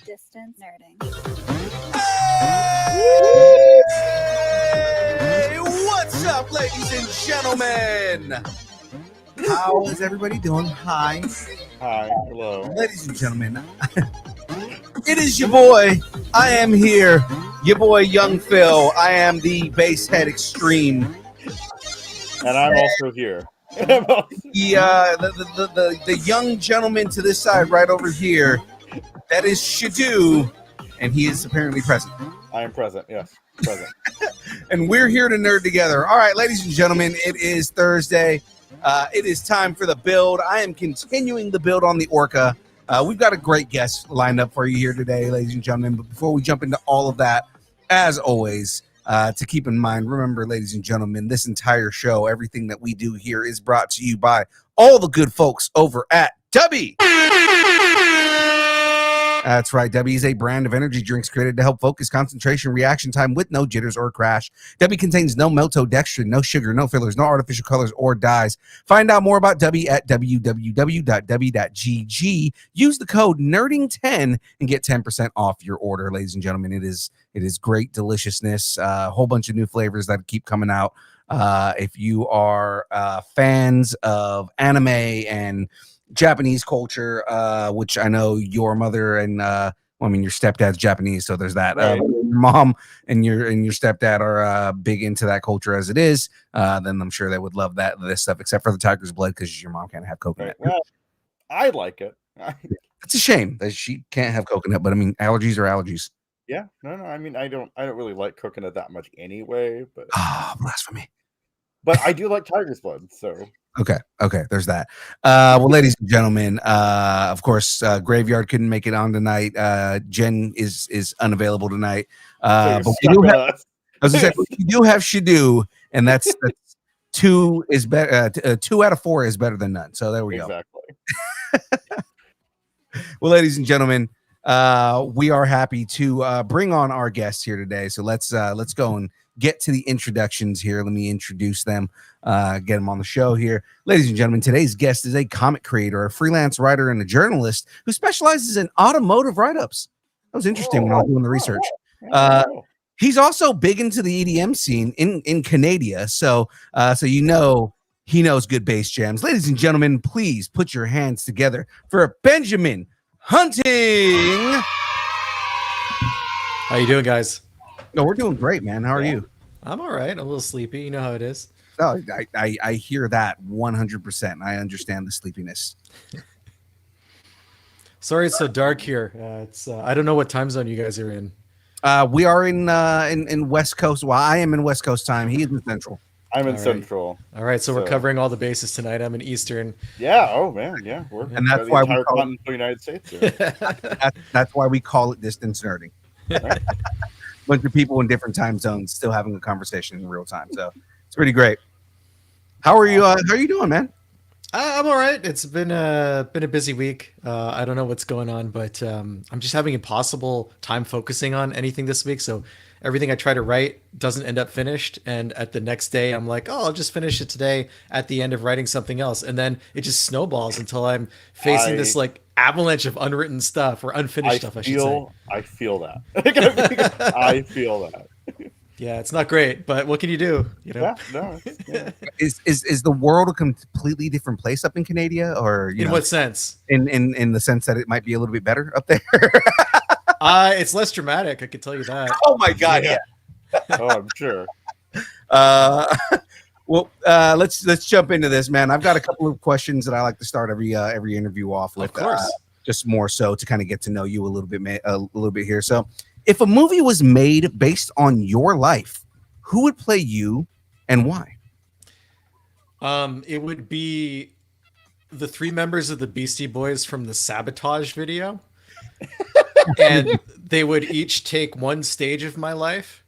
Distance nerding. Hey! What's up, ladies and gentlemen? How is everybody doing? Hi. Hi. Hello. Ladies and gentlemen, it is your boy. I am here. Your boy, Young Phil. I am the Basshead Extreme. And I'm also here. The young gentleman to this side right over here, that is Shadu, and he is apparently present. I am present, yes. Present. And we're here to nerd together. All right, ladies and gentlemen, it is Thursday. It is time for the build. I am continuing the build on the Orca. We've got a great guest lined up for you here today, ladies and gentlemen. But before we jump into all of that, as always, to keep in mind, remember, ladies and gentlemen, this entire show, everything that we do here is brought to you by all the good folks over at Dubby. That's right. Dubby is a brand of energy drinks created to help focus, concentration, reaction time with no jitters or crash. Dubby contains no maltodextrin, no sugar, no fillers, no artificial colors or dyes. Find out more about Dubby at www.dubby.gg. Use the code NERDING10 and get 10% off your order, ladies and gentlemen. It is great deliciousness. A whole bunch of new flavors that keep coming out. If you are fans of anime and Japanese culture, which I know your mother and your stepdad's Japanese, so there's that. Right. Your mom and your stepdad are big into that culture as it is. Then I'm sure they would love this stuff, except for the tiger's blood, because your mom can't have coconut. Right. Well, I like it. It's a shame that she can't have coconut, but I mean, allergies are allergies. Yeah, no. I mean, I don't really like coconut that much anyway, but blasphemy. But I do like tiger's blood, so. Okay, there's that. Well, ladies and gentlemen, of course, Graveyard couldn't make it on tonight. Jen is unavailable tonight. But we do have, I was gonna say, we do have Shadu, and that's 2 is better. 2 out of 4 is better than none. So there we go. Exactly. Well, ladies and gentlemen, we are happy to bring on our guests here today. So let's go and get to the introductions here. Let me introduce them, get them on the show here. Ladies and gentlemen, today's guest is a comic creator, a freelance writer, and a journalist who specializes in automotive write-ups. That was interesting when I was doing the research. He's also big into the EDM scene in Canada, so you know he knows good bass jams. Ladies and gentlemen, please put your hands together for Benjamin Hunting. How you doing, guys? No, we're doing great, man. How are you? I'm all right. I'm a little sleepy. You know how it is. Oh, I hear that 100%. I understand the sleepiness. Sorry it's so dark here. It's I don't know what time zone you guys are in. We are in West Coast. Well, I am in West Coast time. He is in Central. I'm in Central. All right, so we're covering all the bases tonight. I'm in Eastern. Yeah. Oh man. Yeah. And that's why we call it the United States. that's why we call it distance nerding. Right? Bunch of people in different time zones still having a conversation in real time. So it's pretty great. How are you? How are you doing, man? I'm all right. It's been a busy week. I don't know what's going on, but I'm just having impossible time focusing on anything this week. So everything I try to write doesn't end up finished. And at the next day, I'm like, oh, I'll just finish it today at the end of writing something else. And then it just snowballs until I'm facing this like avalanche of unwritten stuff or unfinished stuff, I should say. I feel that. I feel that. Yeah, it's not great, but what can you do? You know? Yeah. Is the world a completely different place up in Canada, or in what sense? In the sense that it might be a little bit better up there. It's less dramatic. I can tell you that. Oh my god! Yeah. Oh, I'm sure. Well, let's jump into this, man. I've got a couple of questions that I like to start every interview off with. Of course. Just more so to kind of get to know you a little bit here. So, if a movie was made based on your life, who would play you and why? It would be the 3 members of the Beastie Boys from the Sabotage video. And they would each take one stage of my life.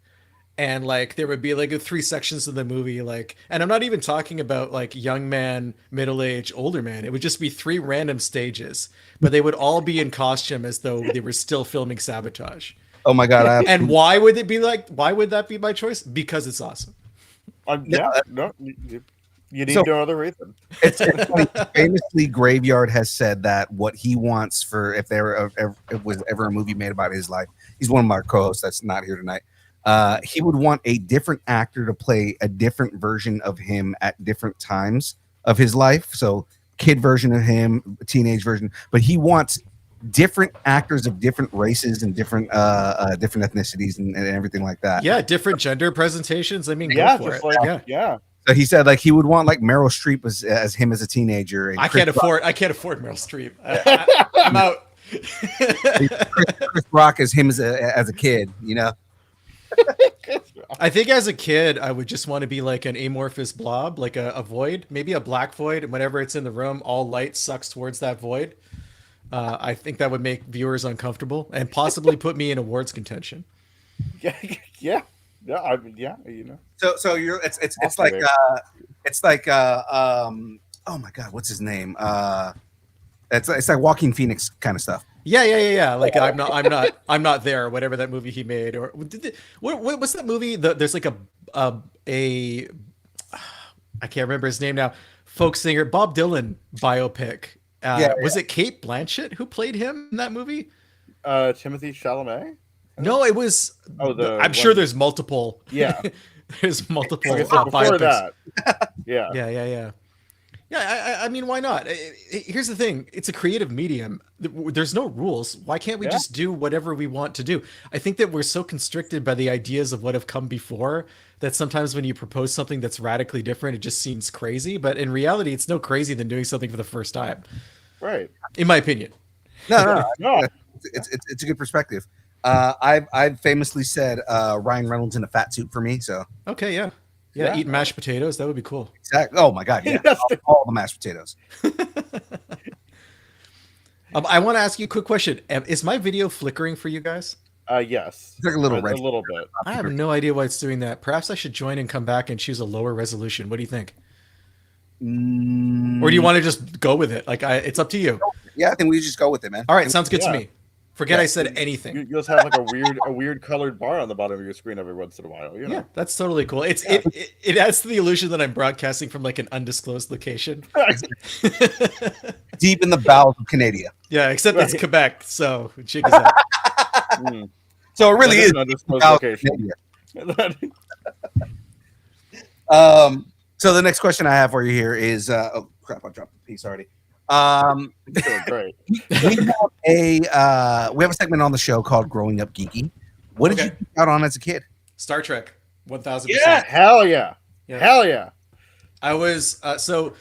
And like there would be like 3 sections of the movie, like, and I'm not even talking about like young man, middle age, older man. It would just be 3 random stages, but they would all be in costume as though they were still filming Sabotage. Oh my god! And why would it be like? Why would that be my choice? Because it's awesome. Yeah. No. You need So- no other reason. It's funny. Famously, Graveyard has said that what he wants for if it was ever a movie made about his life, he's one of my co-hosts that's not here tonight. He would want a different actor to play a different version of him at different times of his life. So, kid version of him, teenage version, but he wants different actors of different races and different ethnicities and everything like that. Yeah, different gender presentations. I mean, Yeah, go for just it. like yeah. So he said like he would want like Meryl Streep as him as a teenager. And I Chris can't afford Meryl Streep. I'm out. Chris Rock as him as a kid, you know. I think as a kid, I would just want to be like an amorphous blob, like a void, maybe a black void. And whenever it's in the room, all light sucks towards that void. I think that would make viewers uncomfortable and possibly put me in awards contention. yeah. I mean, yeah, you know. So you're it's like oh my god, what's his name? It's like Walking Phoenix kind of stuff. Yeah. Like I'm not there. Whatever that movie he made, or what's that movie? There's like a I can't remember his name now. Folk singer Bob Dylan biopic. Was it Kate Blanchett who played him in that movie? Timothy Chalamet. No, it was. I'm sure there's multiple. Yeah, there's multiple before biopics. that. Yeah. Yeah, I mean, why not? Here's the thing. It's a creative medium. There's no rules. Why can't we just do whatever we want to do? I think that we're so constricted by the ideas of what have come before that sometimes when you propose something that's radically different, it just seems crazy. But in reality, it's no crazy than doing something for the first time. Right. In my opinion. No. No. It's a good perspective. I've famously said Ryan Reynolds in a fat suit for me. So okay, yeah, eating mashed potatoes, that would be cool. exactly. Oh my god, yeah, all the mashed potatoes. I want to ask you a quick question. Is my video flickering for you guys? Yes. It's like a little a little bit. I have no idea why it's doing that. Perhaps I should join and come back and choose a lower resolution. What do you think? Or do you want to just go with it? Like, it's up to you. Yeah, I think we just go with it, man. All right, sounds good to Yeah. me. Forget I said anything. You just have like a weird colored bar on the bottom of your screen every once in a while. You know? Yeah, that's totally cool. It adds to the illusion that I'm broadcasting from like an undisclosed location. Deep in the bowels of Canada. Yeah, except it's Quebec, so jig is out. So it really is. an undisclosed location. So the next question I have for you here is oh crap, I dropped the piece already. Doing great. we have a segment on the show called Growing Up Geeky. What did you geek out on as a kid? Star Trek, 1000%. Yeah, hell yeah. Hell yeah. I was so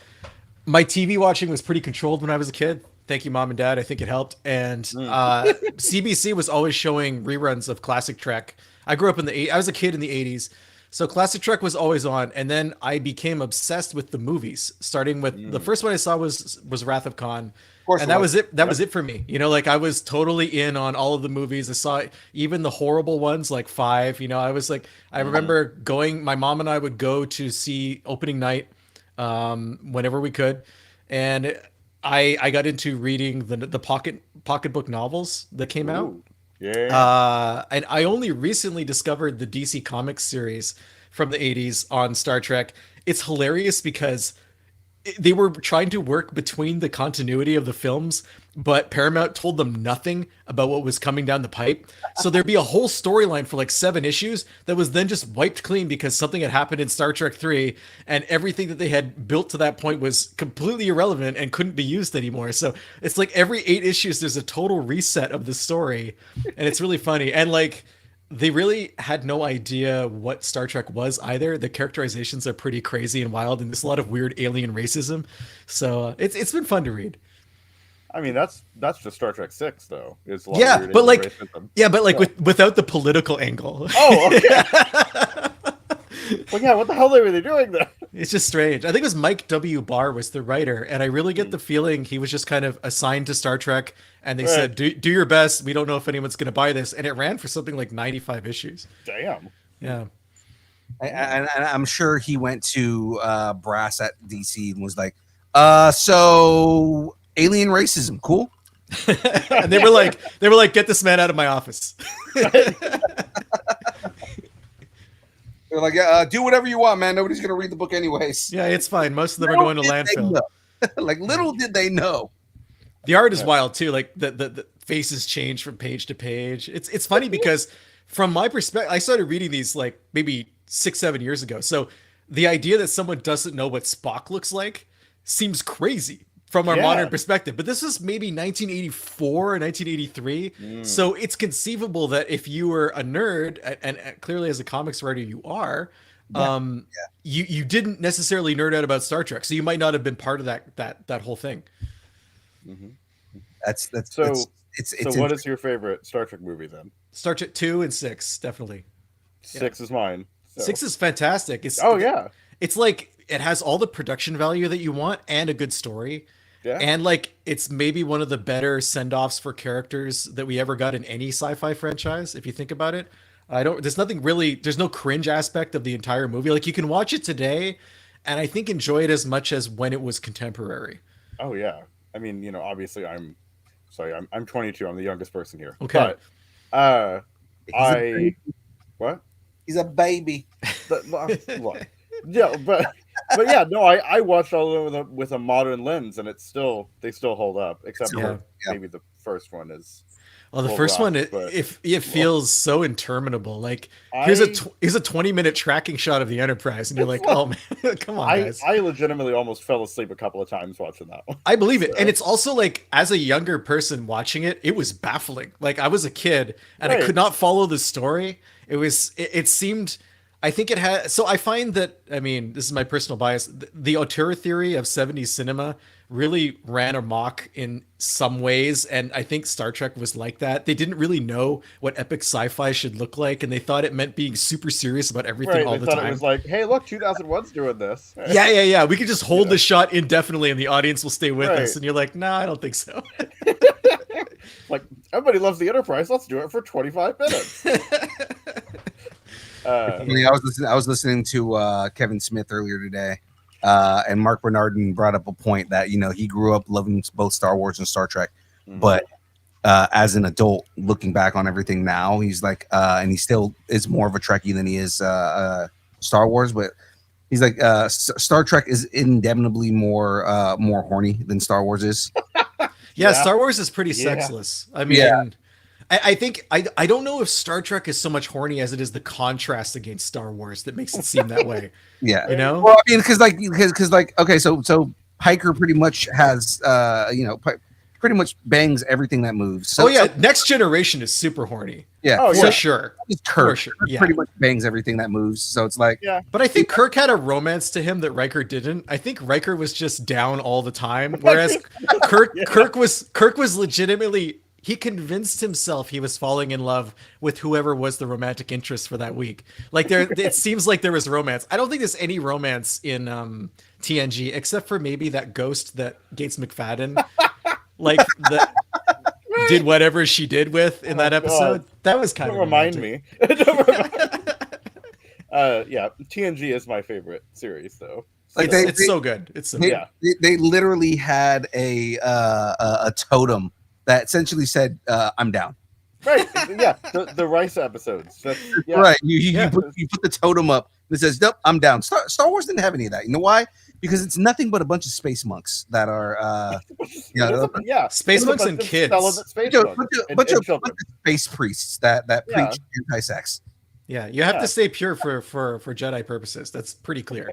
my TV watching was pretty controlled when I was a kid. Thank you, Mom and Dad. I think it helped. And CBC was always showing reruns of classic Trek. I grew up I was a kid in the 80s. So classic Trek was always on, and then I became obsessed with the movies. Starting with the first one I saw was Wrath of Khan, and that was it. That was it for me. You know, like I was totally in on all of the movies. I saw even the horrible ones, like 5. You know, I was like, I remember going. My mom and I would go to see opening night whenever we could, and I got into reading the pocketbook novels that came out. Yeah. And I only recently discovered the DC Comics series from the 80s on Star Trek. It's hilarious because they were trying to work between the continuity of the films, but Paramount told them nothing about what was coming down the pipe. So there'd be a whole storyline for like 7 issues that was then just wiped clean because something had happened in Star Trek 3, and everything that they had built to that point was completely irrelevant and couldn't be used anymore. So it's like every 8 issues, there's a total reset of the story, and it's really funny. And like, they really had no idea what Star Trek was either. The characterizations are pretty crazy and wild, and there's a lot of weird alien racism. So it's been fun to read. I mean, that's just Star Trek 6, though. It's a lot of weird but like, racism. without the political angle. Oh, okay. Well, yeah, what the hell were they doing there? It's just strange. I think it was Mike W. Barr was the writer, and I really get the feeling he was just kind of assigned to Star Trek, and they said, do your best. We don't know if anyone's going to buy this. And it ran for something like 95 issues. Damn. Yeah. And I'm sure he went to brass at DC and was like, so alien racism, cool. And they were like, get this man out of my office. They're like, do whatever you want, man. Nobody's gonna read the book anyways. Yeah, it's fine. Most of them are going to landfill. Like little did they know. The art is wild too. Like the faces change from page to page. It's funny because from my perspective, I started reading these like maybe 6-7 years ago. So the idea that someone doesn't know what Spock looks like seems crazy from our modern perspective. But this is maybe 1984 or 1983. So it's conceivable that if you were a nerd, and clearly as a comics writer you are, you didn't necessarily nerd out about Star Trek. So you might not have been part of that whole thing. Mm-hmm. That's so. It's so what is your favorite Star Trek movie then? Star Trek 2 and 6, definitely. 6 is mine. So. 6 is fantastic. It's like it has all the production value that you want and a good story. Yeah. And like it's maybe one of the better send-offs for characters that we ever got in any sci-fi franchise, if you think about it. There's no cringe aspect of the entire movie. Like you can watch it today and I think enjoy it as much as when it was contemporary. Oh yeah. I mean, obviously I'm 22. I'm the youngest person here. Okay. But what? He's a baby. Yeah, but yeah, no, I watched all of them with a modern lens, and they still hold up, except for maybe the first one is. Well, the first one, it feels so interminable. Like here's a 20-minute tracking shot of the Enterprise, and you're like, oh man, come on, guys. I legitimately almost fell asleep a couple of times watching that one. I believe it, and it's also like as a younger person watching it, it was baffling. Like I was a kid, and I could not follow the story. It seemed. I think it had. So I find that, I mean, this is my personal bias. The auteur theory of 70s cinema really ran amok in some ways. And I think Star Trek was like that. They didn't really know what epic sci-fi should look like. And they thought it meant being super serious about everything all the time. It was like, hey, look, 2001's doing this. Yeah. We could just hold the shot indefinitely and the audience will stay with us. And you're like, no, I don't think so. Like, everybody loves the Enterprise. Let's do it for 25 minutes. I was listening to Kevin Smith earlier today, and Mark Bernardin brought up a point that he grew up loving both Star Wars and Star Trek, but as an adult, looking back on everything now, he's like, and he still is more of a Trekkie than he is Star Wars, but he's like, Star Trek is indefinitely more horny than Star Wars is. Yeah, Star Wars is pretty sexless. I mean. I think I don't know if Star Trek is so much horny as it is the contrast against Star Wars that makes it seem that way. Yeah, Well, I mean, because okay, so Hiker pretty much has pretty much bangs everything that moves. So, Next Generation is super horny. Yeah, for sure. Kirk pretty much bangs everything that moves. So it's like, But I think Kirk had a romance to him that Riker didn't. I think Riker was just down all the time, whereas Kirk was legitimately. He convinced himself he was falling in love with whoever was the romantic interest for that week. Like it seems like there was romance. I don't think there's any romance in TNG except for maybe that ghost that Gates McFadden did whatever she did with in that episode. God. That was kind Don't of remind me. TNG is my favorite series though. Like it's so good. It's so good. They literally had a totem that essentially said, "I'm down." Right. Yeah. The Rice episodes. Right. You put the totem up that says, "Nope, I'm down." Star Wars didn't have any of that. You know why? Because it's nothing but a bunch of space monks that are, space monks and kids. Bunch of space priests that preach anti-sex. Yeah, you have to stay pure for Jedi purposes. That's pretty clear.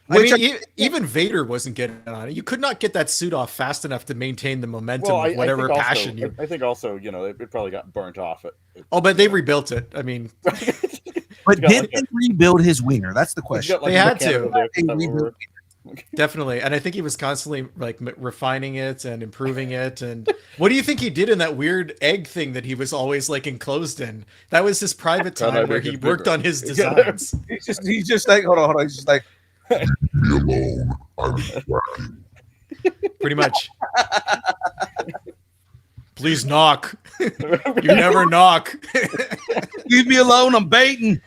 I mean, even Vader wasn't getting on it. You could not get that suit off fast enough to maintain the momentum of whatever passion you. I think also, it probably got burnt off. But they rebuilt it. I mean, but did they rebuild his winger? That's the question. They had to. Definitely, and I think he was constantly refining it and improving it. And what do you think he did in that weird egg thing that he was always enclosed in? That was his private time where he worked on his designs. He's just like, hold on. He's just like. Alone. I'm working. Pretty much. Please knock. You never knock. Leave me alone. I'm baiting.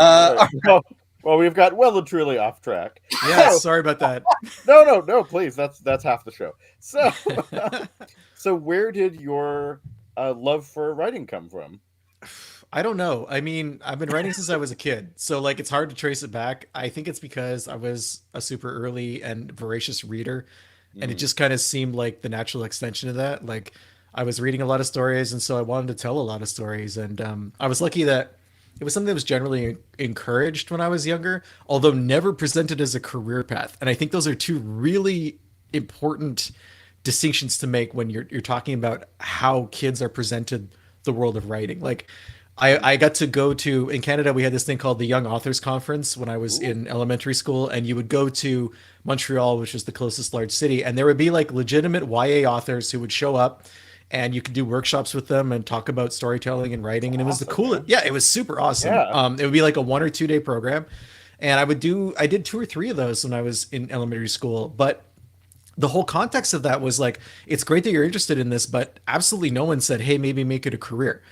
Well, we've got well and truly off track. Yeah, sorry about that. No, please. That's half the show. So where did your love for writing come from? I don't know. I mean, I've been writing since I was a kid, so like it's hard to trace it back. I think it's because I was a super early and voracious reader, and it Mm. just kind of seemed like the natural extension of that. Like I was reading a lot of stories, and so I wanted to tell a lot of stories, and I was lucky that it was something that was generally encouraged when I was younger, although never presented as a career path. And I think those are two really important distinctions to make when you're talking about how kids are presented the world of writing. Like I got to go to in Canada, we had this thing called the Young Authors Conference when I was Ooh. in elementary school, and you would go to Montreal, which is the closest large city, and there would be like legitimate YA authors who would show up, and you could do workshops with them and talk about storytelling and writing, and it was the Awesome, coolest. man. Yeah, it was super awesome. Yeah. It would be like a 1 or 2 day program, and I did 2 or 3 of those when I was in elementary school, but the whole context of that was like, it's great that you're interested in this, but absolutely no one said, hey, maybe make it a career.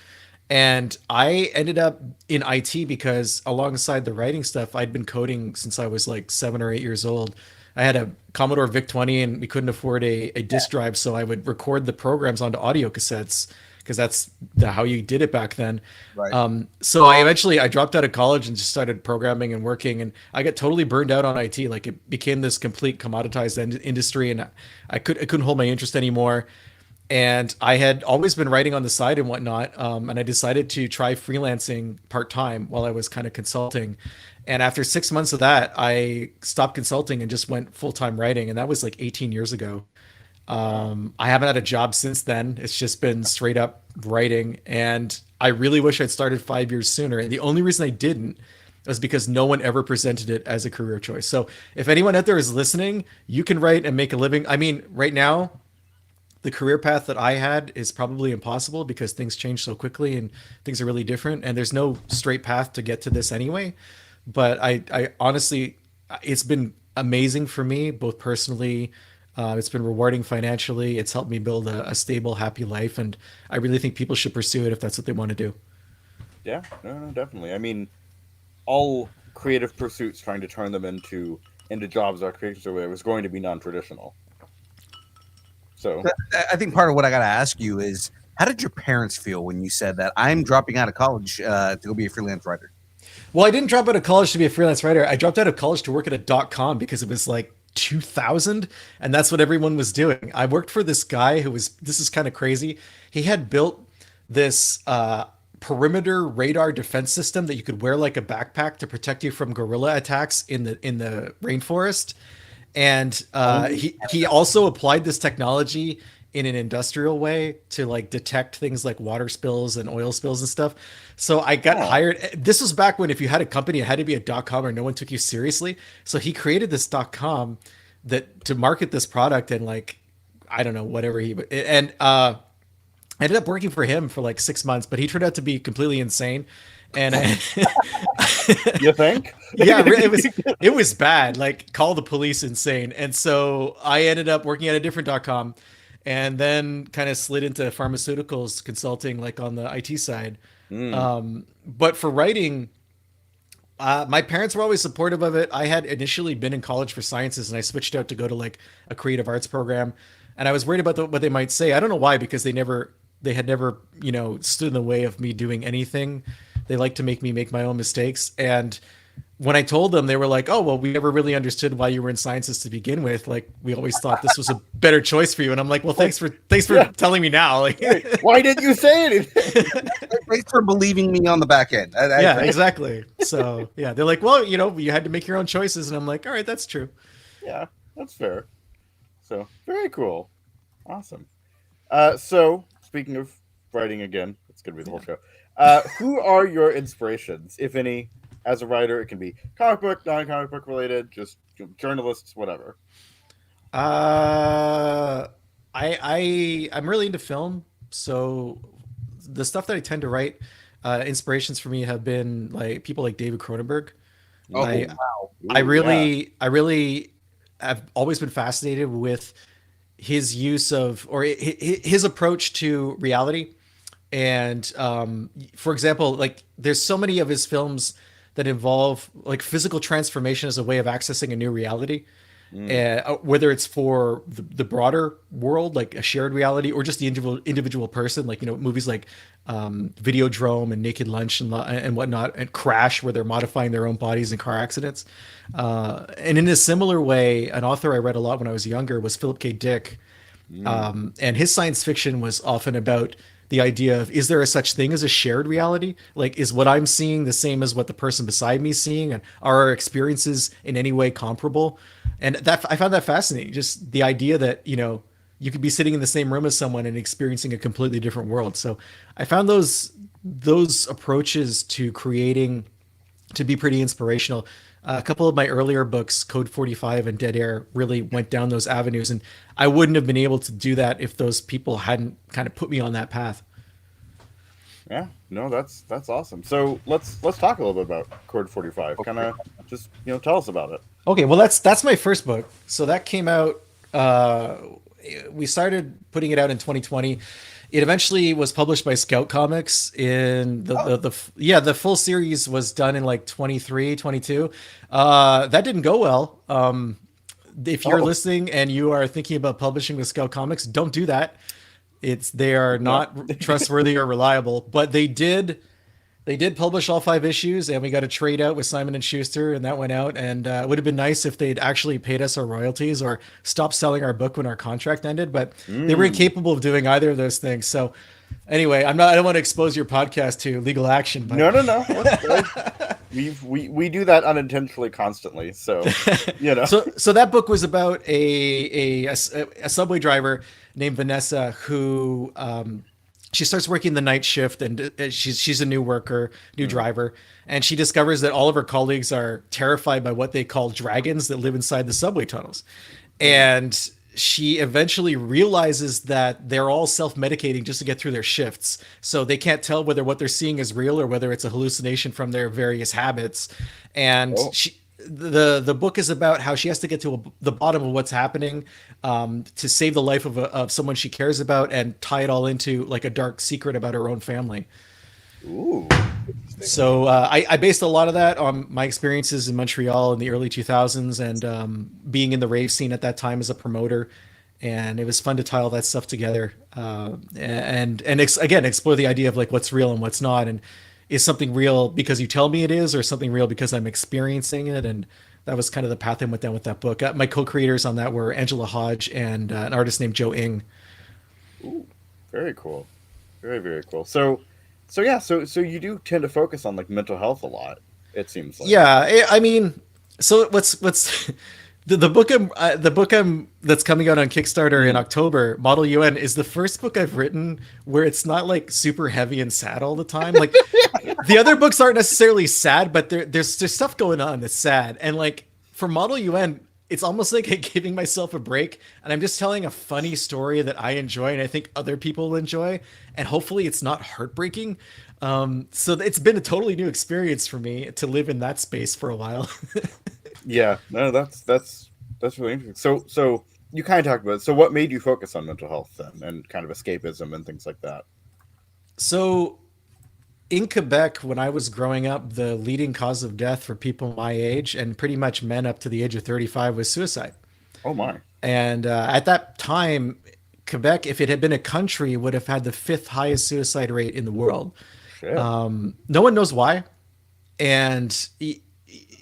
And I ended up in IT because alongside the writing stuff, I'd been coding since I was like 7 or 8 years old. I had a Commodore VIC 20 and we couldn't afford a disk drive. So I would record the programs onto audio cassettes because that's how you did it back then. Right. So I dropped out of college and just started programming and working, and I got totally burned out on IT. Like it became this complete commoditized industry, and I couldn't hold my interest anymore. And I had always been writing on the side and whatnot. And I decided to try freelancing part time while I was kind of consulting. And after 6 months of that, I stopped consulting and just went full time writing. And that was like 18 years ago. I haven't had a job since then. It's just been straight up writing. And I really wish I'd started 5 years sooner. And the only reason I didn't was because no one ever presented it as a career choice. So if anyone out there is listening, you can write and make a living. I mean, right now, the career path that I had is probably impossible because things change so quickly and things are really different. And there's no straight path to get to this anyway. But I honestly, it's been amazing for me, both personally. It's been rewarding financially. It's helped me build a stable, happy life. And I really think people should pursue it if that's what they want to do. Yeah, no, definitely. I mean, all creative pursuits trying to turn them into jobs or occupations or whatever is going to be non-traditional. So I think part of what I got to ask you is, how did your parents feel when you said that I'm dropping out of college to go be a freelance writer? Well, I didn't drop out of college to be a freelance writer. I dropped out of college to work at a .com because it was like 2000, and that's what everyone was doing. I worked for this guy this is kind of crazy. He had built this perimeter radar defense system that you could wear like a backpack to protect you from guerrilla attacks in the rainforest. And he also applied this technology in an industrial way to like detect things like water spills and oil spills and stuff. So I got hired. This was back when if you had a company, it had to be a .com or no one took you seriously. So he created this .com that to market this product, and like, I don't know, whatever I ended up working for him for like 6 months, but he turned out to be completely insane. And you think? Yeah, it was bad. Like, call the police insane. And so I ended up working at a different .com, and then kind of slid into pharmaceuticals consulting, like on the IT side. But for writing, my parents were always supportive of it. I had initially been in college for sciences, and I switched out to go to like a creative arts program, and I was worried about what they might say. I don't know why, because they had never, stood in the way of me doing anything. They like to make me make my own mistakes. And when I told them, they were like, oh, well, we never really understood why you were in sciences to begin with. Like, we always thought this was a better choice for you. And I'm like, well, thanks for telling me now. Like, why didn't you say anything? Thanks for believing me on the back end. Yeah, exactly. So yeah, they're like, well, you had to make your own choices. And I'm like, all right, that's true. Yeah, that's fair. So very cool. Awesome. So speaking of writing again, it's going to be the whole show. Who are your inspirations, if any, as a writer? It can be comic book, non-comic book related, just journalists, whatever. I'm really into film, so the stuff that I tend to write, inspirations for me have been like people like David Cronenberg. Wow. Ooh, I really have always been fascinated with his use of, or his approach to reality. And for example, like there's so many of his films that involve like physical transformation as a way of accessing a new reality. whether it's for the broader world, like a shared reality, or just the individual person, like, movies like Videodrome and Naked Lunch and whatnot, and Crash, where they're modifying their own bodies in car accidents. And in a similar way, an author I read a lot when I was younger was Philip K. Dick. And his science fiction was often about the idea of, is there a such thing as a shared reality? Like, is what I'm seeing the same as what the person beside me is seeing? And are our experiences in any way comparable? And that, I found that fascinating. Just the idea that, you could be sitting in the same room as someone and experiencing a completely different world. So I found those approaches to creating to be pretty inspirational. A couple of my earlier books, Code 45 and Dead Air, really went down those avenues, and I wouldn't have been able to do that if those people hadn't kind of put me on that path. Yeah, no, that's awesome. So let's talk a little bit about Code 45. Kind of just tell us about it. Okay, well that's my first book. So that came out. We started putting it out in 2020. It eventually was published by Scout Comics in the full series was done in like 23, 22. That didn't go well. If you're listening and you are thinking about publishing with Scout Comics, don't do that. They are not trustworthy or reliable, but they did publish all 5 issues, and we got a trade out with Simon and Schuster, and that went out. And it would have been nice if they'd actually paid us our royalties or stopped selling our book when our contract ended, but they were incapable of doing either of those things. So anyway, I don't want to expose your podcast to legal action. But... No. We do that unintentionally constantly. So, So that book was about a subway driver named Vanessa who, she starts working the night shift, and she's a new worker, driver, and she discovers that all of her colleagues are terrified by what they call dragons that live inside the subway tunnels. And she eventually realizes that they're all self-medicating just to get through their shifts. So they can't tell whether what they're seeing is real or whether it's a hallucination from their various habits. And the book is about how she has to get to the bottom of what's happening to save the life of someone she cares about, and tie it all into like a dark secret about her own family. Ooh. So I based a lot of that on my experiences in Montreal in the early 2000s, and being in the rave scene at that time as a promoter. And it was fun to tie all that stuff together, and again explore the idea of like what's real and what's not, and is something real because you tell me it is, or something real because I'm experiencing it. And that was kind of the path I went down with that book. My co-creators on that were Angela Hodge and an artist named Joe Ng. Ooh, very cool. Very, very cool. So you do tend to focus on like mental health a lot, it seems like. Yeah, I mean, so what's the book that's coming out on Kickstarter in October, Model UN, is the first book I've written where it's not like super heavy and sad all the time. Like the other books aren't necessarily sad, but there's stuff going on that's sad. And like for Model UN, it's almost like giving myself a break, and I'm just telling a funny story that I enjoy and I think other people will enjoy, and hopefully it's not heartbreaking. So it's been a totally new experience for me to live in that space for a while. Yeah, no, that's really interesting. So you kind of talked about it. So what made you focus on mental health then, and kind of escapism and things like that? So in Quebec, when I was growing up, the leading cause of death for people my age, and pretty much men up to the age of 35, was suicide. Oh my. And at that time, Quebec, if it had been a country, would have had the 5th highest suicide rate in the world. Shit. No one knows why. And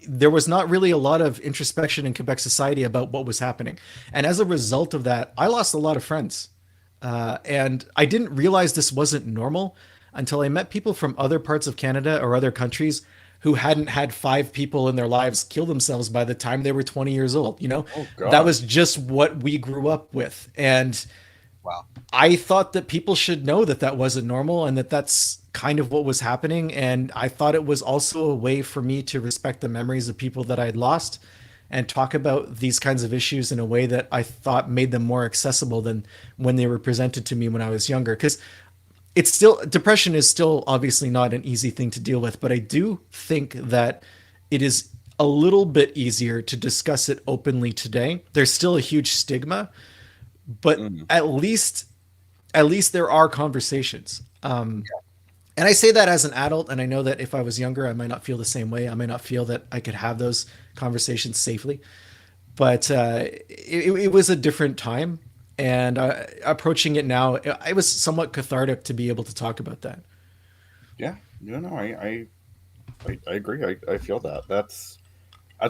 there was not really a lot of introspection in Quebec society about what was happening. And as a result of that, I lost a lot of friends. And I didn't realize this wasn't normal until I met people from other parts of Canada or other countries who hadn't had 5 people in their lives kill themselves by the time they were 20 years old. Oh, God. That was just what we grew up with. And Wow. I thought that people should know that that wasn't normal, and that that's kind of what was happening. And I thought it was also a way for me to respect the memories of people that I'd lost, and talk about these kinds of issues in a way that I thought made them more accessible than when they were presented to me when I was younger. Because depression is still obviously not an easy thing to deal with, but I do think that it is a little bit easier to discuss it openly today. There's still a huge stigma, but at least there are conversations. And I say that as an adult, and I know that if I was younger, I might not feel the same way. I might not feel that I could have those conversations safely. but it was a different time, and approaching it now, it was somewhat cathartic to be able to talk about that. Yeah, I agree. I feel that. That's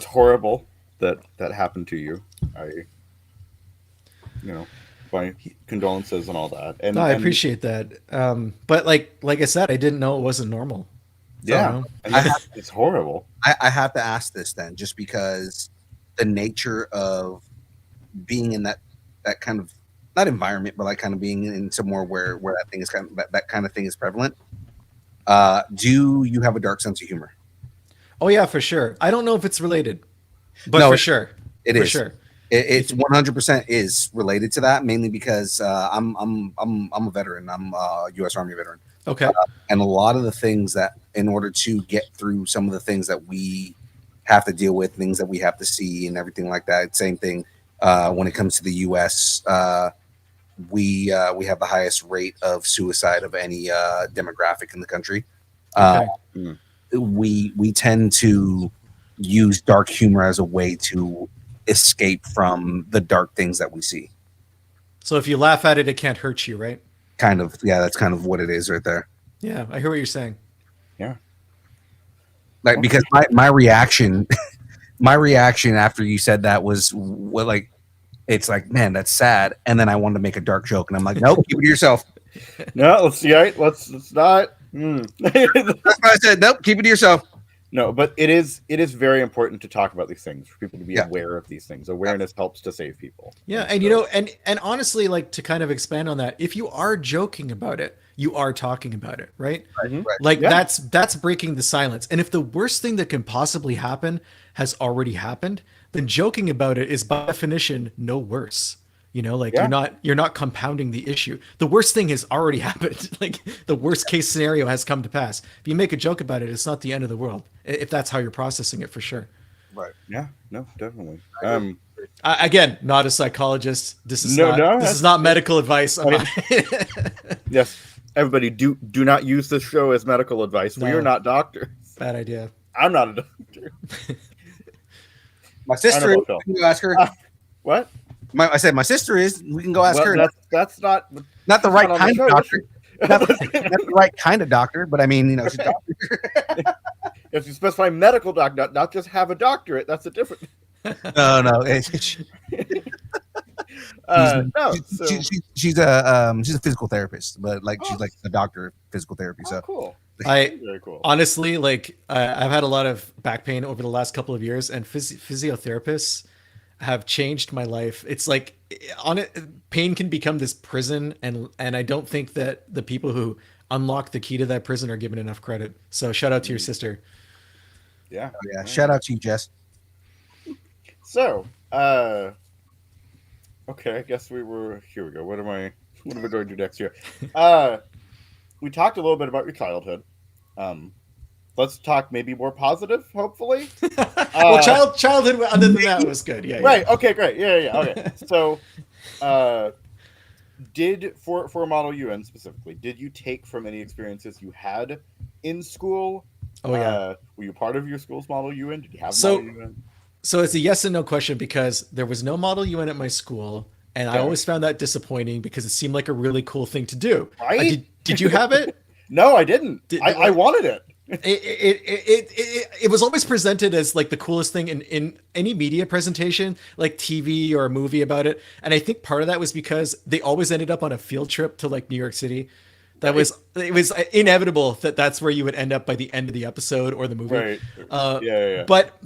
horrible that that happened to you. I, you know, my condolences and all that. No, I And appreciate that. But like I said, I didn't know it wasn't normal. So, I yeah, don't know. and it's horrible. I have to ask this then, just because the nature of being in that kind of, not environment, but like kind of being in somewhere where that thing is kind of that kind of thing is prevalent. Do you have a dark sense of humor? Oh yeah, for sure. I don't know if it's related, but No, for sure, It for is. sure. It's 100% is related to that, mainly because I'm a veteran. I'm a U.S. Army veteran, Okay. and a lot of the things that, in order to get through some of the things that we have to deal with, things that we have to see, and everything like that. Same thing when it comes to the U.S. We have the highest rate of suicide of any demographic in the country. Okay. We tend to use dark humor as a way to escape from the dark things that we see. So if you laugh at it, it can't hurt you, right? Kind of, yeah, that's kind of what it is right there. Yeah, I hear what you're saying. Yeah. Like, because my reaction my reaction after you said that was what, like, it's like, man, that's sad, and then I wanted to make a dark joke, and I'm like, nope, keep it to yourself. No, let's see. Right? Let's not. That's what I said. Nope, keep it to yourself. No, but it is very important to talk about these things for people to be Yeah. aware of these things. Awareness helps to save people. Yeah, and you know, and honestly, like, to kind of expand on that, if you are joking about it, you are talking about it, right? Mhm. Right. Like, Yeah. that's breaking the silence. And if the worst thing that can possibly happen has already happened, then joking about it is by definition no worse. You know, like, Yeah. you're not compounding the issue. The worst thing has already happened. Like, the worst case scenario has come to pass. If you make a joke about it, it's not the end of the world. If that's how you're processing it, for sure. Right. Yeah, no, definitely. Again, not a psychologist. This is No, not, no, this that's- is not medical advice. I'm I not- Yes, everybody, do not use this show as medical advice. We No. are not doctors. Bad idea. I'm not a doctor. My sister is. about Phil. We can go ask her. What? I said my sister is. We can go ask Well, her. that's not. Not the right not on the kind of show, doctor. Not the right kind of doctor, but I mean, you know, she's a doctor. If you specify medical doctor, not just have a doctorate, that's a different. No. No, so, She's a physical therapist, but like she's like a doctor of physical therapy. oh, So cool. I Very cool. honestly, like, I've had a lot of back pain over the last couple of years, and physiotherapists have changed my life. It's like, on it, pain can become this prison, and I don't think that the people who unlock the key to that prison are given enough credit. So shout out to your sister. Yeah. yeah, shout out to you, Jess. So, okay, I guess here we go. What am I going to do next here? We talked a little bit about your childhood. Let's talk maybe more positive, hopefully. Well, childhood, other than that, was good. Yeah. Right. Okay, great. Yeah. Okay. So, for Model UN specifically, did you take from any experiences you had in school? Oh yeah. Were you part of your school's Model UN? Did you have So- Model UN? So it's a yes and no question, because there was no Model UN at my school, and I Okay. always found that disappointing because it seemed like a really cool thing to do. Right? Did you have it? No, I didn't. Did- I wanted it. It was always presented as like the coolest thing in any media presentation, like TV or a movie about it. And I think part of that was because they always ended up on a field trip to like New York City. It was inevitable that that's where you would end up by the end of the episode or the movie. Right. Yeah. But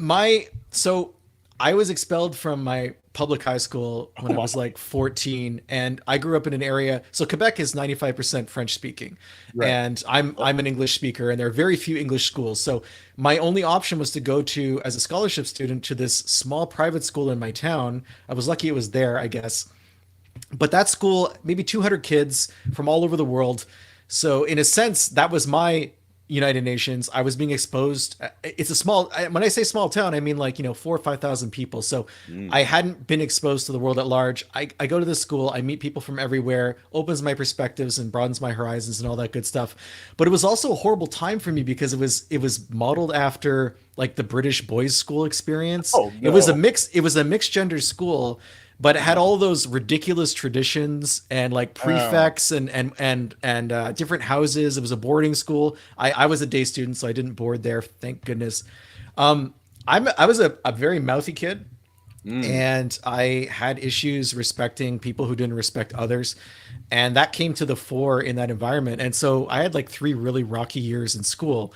so I was expelled from my public high school when I was like 14, and I grew up in an area. So Quebec is 95% French speaking, and I'm an English speaker, and there are very few English schools. So my only option was to go to, as a scholarship student, to this small private school in my town. I was lucky it was there, I guess. But that school, maybe 200 kids from all over the world. So in a sense, that was my United Nations. I was being exposed. It's a small. When I say small town, I mean like 4 or 5,000 people. So I hadn't been exposed to the world at large. I go to this school. I meet people from everywhere. Opens my perspectives and broadens my horizons and all that good stuff. But it was also a horrible time for me because it was modeled after like the British boys' school experience. Oh, It was a no. mix. It was a mixed gender school, but it had all those ridiculous traditions and like prefects and different houses. It was a boarding school. I was a day student, so I didn't board there. Thank goodness. I was a very mouthy kid, and I had issues respecting people who didn't respect others, and that came to the fore in that environment. And so I had like 3 really rocky years in school.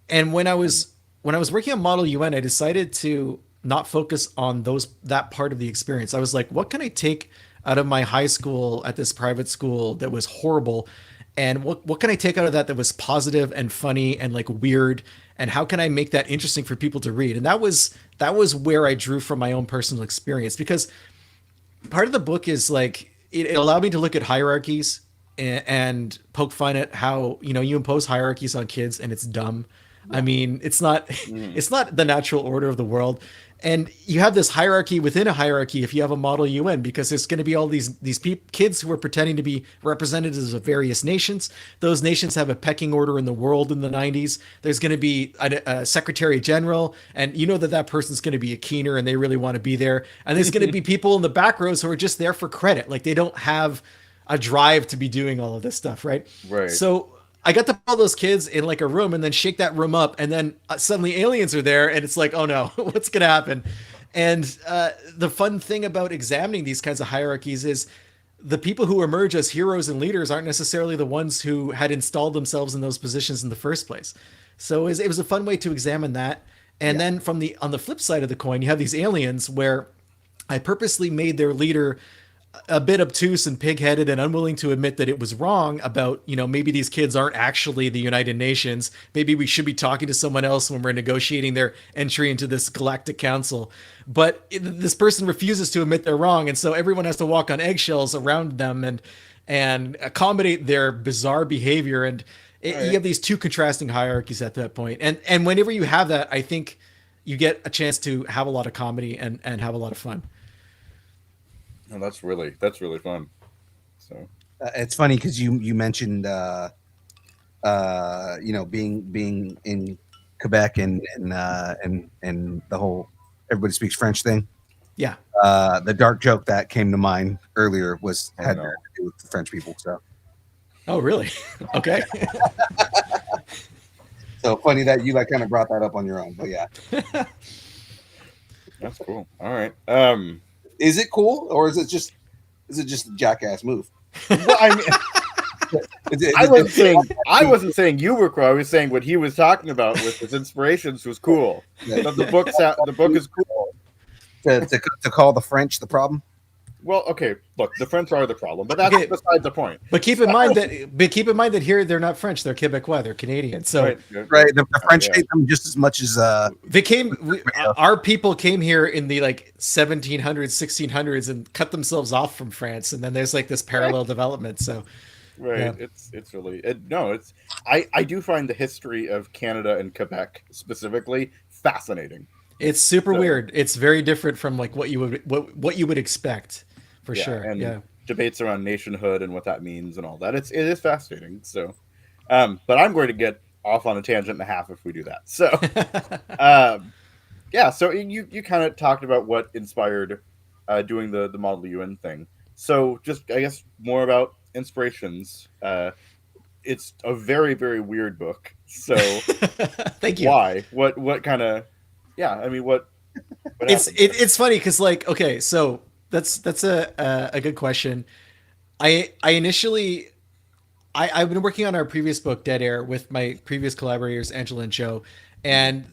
And when I was working on Model UN, I decided to not focus on that part of the experience. I was like, what can I take out of my high school at this private school that was horrible? And what can I take out of that was positive and funny and like weird? And how can I make that interesting for people to read? And that was where I drew from my own personal experience, because part of the book is like it allowed me to look at hierarchies and poke fun at how you impose hierarchies on kids and it's dumb. I mean, it's not it's not the natural order of the world. And you have this hierarchy within a hierarchy if you have a model UN, because there's going to be all these kids who are pretending to be representatives of various nations. Those nations have a pecking order in the world in the 90s. There's going to be a secretary general, and you know that person's going to be a keener and they really want to be there. And there's going to be people in the back rows who are just there for credit. Like they don't have a drive to be doing all of this stuff, right? Right. So I got to put all those kids in like a room and then shake that room up, and then suddenly aliens are there, and it's like, oh no, what's gonna happen? And the fun thing about examining these kinds of hierarchies is the people who emerge as heroes and leaders aren't necessarily the ones who had installed themselves in those positions in the first place. So it was a fun way to examine that. And then on the flip side of the coin, you have these aliens where I purposely made their leader a bit obtuse and pig-headed and unwilling to admit that it was wrong about, maybe these kids aren't actually the United Nations. Maybe we should be talking to someone else when we're negotiating their entry into this galactic council. But this person refuses to admit they're wrong, and so everyone has to walk on eggshells around them and accommodate their bizarre behavior. And you have these two contrasting hierarchies at that point. And whenever you have that, I think you get a chance to have a lot of comedy and have a lot of fun. Oh, that's really fun. So It's funny because you mentioned being in Quebec and the whole everybody speaks French thing. Yeah. The dark joke that came to mind earlier had no. to do with the French people. So Oh, really? Okay. so funny that you kind of brought that up on your own. But yeah, that's cool. All right. is it cool or is it just a jackass move? Well, I mean, I wasn't saying you were cool. I was saying what he was talking about with his inspirations was cool. But the book is cool. To call the French the problem. Well, okay. Look, the French are the problem, but that's beside the point. But keep in mind that here they're not French; they're Quebecois, they're Canadian. So right, the French hate them just as much as our people came here in the 1700s, 1600s, and cut themselves off from France, and then there's this parallel development. So right, yeah. It's really it's I do find the history of Canada and Quebec specifically fascinating. It's super weird. It's very different from what you would expect, for sure. And debates around nationhood and what that means and all that. It is fascinating. So, but I'm going to get off on a tangent and a half if we do that. So, So you kind of talked about what inspired doing the Model UN thing. So just I guess more about inspirations. It's a very, very weird book. So thank you. Why? What kind of I mean, what it's funny because okay, so that's a good question. I've been working on our previous book, Dead Air, with my previous collaborators, Angela and Joe, and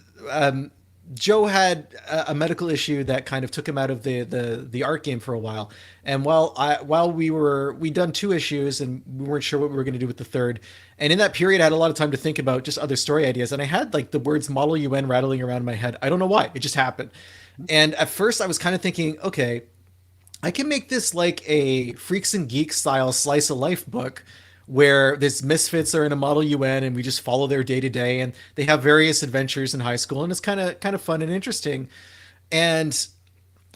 Joe had a medical issue that kind of took him out of the art game for a while. And while we'd done 2 issues and we weren't sure what we were going to do with the third. And in that period, I had a lot of time to think about just other story ideas. And I had the words Model UN rattling around in my head. I don't know why. It just happened. And at first I was kind of thinking, okay, I can make this like a Freaks and Geeks style slice of life book where this misfits are in a Model UN and we just follow their day to day, and they have various adventures in high school, and it's kind of fun and interesting. And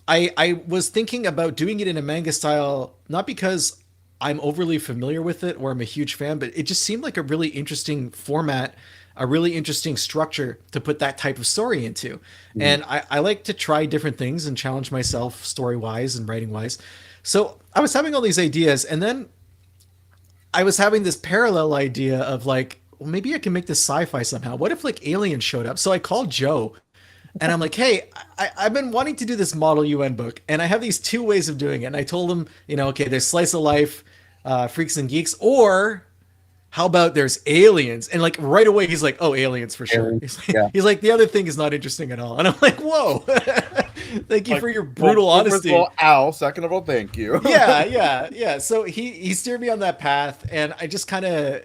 I was thinking about doing it in a manga style, not because I'm overly familiar with it or I'm a huge fan, but it just seemed like a really interesting format, a really interesting structure to put that type of story into. And I like to try different things and challenge myself story wise and writing wise. So I was having all these ideas, and then I was having this parallel idea of like, well, maybe I can make this sci-fi somehow. What if like aliens showed up? So I called Joe and I'm like, hey, I've been wanting to do this Model UN book, and I have these two ways of doing it. And I told him, okay, there's slice of life, freaks and geeks, or how about there's aliens? And like right away, he's like, oh, aliens for sure. He's like, the other thing is not interesting at all. And I'm like, whoa, thank you for your brutal honesty. First of all, ow. Second of all, thank you. yeah. So he steered me on that path, and I just kind of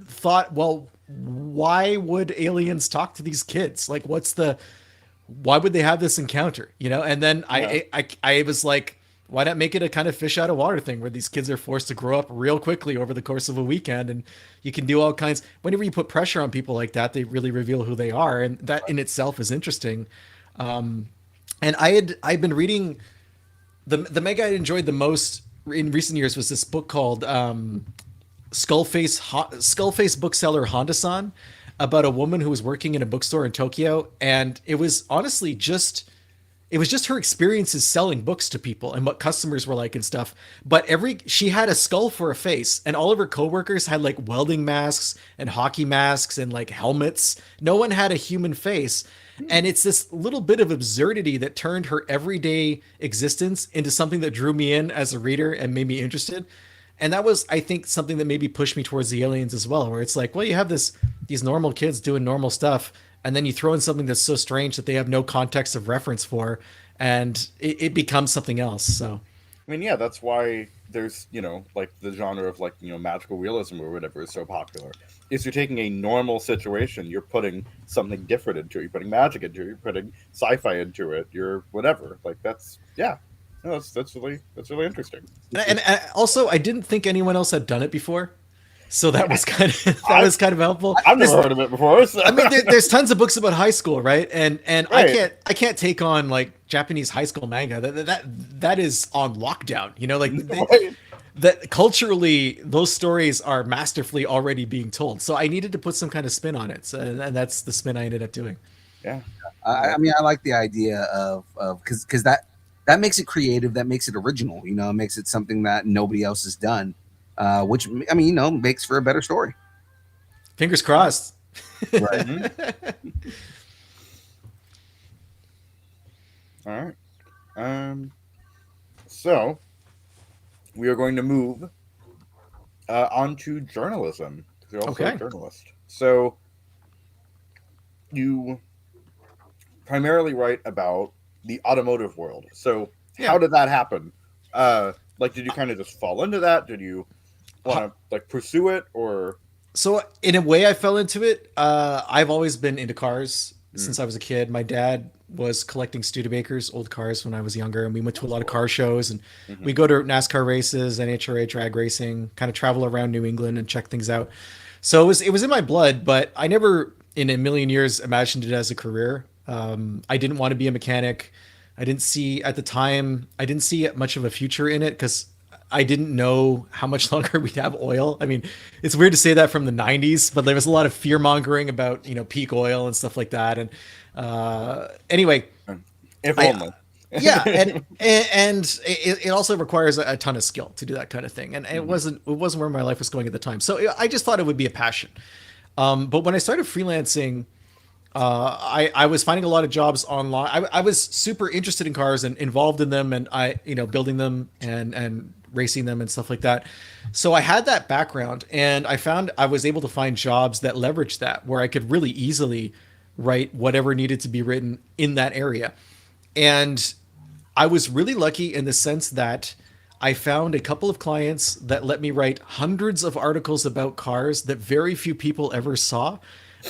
thought, well, why would aliens talk to these kids? Like, why would they have this encounter? And then I was like, why not make it a kind of fish out of water thing where these kids are forced to grow up real quickly over the course of a weekend, and you can do all kinds. Whenever you put pressure on people like that, they really reveal who they are, and that in itself is interesting. And I'd been reading the manga I enjoyed the most in recent years was this book called Skullface bookseller Honda-san, about a woman who was working in a bookstore in Tokyo, and it was honestly just her experiences selling books to people and what customers were like and stuff. But she had a skull for a face, and all of her coworkers had like welding masks and hockey masks and like helmets. No one had a human face. And it's this little bit of absurdity that turned her everyday existence into something that drew me in as a reader and made me interested. And that was, I think, something that maybe pushed me towards the aliens as well, where it's like, well, you have these normal kids doing normal stuff, and then you throw in something that's so strange that they have no context of reference for, and it becomes something else. So, I mean, yeah, that's why there's, like the genre of like, magical realism or whatever is so popular. Is you're taking a normal situation, you're putting something different into it, you're putting magic into it, you're putting sci-fi into it, you're whatever. Like that's really interesting. And also, I didn't think anyone else had done it before. So that was kind of helpful. I've never heard of it before. So. I mean, there's tons of books about high school, right? And right. I can't take on like Japanese high school manga. That is on lockdown. Right. That culturally those stories are masterfully already being told. So I needed to put some kind of spin on it. So, and that's the spin I ended up doing. Yeah. I mean, I like the idea of because that makes it creative. That makes it original. It makes it something that nobody else has done. Which I mean, makes for a better story. Fingers crossed. Right. All right. So we are going to move on to journalism. You're also a journalist. So you primarily write about the automotive world. So how did that happen? Like, did you kind of just fall into that? Did you want to like pursue it, or? So in a way I fell into it. I've always been into cars since I was a kid. My dad was collecting Studebakers, old cars, when I was younger, and we went to a lot of car shows, and we go to NASCAR races, NHRA drag racing, kind of travel around New England and check things out. So it was in my blood, but I never in a million years imagined it as a career. I didn't want to be a mechanic. I didn't see much of a future in it because I didn't know how much longer we'd have oil. I mean, it's weird to say that from the 90s, but there was a lot of fear mongering about, peak oil and stuff like that. And anyway, if only. Yeah, and it also requires a ton of skill to do that kind of thing. And it wasn't where my life was going at the time. So I just thought it would be a passion. But when I started freelancing, I was finding a lot of jobs online. I was super interested in cars and involved in them, and building them and racing them and stuff like that. So I had that background, and I found I was able to find jobs that leveraged that, where I could really easily write whatever needed to be written in that area. And I was really lucky in the sense that I found a couple of clients that let me write hundreds of articles about cars that very few people ever saw.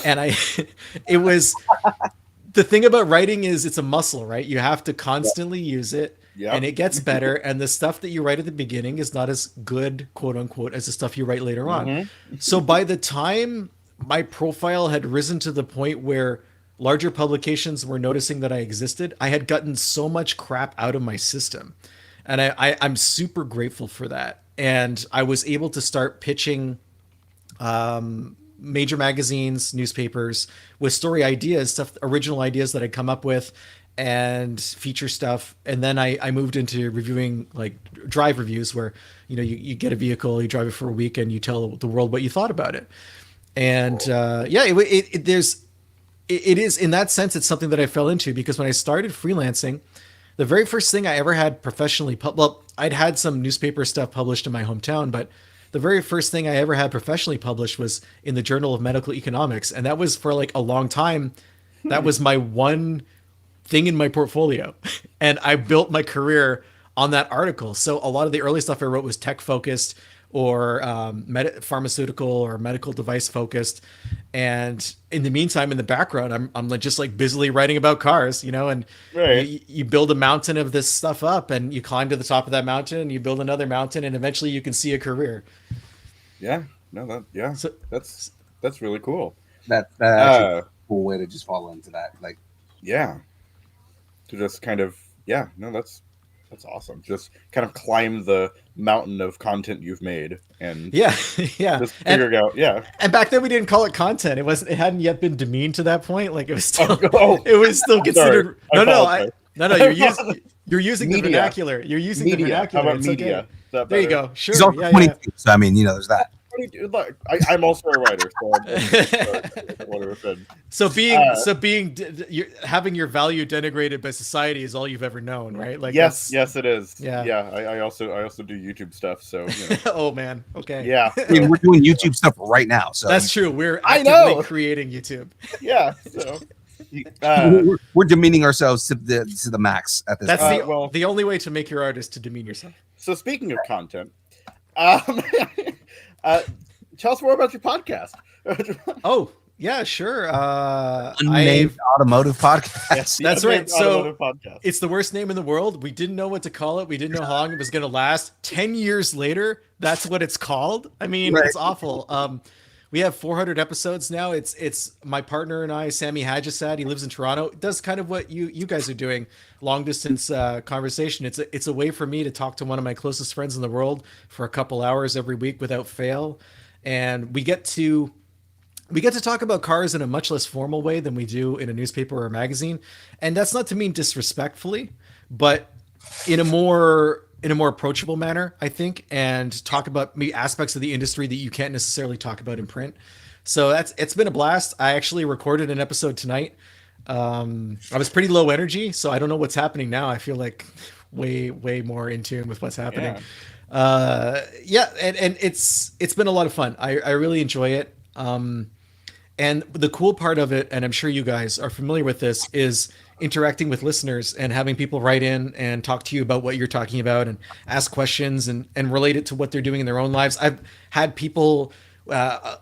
And it was, the thing about writing is it's a muscle, right? You have to constantly use it. Yeah. and it gets better. And the stuff that you write at the beginning is not as good, quote unquote, as the stuff you write later on. So by the time my profile had risen to the point where larger publications were noticing that I existed, I had gotten so much crap out of my system. And I'm super grateful for that. And I was able to start pitching major magazines, newspapers with story ideas, stuff, original ideas that I'd come up with, and feature stuff. And then I moved into reviewing like drive reviews where, you get a vehicle, you drive it for a week and you tell the world what you thought about it. And it is in that sense, it's something that I fell into because when I started freelancing, the very first thing I ever had professionally, well, I'd had some newspaper stuff published in my hometown, but the very first thing I ever had professionally published was in the Journal of Medical Economics. And that was for like a long time. That was my one thing in my portfolio. And I built my career on that article. So a lot of the early stuff I wrote was tech focused or pharmaceutical or medical device focused. And in the meantime, in the background, I'm just like busily writing about cars, and Right. you build a mountain of this stuff up and you climb to the top of that mountain and you build another mountain and eventually you can see a career. Yeah. No, So, that's really cool. That actually a cool way to just fall into that. Like, Yeah. To just kind of, that's awesome. Just kind of climb the mountain of content you've made and yeah. just figure it out. Yeah. And back then we didn't call it content. It hadn't yet been demeaned to that point. Like it was still, Oh. it was still considered. Sorry. No. You're using the Media. vernacular. You're using the Media. vernacular. How about It's media? okay. Is that There you better? go. Sure. he's also Yeah. 22, so I mean, there's that. Look, I'm also a writer, so whatever. So having your value denigrated by society is all you've ever known, right? Like yes, it is. Yeah. I also do YouTube stuff, so Oh man. Okay. yeah, I mean, we're doing YouTube stuff right now, so That's true. We're I actively know. creating YouTube. yeah. So we're demeaning ourselves to the max at this That's point. the only way to make your art is to demean yourself. so speaking of content, tell us more about your podcast. Oh, yeah, sure. Unnamed automotive podcast. That's right. So Automotive podcast. it's the worst name in the world. We didn't know what to call it. We didn't know how long it was going to last. 10 years later, that's what it's called. I mean, Right. It's awful. We have 400 episodes now. It's my partner and I, Sammy Hajisad. He lives in Toronto. Does kind of what you guys are doing, long distance conversation. It's a way for me to talk to one of my closest friends in the world for a couple hours every week without fail, and we get to talk about cars in a much less formal way than we do in a newspaper or a magazine. And that's not to mean disrespectfully, but in a more approachable manner, I think, and talk about maybe aspects of the industry that you can't necessarily talk about in print. So it's been a blast. I actually recorded an episode tonight. I was pretty low energy, so I don't know what's happening now. I feel like way more in tune with what's happening. And it's been a lot of fun. I really enjoy it. And the cool part of it, and I'm sure you guys are familiar with this, is interacting with listeners and having people write in and talk to you about what you're talking about and ask questions and relate it to what they're doing in their own lives. I've had people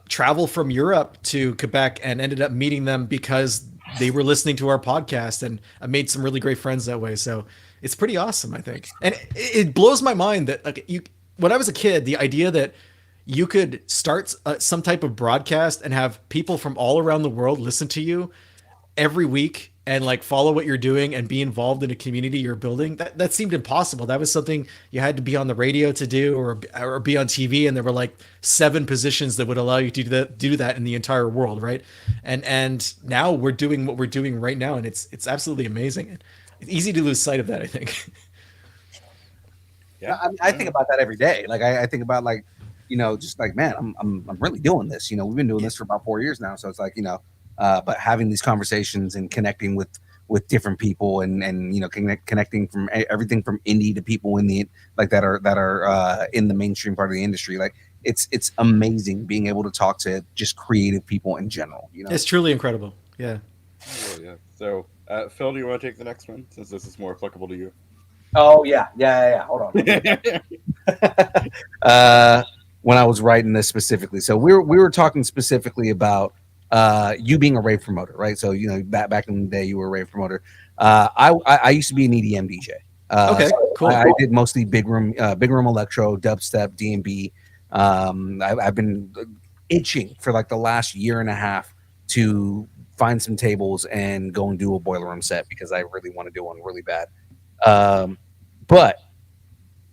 travel from Europe to Quebec and ended up meeting them because they were listening to our podcast, and I made some really great friends that way. So it's pretty awesome, I think. And it blows my mind that when I was a kid, the idea that you could start some type of broadcast and have people from all around the world listen to you every week and like follow what you're doing and be involved in a community you're building, that seemed impossible. That was something you had to be on the radio to do or be on TV, and there were like 7 positions that would allow you to do that in the entire world, right? And now we're doing what we're doing right now, and it's absolutely amazing. It's easy to lose sight of that, I think. Yeah, I think about that every day. Like I think about like, just like, man, I'm really doing this. We've been doing this for about 4 years now, so it's like, but having these conversations and connecting with different people and connecting from everything from indie to people in the like that are in the mainstream part of the industry. Like it's amazing being able to talk to just creative people in general. It's truly incredible. Yeah. Oh, yeah. So, Phil, do you want to take the next one since this is more applicable to you? Oh yeah. Hold on. When I was writing this specifically, so we were talking specifically about you being a rave promoter, right? So back in the day, you were a rave promoter. I used to be an EDM DJ, Okay, cool. I did mostly big room electro, dubstep, D&B. I've been itching for like the last year and a half to find some tables and go and do a boiler room set because I really want to do one really bad. But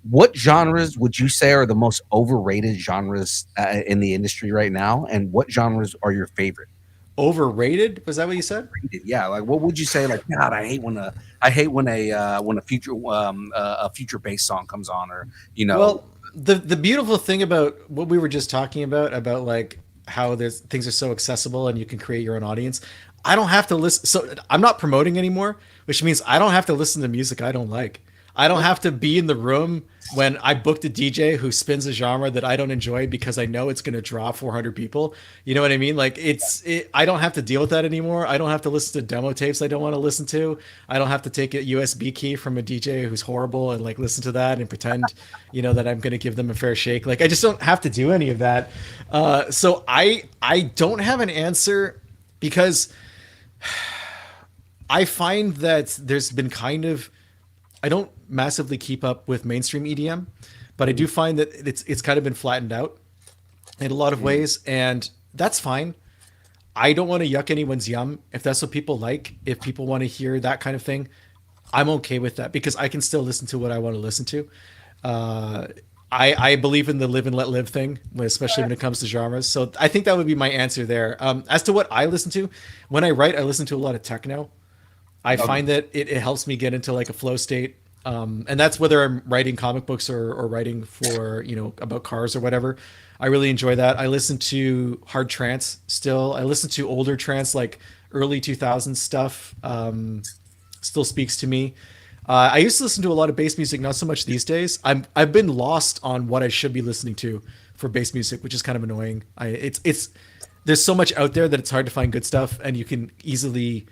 what genres would you say are the most overrated genres in the industry right now, and what genres are your favorite? Overrated? Was that what you said? Yeah, like what would you say? Like, God, I hate when a future bass song comes on, or Well, the beautiful thing about what we were just talking about like how there's things are so accessible and you can create your own audience. I don't have to listen. So I'm not promoting anymore, which means I don't have to listen to music I don't like. I don't have to be in the room when I booked a DJ who spins a genre that I don't enjoy because I know it's going to draw 400 people. You know what I mean? Like I don't have to deal with that anymore. I don't have to listen to demo tapes I don't want to listen to. I don't have to take a USB key from a DJ who's horrible and like listen to that and pretend, that I'm going to give them a fair shake. Like I just don't have to do any of that. So I don't have an answer because I find that there's been I don't massively keep up with mainstream EDM, but I do find that it's kind of been flattened out in a lot of ways, and that's fine. I don't want to yuck anyone's yum. If that's what people like, if people want to hear that kind of thing, I'm okay with that because I can still listen to what I want to listen to. I believe in the live and let live thing, especially when it comes to genres. So I think that would be my answer there. As to what I listen to, when I write, I listen to a lot of techno. I find that it helps me get into like a flow state. And that's whether I'm writing comic books or writing for, about cars or whatever. I really enjoy that. I listen to hard trance still. I listen to older trance, like early 2000s stuff. Still speaks to me. I used to listen to a lot of bass music, not so much these days. I've been lost on what I should be listening to for bass music, which is kind of annoying. It's there's so much out there that it's hard to find good stuff, and you can easily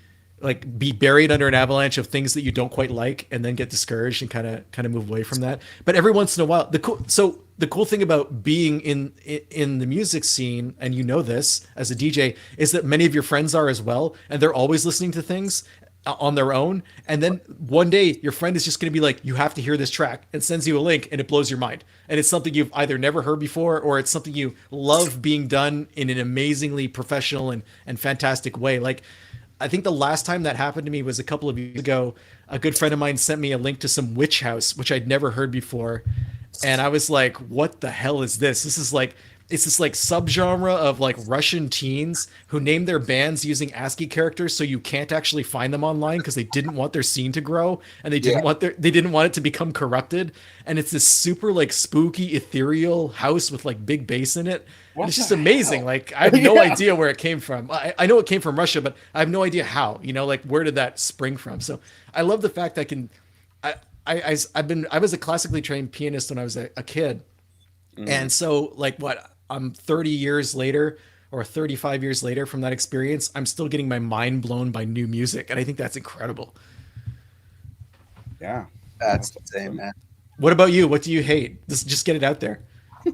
like be buried under an avalanche of things that you don't quite like and then get discouraged and kind of move away from that. But every once in a while, the cool thing about being in the music scene, and this as a DJ, is that many of your friends are as well, and they're always listening to things on their own. And then one day your friend is just going to be like, you have to hear this track, and sends you a link, and it blows your mind. And it's something you've either never heard before, or it's something you love being done in an amazingly professional and fantastic way. Like, I think the last time that happened to me was a couple of years ago. A good friend of mine sent me a link to some witch house, which I'd never heard before. And I was like, what the hell is this? It's this like subgenre of like Russian teens who name their bands using ASCII characters, so you can't actually find them online because they didn't want their scene to grow, and they didn't want it to become corrupted. And it's this super like spooky ethereal house with like big bass in it. And it's just amazing. Hell? Like I have no idea where it came from. I know it came from Russia, but I have no idea how. Like where did that spring from? So I love the fact that I was a classically trained pianist when I was a kid. And so like I'm 30 years later or 35 years later from that experience, I'm still getting my mind blown by new music. And I think that's incredible. Yeah. That's insane, man. What about you? What do you hate? Just get it out there.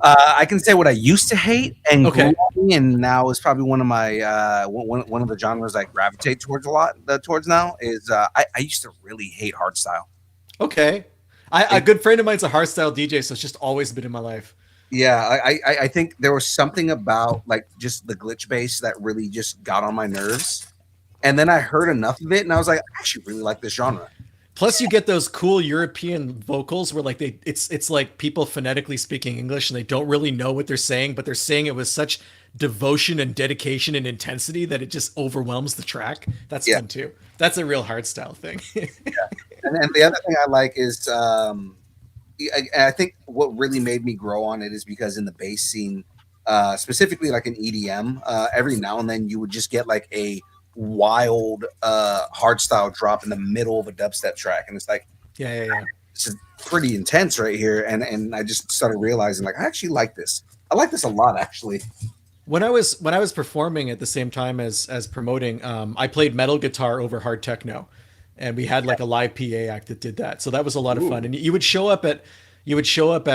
I can say what I used to hate and grew on, and now is probably one of my one of the genres I gravitate towards a lot towards now is I used to really hate hardstyle. Okay. A good friend of mine's a hardstyle DJ, so it's just always been in my life. Yeah, I think there was something about like just the glitch bass that really just got on my nerves. And then I heard enough of it and I was like, I actually really like this genre. Plus you get those cool European vocals where like it's like people phonetically speaking English and they don't really know what they're saying, but they're saying it with such devotion and dedication and intensity that it just overwhelms the track. That's fun too. That's a real hardstyle thing. And the other thing I like is I think what really made me grow on it is because in the bass scene, specifically like an EDM, every now and then you would just get like a wild hardstyle drop in the middle of a dubstep track, and it's like, this is pretty intense right here. And I just started realizing like I actually like this. I like this a lot, actually. When I was performing at the same time as promoting, I played metal guitar over hard techno. And we had like a live PA act that did that. So that was a lot of fun. And you would show up at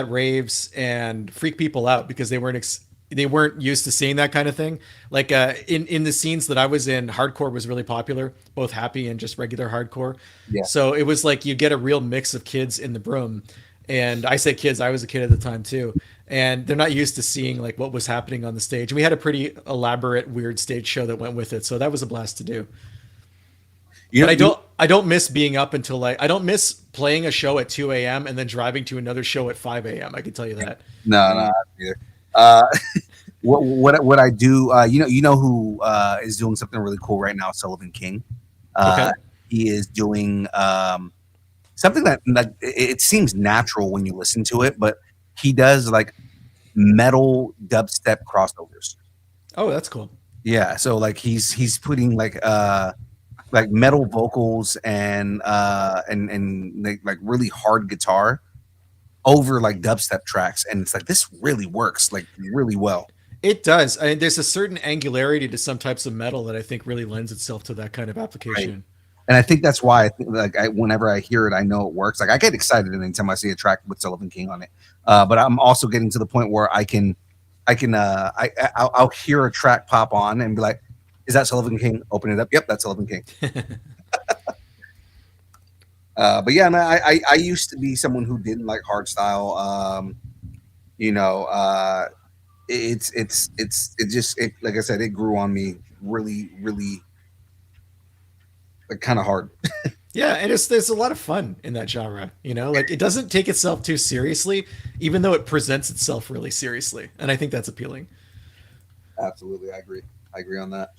raves and freak people out because they weren't they weren't used to seeing that kind of thing. Like in the scenes that I was in, hardcore was really popular, both happy and just regular hardcore. Yeah. So it was like you get a real mix of kids in the broom. And I say kids, I was a kid at the time too. And they're not used to seeing like what was happening on the stage. And we had a pretty elaborate, weird stage show that went with it. So that was a blast to do. You But know, I don't miss being up until like I don't miss playing a show at 2 a.m. and then driving to another show at 5 a.m. I can tell you that. no, either. What I do, you know who is doing something really cool right now, Sullivan King. Okay. He is doing something that it seems natural when you listen to it, but he does like metal dubstep crossovers. Oh, that's cool. Yeah, so like he's putting like metal vocals and like really hard guitar over like dubstep tracks, and it's like this really works like really well. It does. I mean, there's a certain angularity to some types of metal that I think really lends itself to that kind of application. And I think that's why I think like whenever I hear it, I know it works. Like I get excited anytime I see a track with Sullivan King on it. But I'm also getting to the point where I'll hear a track pop on and be like, "Is that Sullivan King?" Open it up. Yep, that's Sullivan King. But yeah, man, I used to be someone who didn't like hardstyle. It just like I said, it grew on me really, really like kind of hard. Yeah, and there's a lot of fun in that genre, you know? Like it doesn't take itself too seriously, even though it presents itself really seriously. And I think that's appealing. Absolutely, I agree. I agree on that.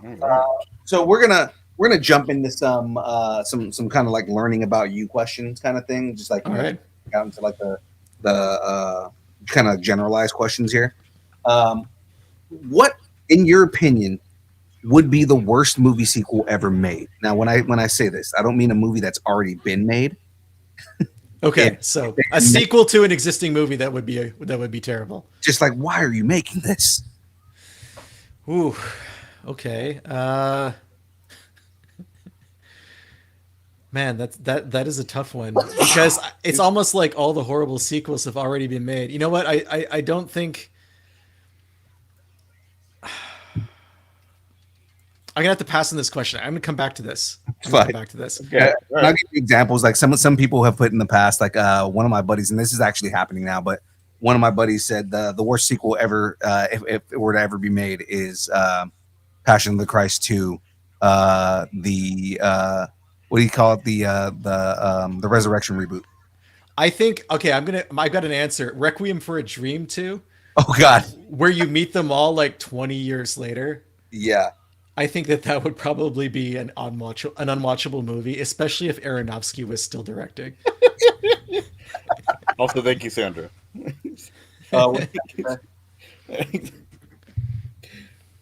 All right. So we're gonna jump into some kind of like learning about you questions kind of thing, just like All right. out into like the kind of generalized questions here. What, in your opinion, would be the worst movie sequel ever made? Now, when I say this, I don't mean a movie that's already been made. Okay, Yeah. so a sequel to an existing movie that would be terrible. Just like, why are you making this? Ooh, okay. Man, that is a tough one because it's almost like all the horrible sequels have already been made. You know what? I don't think I'm gonna have to pass on this question. I'm gonna come back to this. Fine. Back to this. Okay. All I'll right. give you examples. Like some people have put in the past, like one of my buddies, and this is actually happening now, but one of my buddies said the worst sequel ever, if it were to ever be made, is Passion of the Christ 2, the what do you call it, the Resurrection reboot. I think okay. I've got an answer. Requiem for a Dream 2, Oh God, where you meet them all like 20 years later. yeah. I think that would probably be an unwatchable movie, especially if Aronofsky was still directing. Also, thank you, Sandra. Sorry,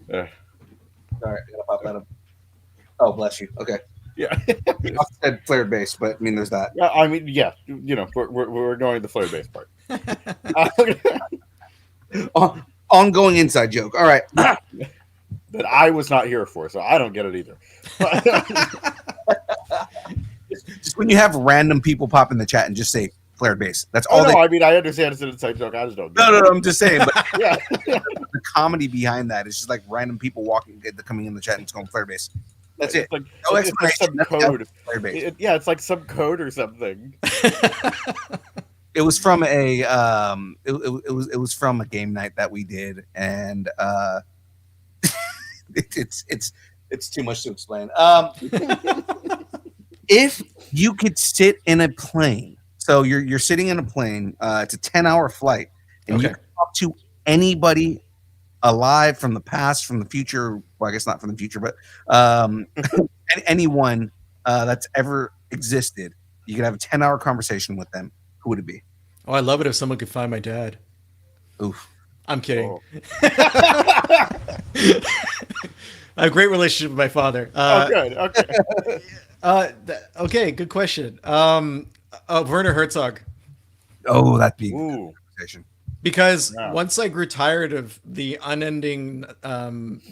Uh, I gotta pop that up. Oh, bless you. Okay, yeah. I said flared bass, but I mean, there's that. Yeah, I mean, yeah. You know, we're ignoring the flare base part. Ongoing inside joke. All right. That I was not here for, so I don't get it either. Just when you have random people pop in the chat and just say flared bass. That's Oh all no, I mean, I understand it's an inside joke. I just don't. Get No, it. I'm just saying. But Yeah. the comedy behind that is just like random people coming in the chat and just going flare bass. That's it. It's like, No it's like some explanation. code. Flare bass. Yeah, it's like some code or something. It was from a it was from a game night that we did, and it's too much to explain. If you could sit in a plane, so you're sitting in a plane, it's a 10-hour flight, and you Okay. can talk to anybody alive, from the past, from the future. Well, I guess not from the future, but anyone that's ever existed. You could have a 10-hour conversation with them. Who would it be? Oh, I love it if someone could find my dad. Oof. I'm kidding. Oh. I have a great relationship with my father. Oh, good. Okay. Okay, good question. Werner Herzog. Oh, that'd be a good Ooh. conversation. Because Yeah. once I grew tired of the unending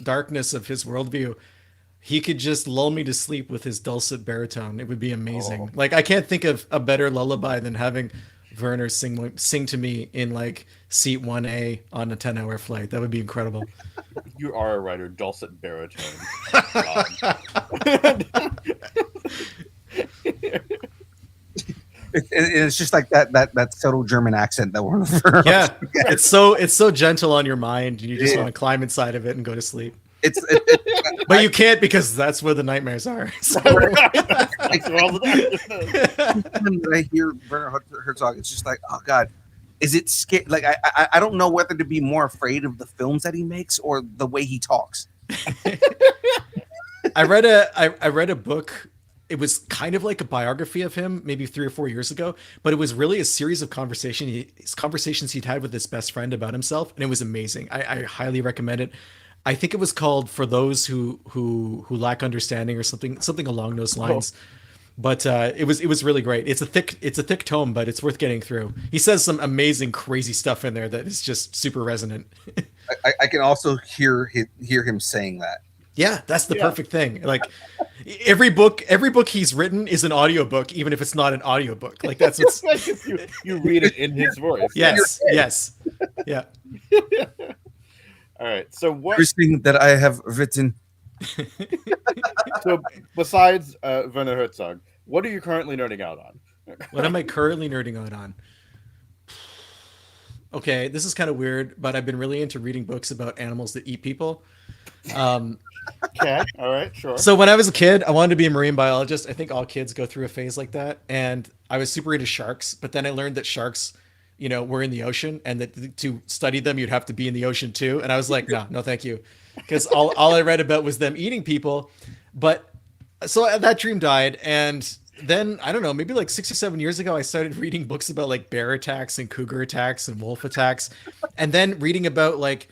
darkness of his worldview, he could just lull me to sleep with his dulcet baritone. It would be amazing. Oh. Like I can't think of a better lullaby than having Werner sing to me in like seat 1A on a 10-hour flight. That would be incredible. You are a writer, dulcet baritone. It's just like that subtle German accent that we're Yeah, it's so gentle on your mind, and you just want to climb inside of it and go to sleep. But you can't, because that's where the nightmares are. So. When I hear Werner Herzog, it's just like, oh god, is it scary? Like I don't know whether to be more afraid of the films that he makes or the way he talks. I read a book. It was kind of like a biography of him, maybe 3 or 4 years ago, but it was really a series of conversations he'd had with his best friend about himself, and it was amazing. I highly recommend it. I think it was called "For Those Who Lack Understanding" or something along those lines. Oh. But it was really great. It's a thick tome, but it's worth getting through. He says some amazing, crazy stuff in there that is just super resonant. I can also hear him saying that. Yeah, that's the perfect thing. Like every book he's written is an audiobook, even if it's not an audiobook. Like that's what's you read it in his voice. Yes. Yeah. All right. So what everything that I have written. So besides Werner Herzog, what are you currently nerding out on? What am I currently nerding out on? Okay, this is kind of weird, but I've been really into reading books about animals that eat people. Okay, all right, sure. So when I was a kid, I wanted to be a marine biologist. I think all kids go through a phase like that. And I was super into sharks, but then I learned that sharks, were in the ocean, and that to study them, you'd have to be in the ocean too. And I was like, no, thank you. Because all I read about was them eating people. But so that dream died. And then, I don't know, maybe like 6 or 7 years ago, I started reading books about like bear attacks and cougar attacks and wolf attacks. And then reading about like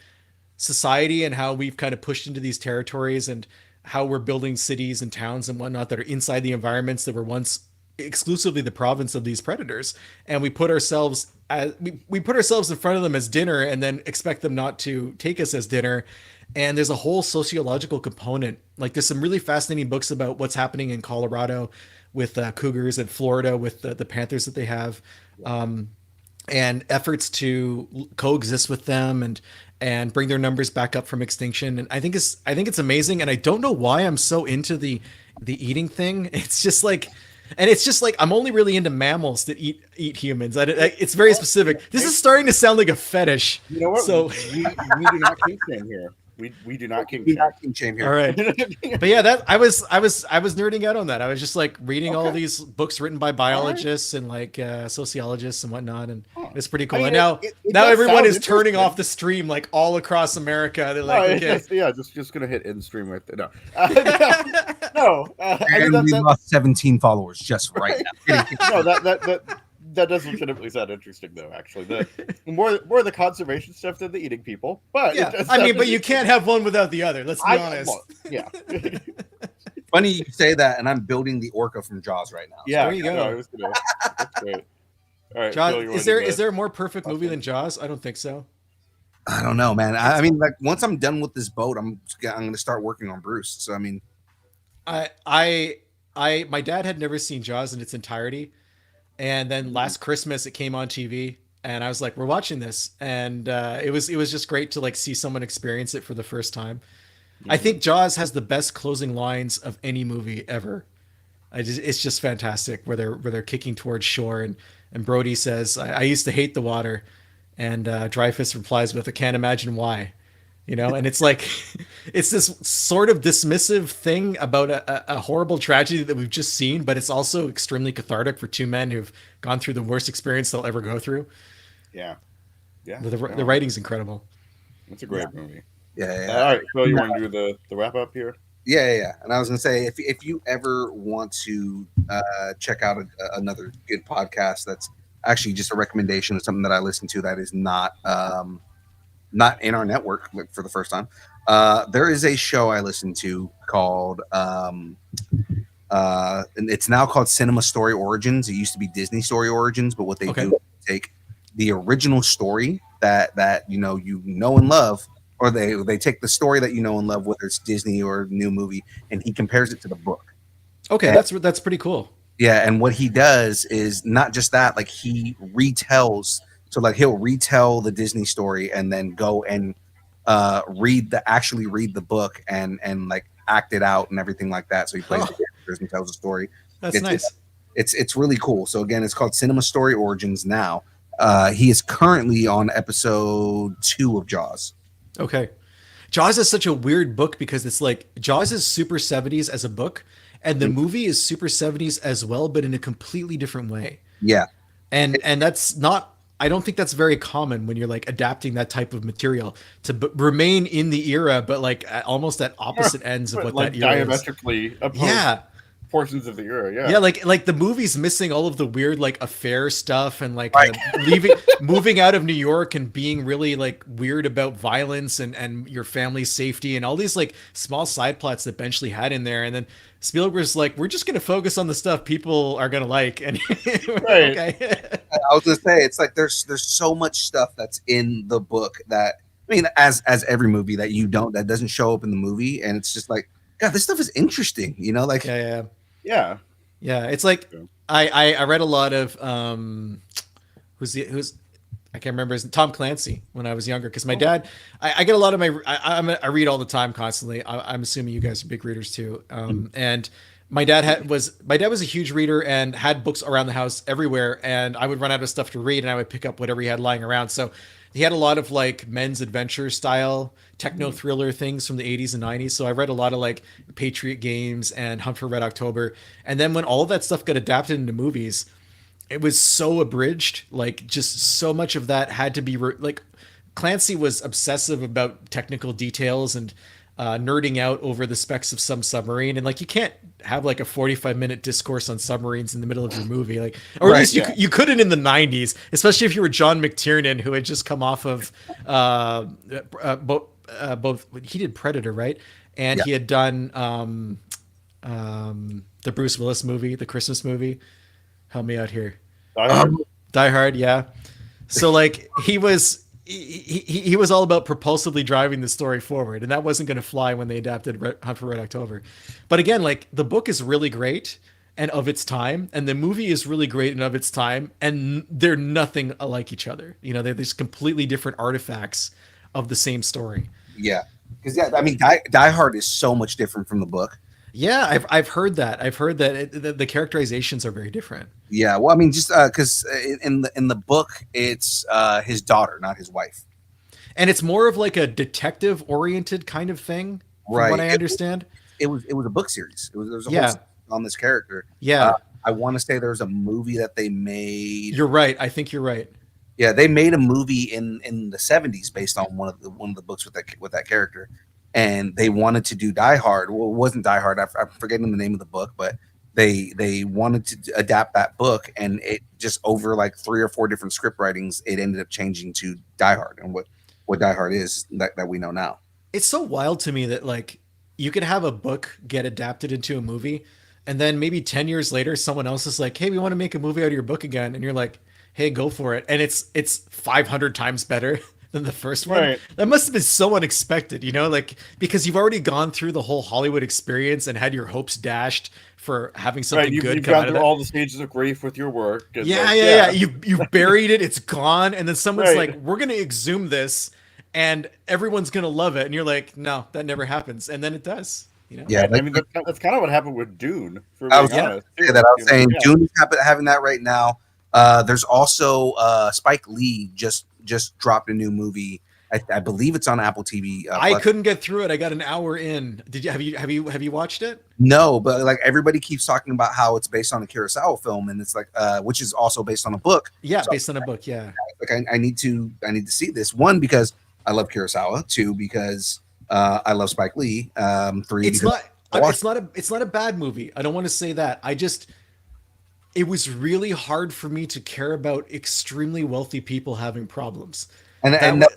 society and how we've kind of pushed into these territories and how we're building cities and towns and whatnot that are inside the environments that were once exclusively the province of these predators. And we put ourselves we put ourselves in front of them as dinner and then expect them not to take us as dinner. And there's a whole sociological component. Like there's some really fascinating books about what's happening in Colorado with cougars, and Florida with the panthers that they have, and efforts to coexist with them and bring their numbers back up from extinction. And I think it's amazing. And I don't know why I'm so into the eating thing. It's just like I'm only really into mammals that eat humans. It's very specific. This is starting to sound like a fetish. You know what? So we do not kink shame here. We do not kink shame here. All right. But yeah, I was nerding out on that. I was just like reading all these books written by biologists and like sociologists and whatnot, and it's pretty cool. And now everyone is turning off the stream like all across America. They're like, okay. just gonna hit end stream right there. No, we lost 17 followers just right now. No, that does legitimately sound interesting, though. Actually, the more the conservation stuff than the eating people. But yeah, but you can't have one without the other. Let's be honest. Yeah. Funny you say that, and I'm building the Orca from Jaws right now. Yeah, there you go. That's great. All right, Jaws, Phil, is there a more perfect movie than Jaws? I don't think so. I don't know, man. I mean, like once I'm done with this boat, I'm going to start working on Bruce. So I mean, my dad had never seen Jaws in its entirety. And then last Christmas it came on TV, and I was like, "We're watching this," and it was just great to like see someone experience it for the first time. Mm-hmm. I think Jaws has the best closing lines of any movie ever. It's just fantastic where they're kicking towards shore, and Brody says, "I used to hate the water," and Dreyfuss replies with, "I can't imagine why." And it's like, it's this sort of dismissive thing about a horrible tragedy that we've just seen, but it's also extremely cathartic for two men who've gone through the worst experience they'll ever go through. Yeah. The writing's incredible. It's a great movie. Yeah. All right, Phil, you want to do the wrap up here? Yeah. And I was gonna say, if you ever want to check out another good podcast, that's actually just a recommendation of something that I listen to that is not in our network for the first time. There is a show I listen to called, and it's now called Cinema Story Origins. It used to be Disney Story Origins, but what they do is take the original story that you know and love, or they take the story that you know and love, whether it's Disney or new movie, and he compares it to the book. Okay, that's pretty cool. Yeah, and what he does is not just that, like he retells. So like he'll retell the Disney story and then go and actually read the book and like act it out and everything like that. So he plays the Oh, characters and tells a story. that's It's nice. it's really cool. So again, it's called Cinema Story Origins now. He is currently on episode 2 of Jaws. Okay. Jaws is such a weird book because it's like Jaws is super 70s as a book, and the movie is super 70s as well, but in a completely different way. Yeah. And that's not, I don't think that's very common when you're like adapting that type of material to remain in the era, but like almost at opposite ends of But, what like that era is. diametrically opposed Yeah. portions of the era. Yeah. Yeah, like the movie's missing all of the weird like affair stuff and like Right. moving out of New York and being really like weird about violence and your family's safety and all these like small side plots that Benchley had in there. And then Spielberg's like, we're just gonna focus on the stuff people are gonna like. And Right. okay. I was gonna say it's like there's so much stuff that's in the book that I mean, as every movie that doesn't show up in the movie, and it's just like, God, this stuff is interesting, you know, like Yeah. Yeah. Yeah, it's like Yeah. I read a lot of who's I can't remember his Tom Clancy when I was younger because my dad I get a lot of I read all the time constantly. I'm assuming you guys are big readers too. And my dad was a huge reader and had books around the house everywhere, and I would run out of stuff to read and I would pick up whatever he had lying around. So he had a lot of like men's adventure style techno thriller things from the 80s and 90s. So I read a lot of like Patriot Games and Hunt for Red October. And then when all that stuff got adapted into movies, it was so abridged. Like just so much of that had to be like Clancy was obsessive about technical details and nerding out over the specs of some submarine, and like you can't have like a 45-minute discourse on submarines in the middle of your movie, like, or at Right, least yeah. you couldn't in the 90s, especially if you were John McTiernan, who had just come off of both he did Predator, right, and Yeah. he had done the Bruce Willis movie, the Christmas movie. Help me out here. Die Hard, yeah. So like he was all about propulsively driving the story forward, and that wasn't going to fly when they adapted Hunt for Red October. But again, like the book is really great and of its time, and the movie is really great and of its time, and they're nothing alike each other. You know, they're these completely different artifacts of the same story. yeah, because I mean, Die Hard is so much different from the book. Yeah, I've heard that. I've heard that the characterizations are very different. Yeah, well, I mean, just because in the book it's his daughter, not his wife. And it's more of like a detective oriented kind of thing, from Right. what I understand. It was a book series. There was a whole Yeah. series on this character. Yeah, I want to say there was a movie that they made. you're right. I think you're right. Yeah, they made a movie in the 70s based on one of the books with that character, and they wanted to do Die Hard. Well, it wasn't Die Hard. I'm forgetting the name of the book, but they wanted to adapt that book, and it just over like 3 or 4 different script writings, it ended up changing to Die Hard and what Die Hard is that we know now. It's so wild to me that like you could have a book get adapted into a movie, and then maybe 10 years later someone else is like, hey, we want to make a movie out of your book again, and you're like, hey, go for it. And it's 500 times better than the first one. Right. That must have been so unexpected, you know, like because you've already gone through the whole Hollywood experience and had your hopes dashed for having something Right. good You've come out gone of through that. all the stages of grief with your work. And Yeah, like, yeah. You've buried it, it's gone, and then someone's Right. like, we're gonna exhume this and everyone's gonna love it. And you're like, no, that never happens. And then it does. You know? Yeah, I mean, that's kind of what happened with Dune. For I was being gonna honest, say too. that. I was You know, saying yeah. Dune is having that right now. There's also Spike Lee just dropped a new movie. I believe it's on Apple TV. I Plus. couldn't get through it. I got an hour in. Did you have you watched it? No, but like everybody keeps talking about how it's based on a Kurosawa film, and it's like which is also based on a book. Yeah, So, based on a book. Yeah. like I need to see this. One, because I love Kurosawa. Two, because I love Spike Lee. Three, It's because not it's not a bad movie. I don't want to say that. It was really hard for me to care about extremely wealthy people having problems. and That and wa-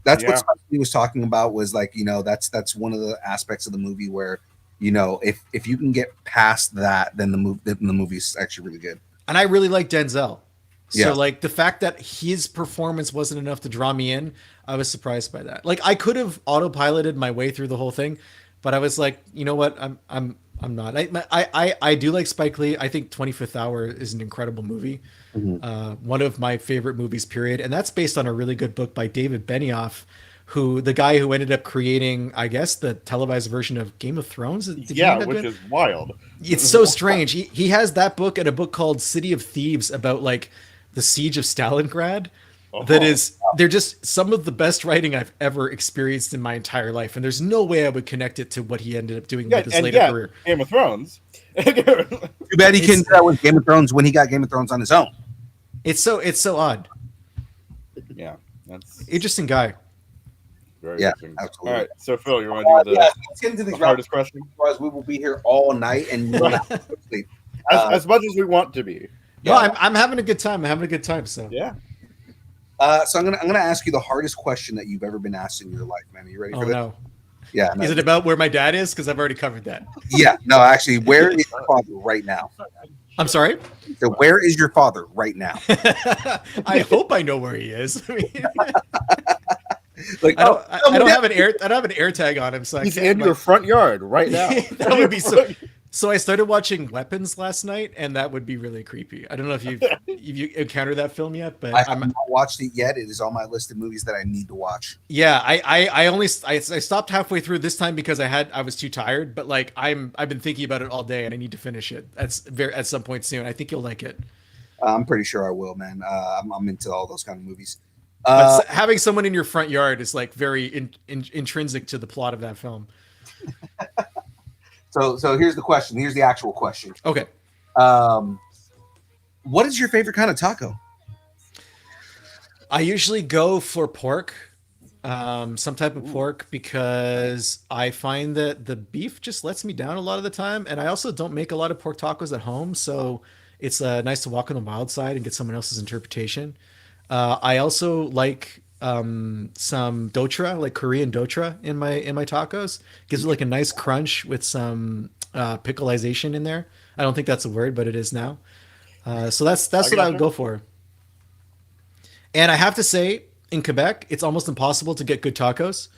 that's Yeah. what Spike Lee was talking about, was like, you know, that's one of the aspects of the movie where, you know, if you can get past that, then the movie is actually really good. And I really like Denzel. So Yeah. like the fact that his performance wasn't enough to draw me in, I was surprised by that. Like I could have autopiloted my way through the whole thing, but I was like, you know what? I'm not. I do like Spike Lee. I think 25th Hour is an incredible movie. One of my favorite movies, period. And that's based on a really good book by David Benioff, the guy who ended up creating, I guess, the televised version of Game of Thrones. Which is wild. It's so strange. He has that book and a book called City of Thieves about like the siege of Stalingrad. They're just some of the best writing I've ever experienced in my entire life, and there's no way I would connect it to what he ended up doing with his later career. Game of Thrones. Too bad he couldn't tell with Game of Thrones when he got Game of Thrones on his own. It's so odd. Yeah, that's interesting guy. Very interesting. Absolutely. All right, so Phil, you want to do let's get into the hardest question? Otherwise, we will be here all night and sleep. As much as we want to be. No, I'm having a good time. So yeah. So I'm gonna ask you the hardest question that you've ever been asked in your life, man. Are you ready for this? No. Yeah. Is it about where my dad is? Because I've already covered that. Yeah. No, actually, where is your father right now? I'm sorry? So where is your father right now? I hope I know where he is. I mean, like I don't have an air tag on him, so he's in your front yard right now. That would be so. So I started watching Weapons last night, and that would be really creepy. I don't know if you encountered that film yet, but I have not watched it yet. It is on my list of movies that I need to watch. Yeah, I stopped halfway through this time because I was too tired. But like I've been thinking about it all day, and I need to finish it. At some point soon. I think you'll like it. I'm pretty sure I will, man. I'm into all those kind of movies. But having someone in your front yard is like very intrinsic to the plot of that film. So here's the question. Here's the actual question. Okay. What is your favorite kind of taco? I usually go for pork, some type of pork, because I find that the beef just lets me down a lot of the time. And I also don't make a lot of pork tacos at home. So it's nice to walk on the wild side and get someone else's interpretation. I also like some dotra, like Korean dotra in my tacos. Gives it like a nice crunch with some pickleization in there. I don't think that's a word, but it is now. So that's what I would go for. And I have to say, in Quebec, it's almost impossible to get good tacos.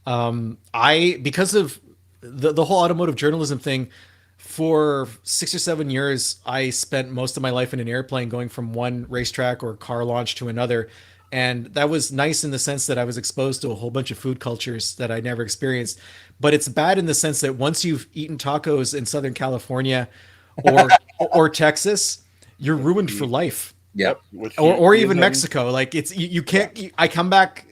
Because of the whole automotive journalism thing, for 6 or 7 years, I spent most of my life in an airplane going from one racetrack or car launch to another. And that was nice in the sense that I was exposed to a whole bunch of food cultures that I never experienced. But it's bad in the sense that once you've eaten tacos in Southern California or Texas, you're ruined for life. Yep. Or even Mexico. Like you can't. I came back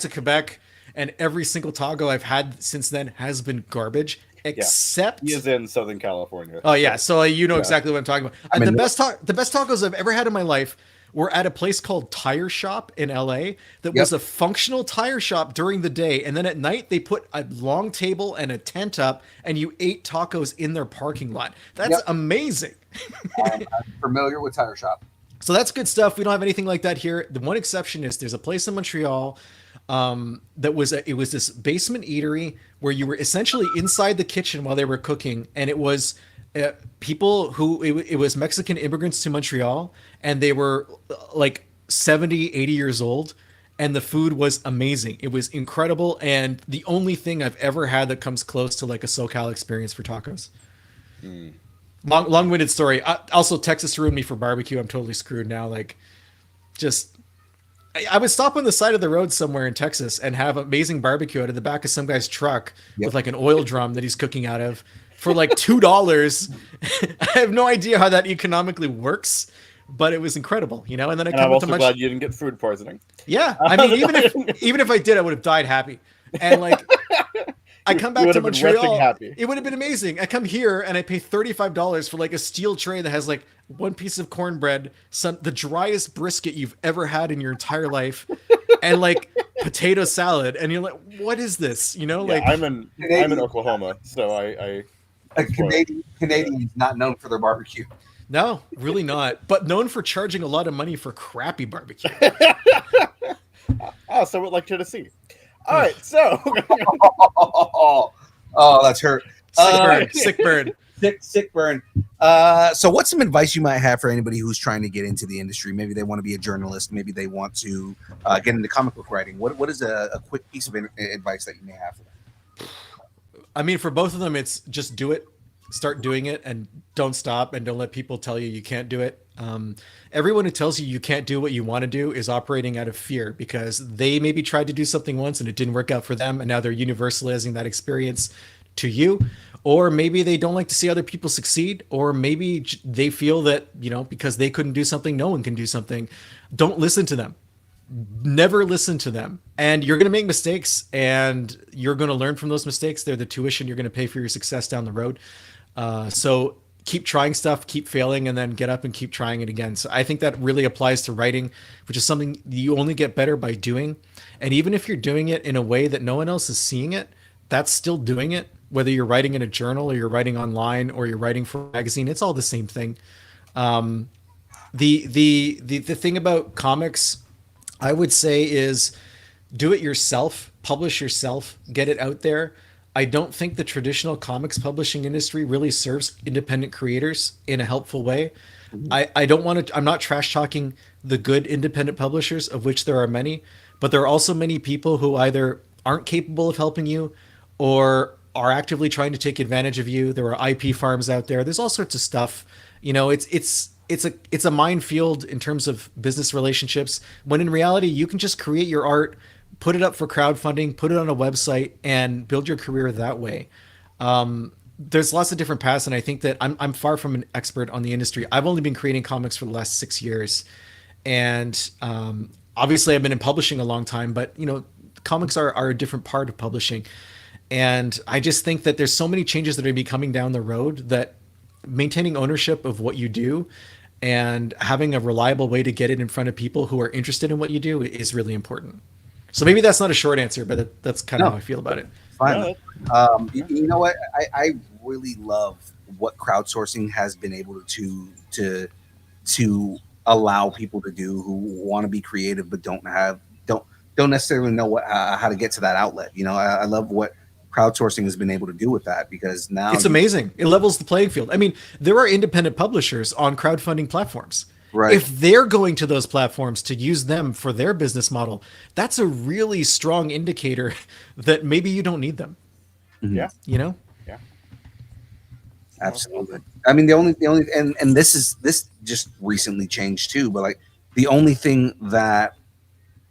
to Quebec, and every single taco I've had since then has been garbage. Except he is in Southern California. Oh yeah, so you know exactly what I'm talking about. The best tacos I've ever had in my life were at a place called Tire Shop in LA that was a functional tire shop during the day, and then at night they put a long table and a tent up, and you ate tacos in their parking lot. That's amazing. I'm familiar with Tire Shop. So that's good stuff. We don't have anything like that here. The one exception is there's a place in Montreal that was this basement eatery where you were essentially inside the kitchen while they were cooking, and it was people who it was Mexican immigrants to Montreal, and they were like 70, 80 years old, and the food was amazing. It was incredible, and the only thing I've ever had that comes close to like a SoCal experience for tacos. Long-winded story. Also, Texas ruined me for barbecue. I'm totally screwed now. Like, just I would stop on the side of the road somewhere in Texas and have amazing barbecue out of the back of some guy's truck with like an oil drum that he's cooking out of for like $2. I have no idea how that economically works, but it was incredible, you know. And then I'm also glad you didn't get food poisoning. Yeah, I mean, even if I did, I would have died happy. And like, I come back to Montreal, it would have been amazing. I come here and I pay $35 for like a steel tray that has like one piece of cornbread, the driest brisket you've ever had in your entire life, and like potato salad. And you're like, what is this? You know, like I'm in Oklahoma, so I Canadian is not known for their barbecue. No, really not. But known for charging a lot of money for crappy barbecue. Oh, so like Tennessee. All right, so oh, that's hurt. Sick burn. So what's some advice you might have for anybody who's trying to get into the industry? Maybe they want to be a journalist. Maybe they want to get into comic book writing. What is a quick piece of advice that you may have for them? I mean, for both of them, it's just do it. start doing it and don't stop, and don't let people tell you you can't do it. Everyone who tells you you can't do what you want to do is operating out of fear, because they maybe tried to do something once and it didn't work out for them, and now they're universalizing that experience to you. Or maybe they don't like to see other people succeed, or maybe they feel that, because they couldn't do something, no one can do something. Don't listen to them. Never listen to them. And you're going to make mistakes, and you're going to learn from those mistakes. They're the tuition you're going to pay for your success down the road. So keep trying stuff, keep failing, and then get up and keep trying it again. So I think that really applies to writing, which is something you only get better by doing. And even if you're doing it in a way that no one else is seeing it, that's still doing it. Whether you're writing in a journal, or you're writing online, or you're writing for a magazine, it's all the same thing. The thing about comics, I would say, is do it yourself, publish yourself, get it out there. I don't think the traditional comics publishing industry really serves independent creators in a helpful way. I don't want to, I'm not trash talking the good independent publishers, of which there are many, but there are also many people who either aren't capable of helping you, or are actively trying to take advantage of you. There are IP farms out there. There's all sorts of stuff. It's a minefield in terms of business relationships, when in reality you can just create your art, put it up for crowdfunding, put it on a website, and build your career that way. There's lots of different paths, and I think that I'm far from an expert on the industry. I've only been creating comics for the last 6 years, and obviously I've been in publishing a long time, but comics are a different part of publishing. And I just think that there's so many changes that are going to be coming down the road, that maintaining ownership of what you do and having a reliable way to get it in front of people who are interested in what you do is really important. So maybe that's not a short answer, but that's kind of how I feel about it. Fine. You know what? I really love what crowdsourcing has been able to allow people to do, who want to be creative but don't necessarily know how to get to that outlet. I love what crowdsourcing has been able to do with that, because now it's amazing. It levels the playing field. I mean, there are independent publishers on crowdfunding platforms. Right. If they're going to those platforms to use them for their business model, that's a really strong indicator that maybe you don't need them. Yeah. Yeah. Absolutely. I mean, the only and this just recently changed too, but like the only thing that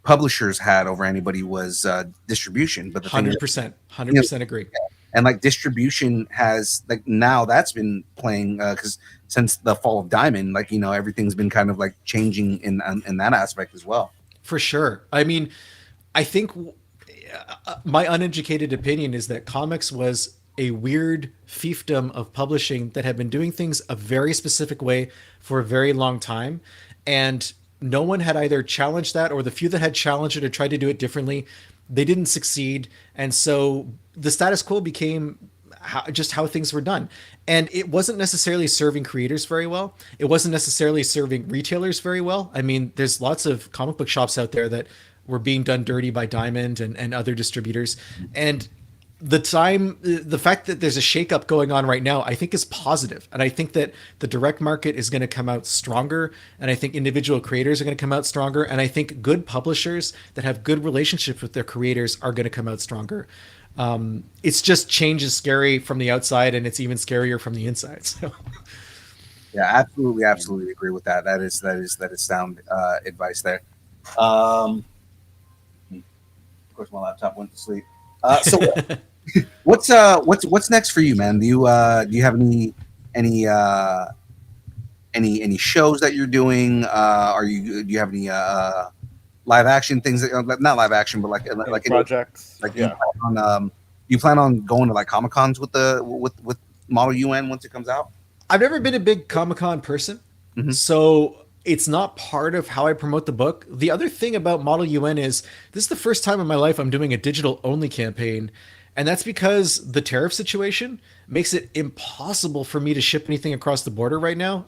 publishers had over anybody was distribution. But the 100% agree. And like distribution has, like, now that's been playing, because since the fall of Diamond, like, everything's been kind of like changing in that aspect as well. For sure. I mean, I think my uneducated opinion is that comics was a weird fiefdom of publishing that had been doing things a very specific way for a very long time, and no one had either challenged that, or the few that had challenged it or tried to do it differently, they didn't succeed. And so the status quo became just how things were done. And it wasn't necessarily serving creators very well. It wasn't necessarily serving retailers very well. I mean, there's lots of comic book shops out there that were being done dirty by Diamond and other distributors. And the fact that there's a shakeup going on right now, I think is positive. And I think that the direct market is going to come out stronger. And I think individual creators are going to come out stronger. And I think good publishers that have good relationships with their creators are going to come out stronger. It's just change is scary from the outside, and it's even scarier from the inside. So. Yeah, absolutely agree with that. That is sound advice there. Of course, my laptop went to sleep. So what's next for you, man? Do you have any shows that you're doing? Do you have any live action things that, not live action, but like projects? Like you plan on going to like Comic Cons with Model UN once it comes out? I've never been a big Comic-Con person, so it's not part of how I promote the book. The other thing about Model UN is this is the first time in my life I'm doing a digital only campaign. And that's because the tariff situation makes it impossible for me to ship anything across the border right now.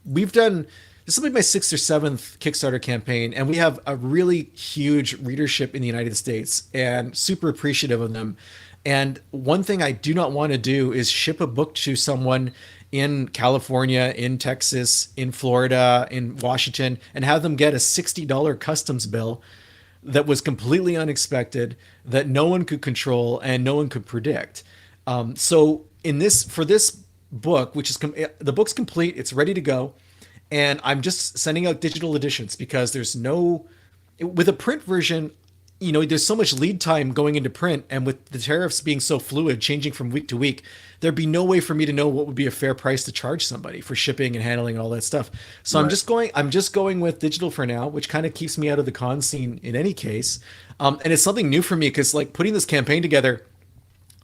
This will be my 6th or 7th Kickstarter campaign, and we have a really huge readership in the United States, and super appreciative of them. And one thing I do not want to do is ship a book to someone in California, in Texas, in Florida, in Washington, and have them get a $60 customs bill that was completely unexpected, that no one could control and no one could predict. So for this book, which is the book's complete. It's ready to go, and I'm just sending out digital editions because there's no with a print version. There's so much lead time going into print, and with the tariffs being so fluid, changing from week to week, there'd be no way for me to know what would be a fair price to charge somebody for shipping and handling and all that stuff. So Right. I'm just going with digital for now, which kind of keeps me out of the con scene in any case. And it's something new for me because like putting this campaign together,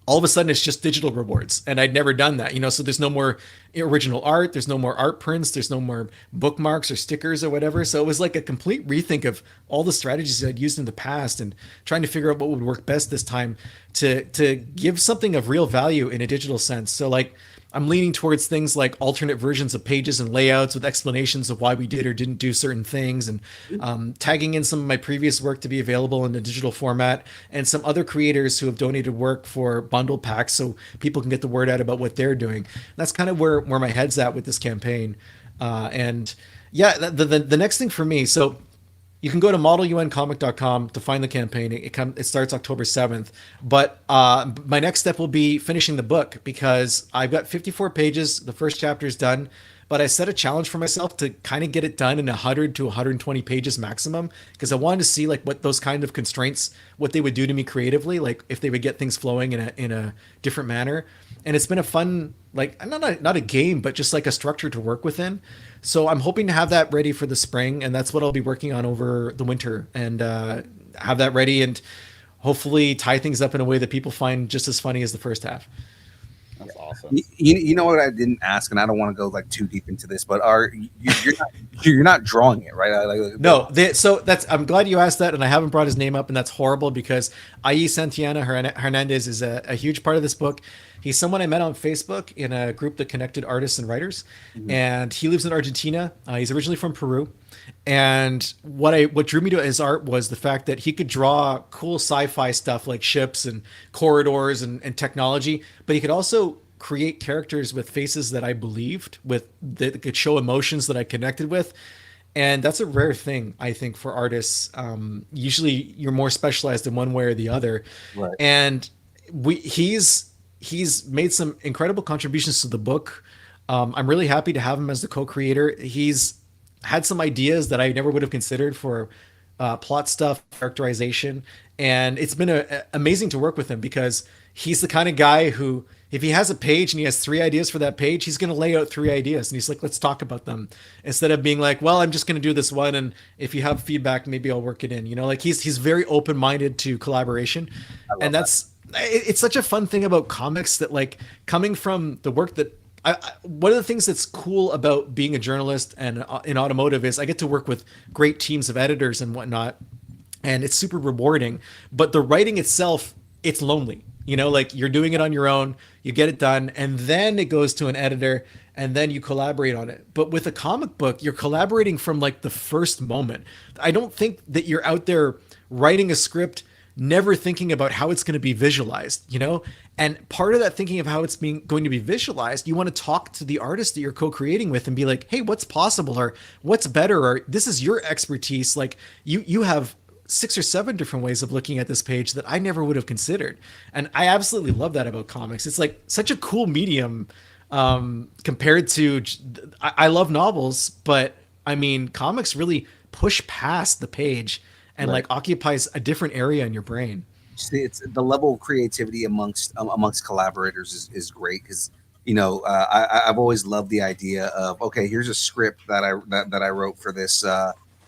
all of a sudden it's just digital rewards, and I'd never done that. So there's no more original art, there's no more art prints, there's no more bookmarks or stickers or whatever. So it was like a complete rethink of all the strategies I'd used in the past and trying to figure out what would work best this time to give something of real value in a digital sense. So like I'm leaning towards things like alternate versions of pages and layouts with explanations of why we did or didn't do certain things, and tagging in some of my previous work to be available in a digital format, and some other creators who have donated work for bundle packs so people can get the word out about what they're doing. That's kind of where my head's at with this campaign. And yeah, the next thing for me, so you can go to modeluncomic.com to find the campaign. It starts October 7th. But my next step will be finishing the book because I've got 54 pages. The first chapter is done. But I set a challenge for myself to kind of get it done in 100 to 120 pages maximum because I wanted to see like what those kind of constraints, what they would do to me creatively, like if they would get things flowing in a different manner. And it's been a fun, like not a game, but just like a structure to work within. So I'm hoping to have that ready for the spring, and that's what I'll be working on over the winter, and have that ready and hopefully tie things up in a way that people find just as funny as the first half. That's awesome. You know what I didn't ask, and I don't want to go like too deep into this, but you're not drawing it, right? No, so I'm glad you asked that, and I haven't brought his name up, and that's horrible because I.E. Santiana Hernandez is a huge part of this book. He's someone I met on Facebook in a group that connected artists and writers, and he lives in Argentina. He's originally from Peru, and what drew me to his art was the fact that he could draw cool sci-fi stuff like ships and corridors and technology, but he could also create characters with faces that I believed with that could show emotions that I connected with. And that's a rare thing, I think, for artists. Usually you're more specialized in one way or the other. Right. And he's made some incredible contributions to the book. I'm really happy to have him as the co-creator. He's had some ideas that I never would have considered for plot stuff, characterization, and it's been amazing to work with him because he's the kind of guy who, if he has a page and he has 3 ideas for that page, he's going to lay out 3 ideas and he's like, let's talk about them, instead of being like, well, I'm just going to do this one, and if you have feedback, maybe I'll work it in. Like he's very open-minded to collaboration, and it's such a fun thing about comics that, like, coming from the work that one of the things that's cool about being a journalist and in automotive is I get to work with great teams of editors and whatnot, and it's super rewarding. But the writing itself, it's lonely. Like you're doing it on your own, you get it done, and then it goes to an editor, and then you collaborate on it. But with a comic book, you're collaborating from like the first moment. I don't think that you're out there writing a script never thinking about how it's going to be visualized, And part of that thinking of how it's going to be visualized, you want to talk to the artist that you're co-creating with and be like, hey, what's possible, or what's better, or this is your expertise. Like you have 6 or 7 different ways of looking at this page that I never would have considered. And I absolutely love that about comics. It's like such a cool medium compared to, I love novels, but I mean, comics really push past the page and like occupies a different area in your brain. See, it's the level of creativity amongst collaborators is great because I've always loved the idea of, okay, here's a script that I wrote for this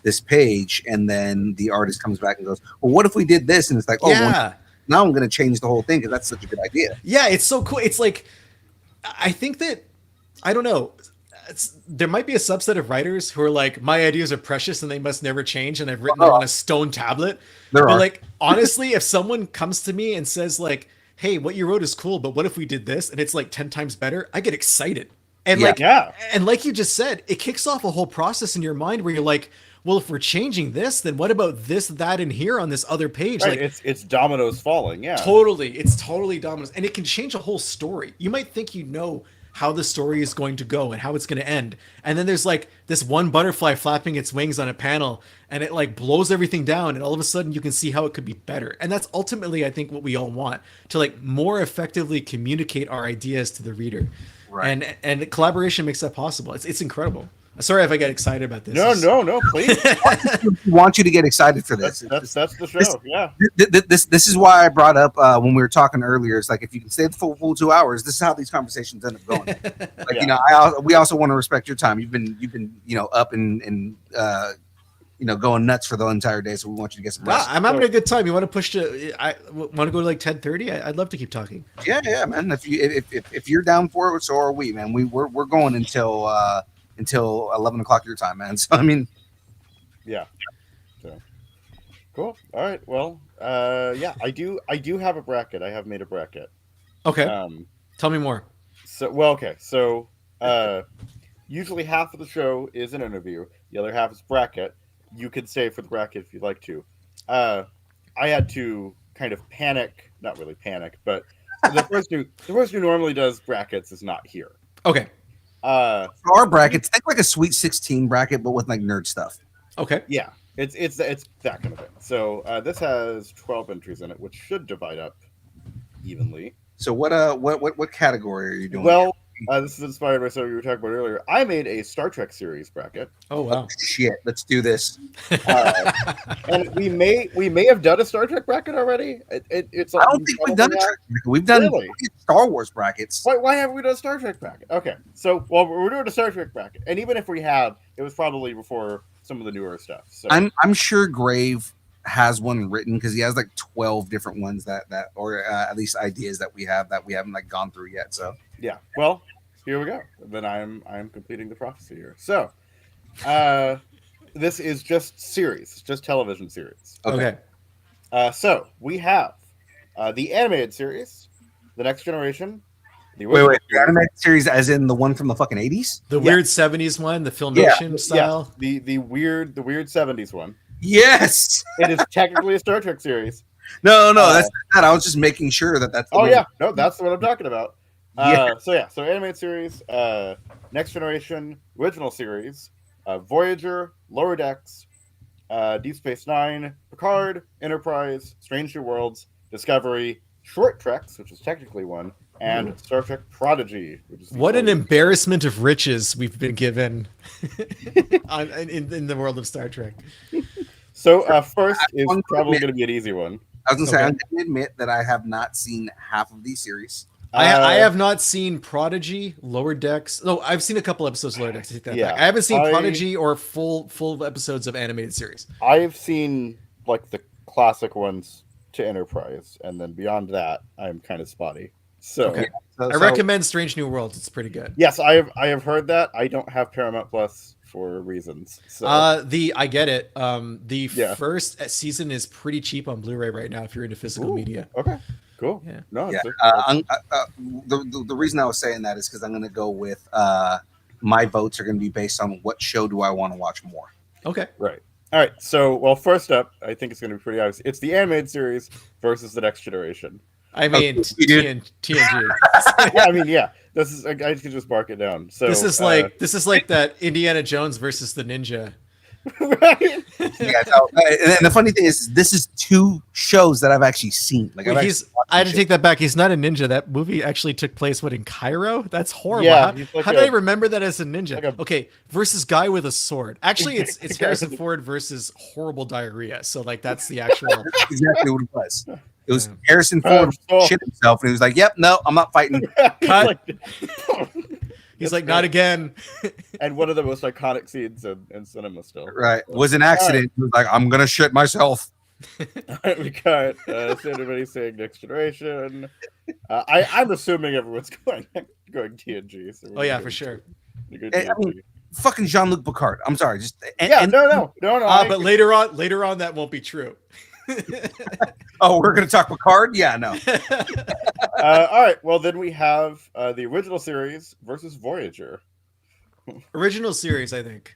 this page, and then the artist comes back and goes, well, what if we did this? And it's like, oh, yeah. well, now I'm going to change the whole thing because that's such a good idea. Yeah, it's so cool. It's like, I think that, I don't know, there might be a subset of writers who are like, my ideas are precious and they must never change, and I've written them on a stone tablet. But like, honestly, if someone comes to me and says like, hey, what you wrote is cool, but what if we did this? And it's like 10 times better, I get excited. And and like you just said, it kicks off a whole process in your mind where you're like, well, if we're changing this, then what about this, that, and here on this other page? Right, like it's dominoes falling. Yeah, totally. It's totally dominoes, and it can change a whole story. You might think how the story is going to go and how it's going to end, and then there's like this one butterfly flapping its wings on a panel, and it like blows everything down, and all of a sudden you can see how it could be better. And that's ultimately, I think, what we all want, to like more effectively communicate our ideas to the reader. Right. and collaboration makes that possible. It's incredible. Sorry if I get excited about this. No, please. We want you to get excited for this. That's the show. Yeah. This is why I brought up when we were talking earlier. It's like if you can stay the full 2 hours, this is how these conversations end up going. Like Yeah. we also want to respect your time. You've been up and going nuts for the entire day, so we want you to get some rest. I'm having a good time. You want to push to? I want to go to like 10:30. I'd love to keep talking. Yeah, man. If you're down for it, so are we, man. We're going until 11 o'clock your time, man. So I mean, Yeah. So cool. All right. Well, yeah, I do have a bracket. I have made a bracket. Okay. Tell me more. Okay. So usually half of the show is an interview. The other half is bracket. You can stay for the bracket if you'd like to. I had to kind of panic, not really panic, but the person who normally does brackets is not here. Okay. For our brackets, think like a Sweet 16 bracket, but with like nerd stuff. Okay. Yeah, it's that kind of thing. So this has 12 entries in it, which should divide up evenly. So what category are you doing? Well, this is inspired by something we were talking about earlier. I made a Star Trek series bracket. Oh wow! Shit, let's do this. And we may have done a Star Trek bracket already. It's I don't think we've done a Trek bracket. We've done Star Wars brackets. Why haven't we done a Star Trek bracket? Okay, so we're doing a Star Trek bracket, and even if we have, it was probably before some of the newer stuff. So I'm sure Grave has one written because he has like 12 different ones that or at least ideas that we haven't like gone through yet. So yeah, well, here we go. Then I'm completing the prophecy here. So this is just television series. Okay. So we have the animated series, The Next Generation. The animated series, as in the one from the fucking 80s, the weird 70s one, the Filmation style, the weird 70s one. Yes, it is technically a Star Trek series. No, that's not. I was just making sure that's. That's what I'm talking about. So animated series, Next Generation, original series, Voyager, Lower Decks, Deep Space Nine, Picard, Enterprise, Strange New Worlds, Discovery, Short Treks, which is technically one, and Star Trek Prodigy. What an embarrassment of riches we've been given in the world of Star Trek. So first is probably going to be an easy one. I was going to say, I'm going to admit that I have not seen half of these series. I have not seen Prodigy, Lower Decks. No, I've seen a couple episodes of Lower Decks. I take that back. I haven't seen Prodigy or full episodes of animated series. I've seen like the classic ones to Enterprise, and then beyond that, I'm kind of spotty. So, I recommend Strange New Worlds. It's pretty good. Yes, I have heard that. I don't have Paramount Plus for reasons. So. I get it. The first season is pretty cheap on Blu-ray right now if you're into physical media. Okay. Cool. Yeah. No. Yeah. The reason I was saying that is because I'm going to go with my votes are going to be based on what show do I want to watch more. Okay. Right. All right. So, first up, I think it's going to be pretty obvious. It's the animated series versus the Next Generation. I mean, TNG. This is. I can just mark it down. So this is like that Indiana Jones versus the Ninja. Right. And the funny thing is, this is two shows that I've actually seen. Like, I had to take that back. He's not a ninja. That movie actually took place in Cairo. That's horrible. Yeah, how did I remember that as a ninja? Okay, versus guy with a sword. Actually, it's Harrison Ford versus horrible diarrhea. So like that's the actual. Exactly what it was. It was Harrison Ford shit himself, and he was like, "Yep, no, I'm not fighting." Cut. He's like, not again. And one of the most iconic scenes in cinema still. Right. Was an accident. Right. He was like, I'm going to shit myself. We got everybody saying Next Generation. I'm assuming everyone's going TNG. So for sure. Fucking Jean-Luc Picard. I'm sorry. No. But later on, that won't be true. Oh, we're going to talk Picard? Yeah, no. All right. Well, then we have the original series versus Voyager. Original series, I think.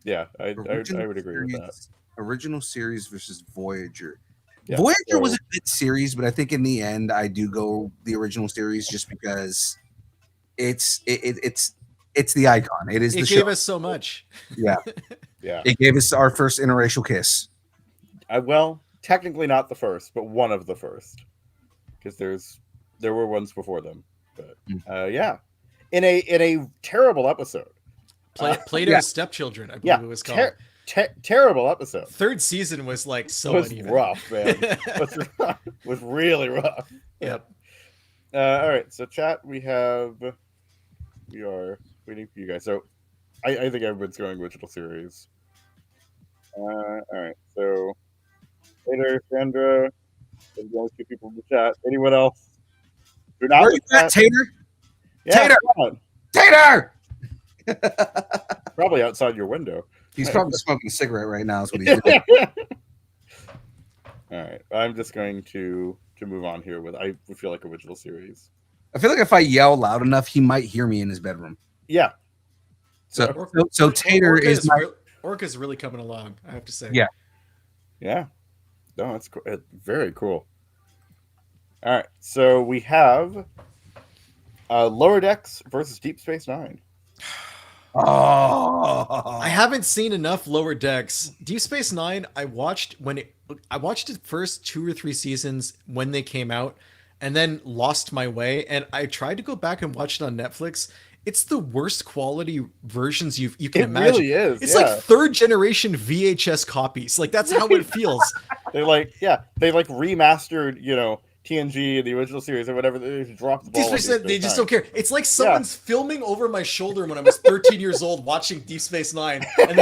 Yeah, I would agree with that. Original series versus Voyager. Yeah, Voyager was a good series, but I think in the end, I do go the original series just because it's the icon. It is. It gave us so much. Yeah, yeah. It gave us our first interracial kiss. Well, technically not the first, but one of the first, because there were ones before them. But yeah, in a terrible episode. Plato's Stepchildren, I believe Yeah, it was called. terrible episode. Third season was like so It was uneven. rough, man. Was really rough. Yep. All right, so chat, we are waiting for you guys. So I think everyone's going original series. All right, so later, Sandra, there's only 2 people in the chat. Anyone else? You're not Where in you the at, chat? Tater? Yeah, Tater! come on. Tater! Probably outside your window. He's probably smoking a cigarette right now. Is what he's doing. All right, I'm just going to move on here with I feel like original series. I feel like if I yell loud enough, he might hear me in his bedroom. Yeah, So Tater is my. Orca's really coming along, I have to say. Yeah. yeah. No, it's very cool. All right, so we have Lower Decks versus Deep Space Nine. Oh, I haven't seen enough Lower Decks. Deep Space Nine, I watched the first 2 or 3 seasons when they came out, and then lost my way. And I tried to go back and watch it on Netflix. It's the worst quality versions you can imagine. Really is. It's like 3rd generation VHS copies. Like that's how it feels. they remastered, TNG, the original series, or whatever. They just dropped the ball. Deep Space Nine, they just don't care. It's like someone's filming over my shoulder when I was 13 years old watching Deep Space Nine, and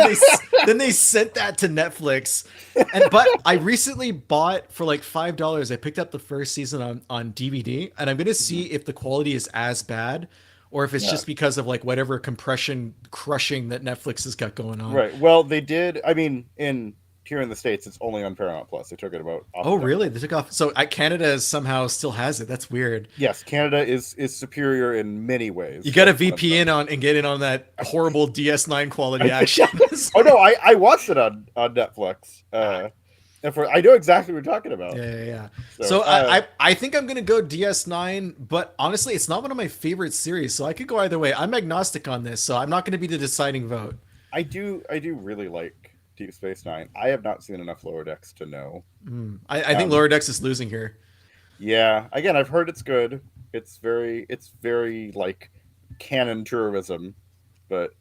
then they sent that to Netflix. But I recently bought for like $5. I picked up the first season on DVD, and I'm gonna see if the quality is as bad, or if it's just because of like whatever compression crushing that Netflix has got going on. Right. Well, they did. I mean, here in the States, it's only on Paramount Plus. They took it off. Oh, really? They took off. So Canada somehow still has it. That's weird. Yes, Canada is superior in many ways. You got to VPN on and get in on that horrible DS9 quality action. Oh no, I watched it on Netflix. And I know exactly what you're talking about. Yeah. So I think I'm gonna go DS9, but honestly, it's not one of my favorite series, so I could go either way. I'm agnostic on this, so I'm not gonna be the deciding vote. I do really like Deep Space Nine. I have not seen enough Lower Decks to know. I think Lower Decks is losing here. Yeah, again, I've heard it's good. It's very like canon tourism, but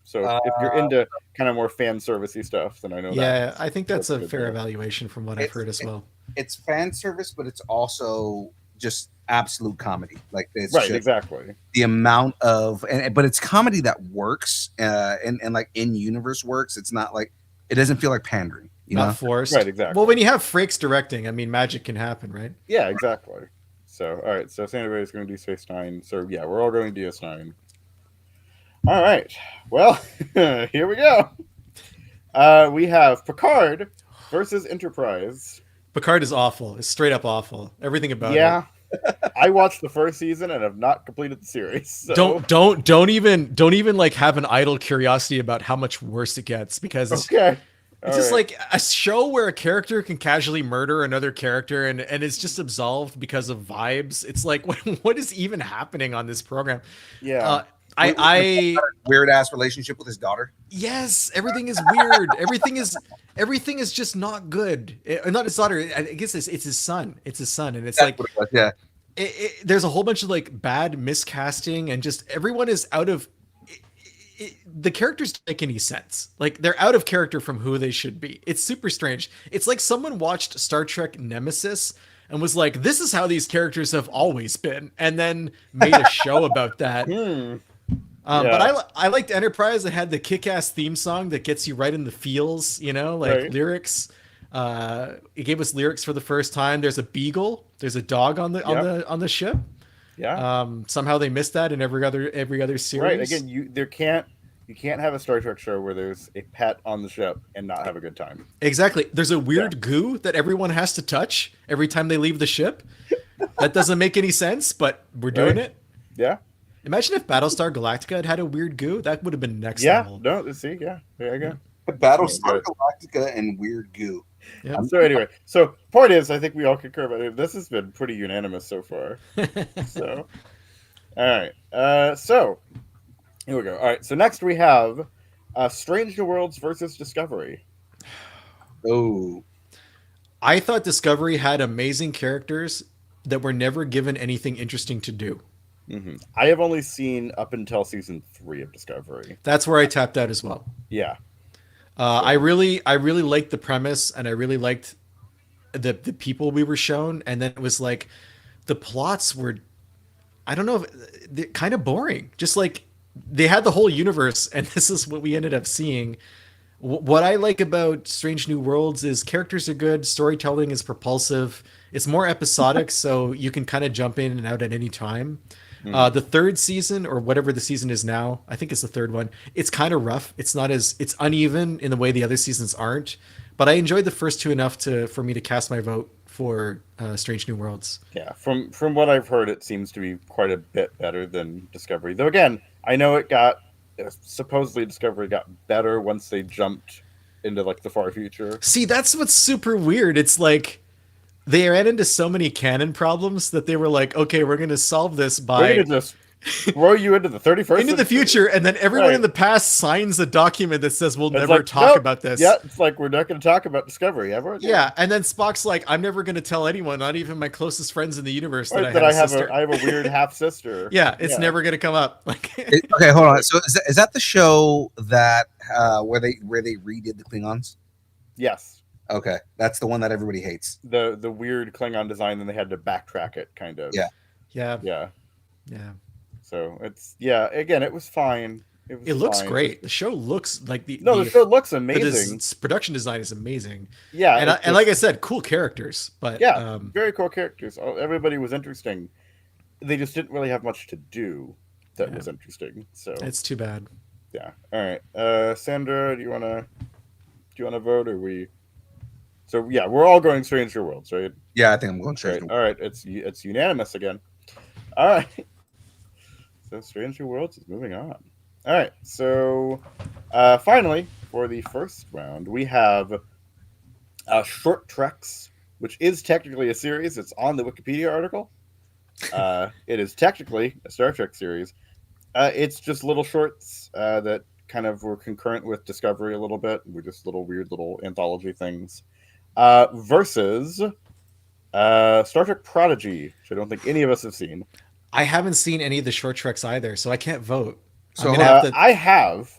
so if you're into kind of more fan servicey stuff, then I know. Yeah, I think that's a fair evaluation from what I've heard as well. It's fan service, but it's also just absolute comedy. Like it's right, exactly. The amount of, but it's comedy that works, and like in universe works. It's not like it doesn't feel like pandering. Not forced. Right, exactly. Well, when you have Frakes directing, I mean, magic can happen, right? Yeah, exactly. So, all right. So, Sandra is going to do Space Nine. So, yeah, we're all going DS9. All right. Well, here we go. We have Picard versus Enterprise. Picard is awful. It's straight up awful. Everything about it. Yeah. I watched the first season and have not completed the series. So. Don't even like have an idle curiosity about how much worse it gets, because it's just like a show where a character can casually murder another character and it's just absolved because of vibes. It's like what is even happening on this program? Yeah. I weird ass relationship with his daughter. Yes, everything is weird. everything is just not good. Not his daughter. I guess it's his son. It's his son, and it's That's like what it was, yeah. There's a whole bunch of like bad miscasting, and just everyone is out of. The characters don't make any sense. Like they're out of character from who they should be. It's super strange. It's like someone watched Star Trek Nemesis and was like, "This is how these characters have always been," and then made a show about that. But I liked Enterprise. It had the kick-ass theme song that gets you right in the feels, lyrics. It gave us lyrics for the first time. There's a beagle. There's a dog on the ship. Yeah. Somehow they missed that in every other series. Right. Again, you can't have a Star Trek show where there's a pet on the ship and not have a good time. Exactly. There's a weird goo that everyone has to touch every time they leave the ship. That doesn't make any sense, but we're doing it. Yeah. Imagine if Battlestar Galactica had a weird goo. That would have been next level. Yeah. No. See. Yeah. There you go. Battlestar Galactica and weird goo. Yep. So anyway, point is, I think we all concur about it. This has been pretty unanimous so far. So, all right. So here we go. All right. So next we have Strange New Worlds versus Discovery. Oh, I thought Discovery had amazing characters that were never given anything interesting to do. I have only seen up until season 3 of Discovery. That's where I tapped out as well. Yeah. I really liked the premise, and I really liked the people we were shown, and then it was like the plots were, I don't know, they're kind of boring. Just like they had the whole universe, and this is what we ended up seeing. What I like about Strange New Worlds is characters are good, storytelling is propulsive. It's more episodic, so you can kind of jump in and out at any time. The third season, or whatever the season is now, I think it's the third one. It's kind of rough. It's not as it's uneven in the way the other seasons aren't. But I enjoyed the first two enough for me to cast my vote for Strange New Worlds. Yeah, from what I've heard, it seems to be quite a bit better than Discovery. Though again, I know it got supposedly Discovery got better once they jumped into like the far future. See, that's what's super weird. It's like they ran into so many canon problems that they were like, okay, we're going to solve this We're by gonna just throw you into the 31st into the century. future, and then everyone Right. in the past signs a document that says we'll It's never like, talk nope. about this. Yeah, it's like we're not going to talk about Discovery ever. again. Yeah, and then Spock's like, I'm never going to tell anyone, not even my closest friends in the universe, Right, that I have a I sister. have a weird half sister. Yeah, it's never going to come up. Like, Okay, hold on. So is that the show that where they redid the Klingons? Yes, Okay, that's the one that everybody hates. the weird Klingon design, then they had to backtrack it, kind of. Yeah. yeah, Yeah. yeah. So it's again, it was fine. It looks great. The show looks like the show looks the amazing. production design is amazing. Yeah, And like I said, cool characters. But yeah, very cool characters. Everybody was interesting. They just didn't really have much to do that was interesting. So it's too bad. yeah. All right, Sandra, do you wanna vote, or we? So yeah, we're all going Stranger Worlds, right? Yeah, I think I'm going straight. Right. All right, it's unanimous again. All right. So Stranger Worlds is moving on. All right, so finally, for the first round, we have Short Treks, which is technically a series. It's on the Wikipedia article. It is technically a Star Trek series. It's just little shorts that kind of were concurrent with Discovery a little bit. We're just weird little anthology things. Versus Star Trek Prodigy, which I don't think any of us have seen. I haven't seen any of the short treks either, so I can't vote. So I'm gonna have to-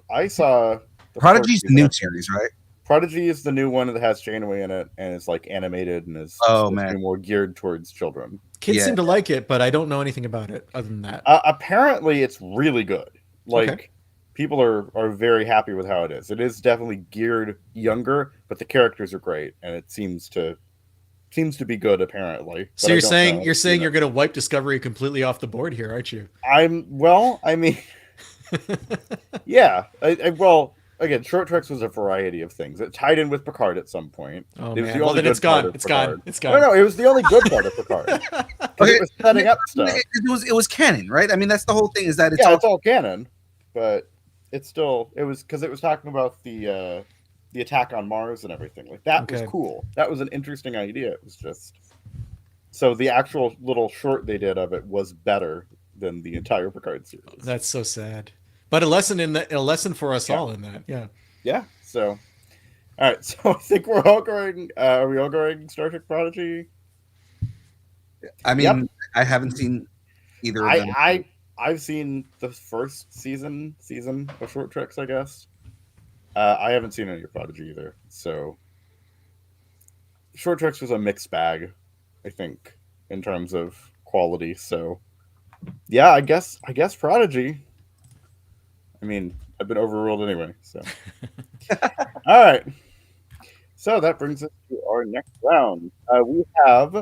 I saw Prodigy's first the new season. series, right? Prodigy is the new one that has Janeway in it, and it's like animated and is Oh, man. more geared towards children. Kids Yeah. seem to like it, but I don't know anything about it other than that. Apparently, it's really good. Like Okay. people are very happy with how it is. It is definitely geared younger, but the characters are great, and it seems to be good apparently. So But I you're don't saying know. you're going to wipe Discovery completely off the board here, aren't you? I mean, yeah. Well, again, Short Treks was a variety of things. It tied in with Picard at some point. Oh It was man, the well only then it's good part gone. of It's gone. Picard. It's No, gone. it was the only good part of Picard. 'Cause Okay, it was setting up stuff. It was canon, right? I mean, that's the whole thing. Is that it's Yeah, all it's all canon, but it was because it was talking about the attack on Mars and everything. Like that was Okay. cool. That was an interesting idea. It was just so the actual little short they did of it was better than the entire Picard series. That's so sad. But a lesson for us Yeah. all in that. Yeah. Yeah. So, all right. So I think we're all going. Are we all going Star Trek Prodigy? I mean, Yep. I haven't seen either of them. I've seen the first season of Short Treks, I guess. I haven't seen any of Prodigy either. So Short Treks was a mixed bag, I think, in terms of quality. So yeah, I guess Prodigy. I mean, I've been overruled anyway. So all right. So that brings us to our next round. We have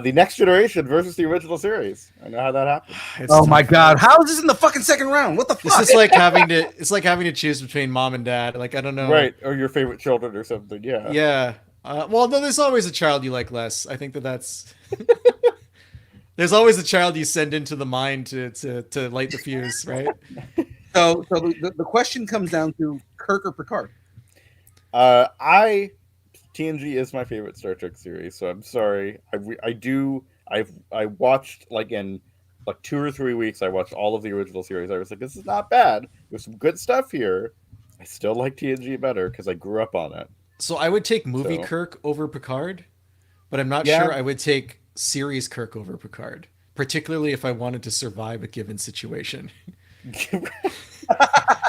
the Next Generation versus the original series. I know how that happened. It's Oh my tough. god, how is this in the fucking second round? What the This fuck? is like having to choose between mom and dad. Like I don't know. Right, or your favorite children or something. Yeah. Yeah. Well, no, there's always a child you like less. I think that's. There's always a child you send into the mind to light the fuse, right? So the question comes down to Kirk or Picard. TNG is my favorite Star Trek series, so I'm sorry. I watched in 2 or 3 weeks. I watched all of the original series. I was like, this is not bad. There's some good stuff here. I still like TNG better because I grew up on it. So I would take movie So- Kirk over Picard, but I'm not Yeah. sure I would take series Kirk over Picard. particularly if I wanted to survive a given situation.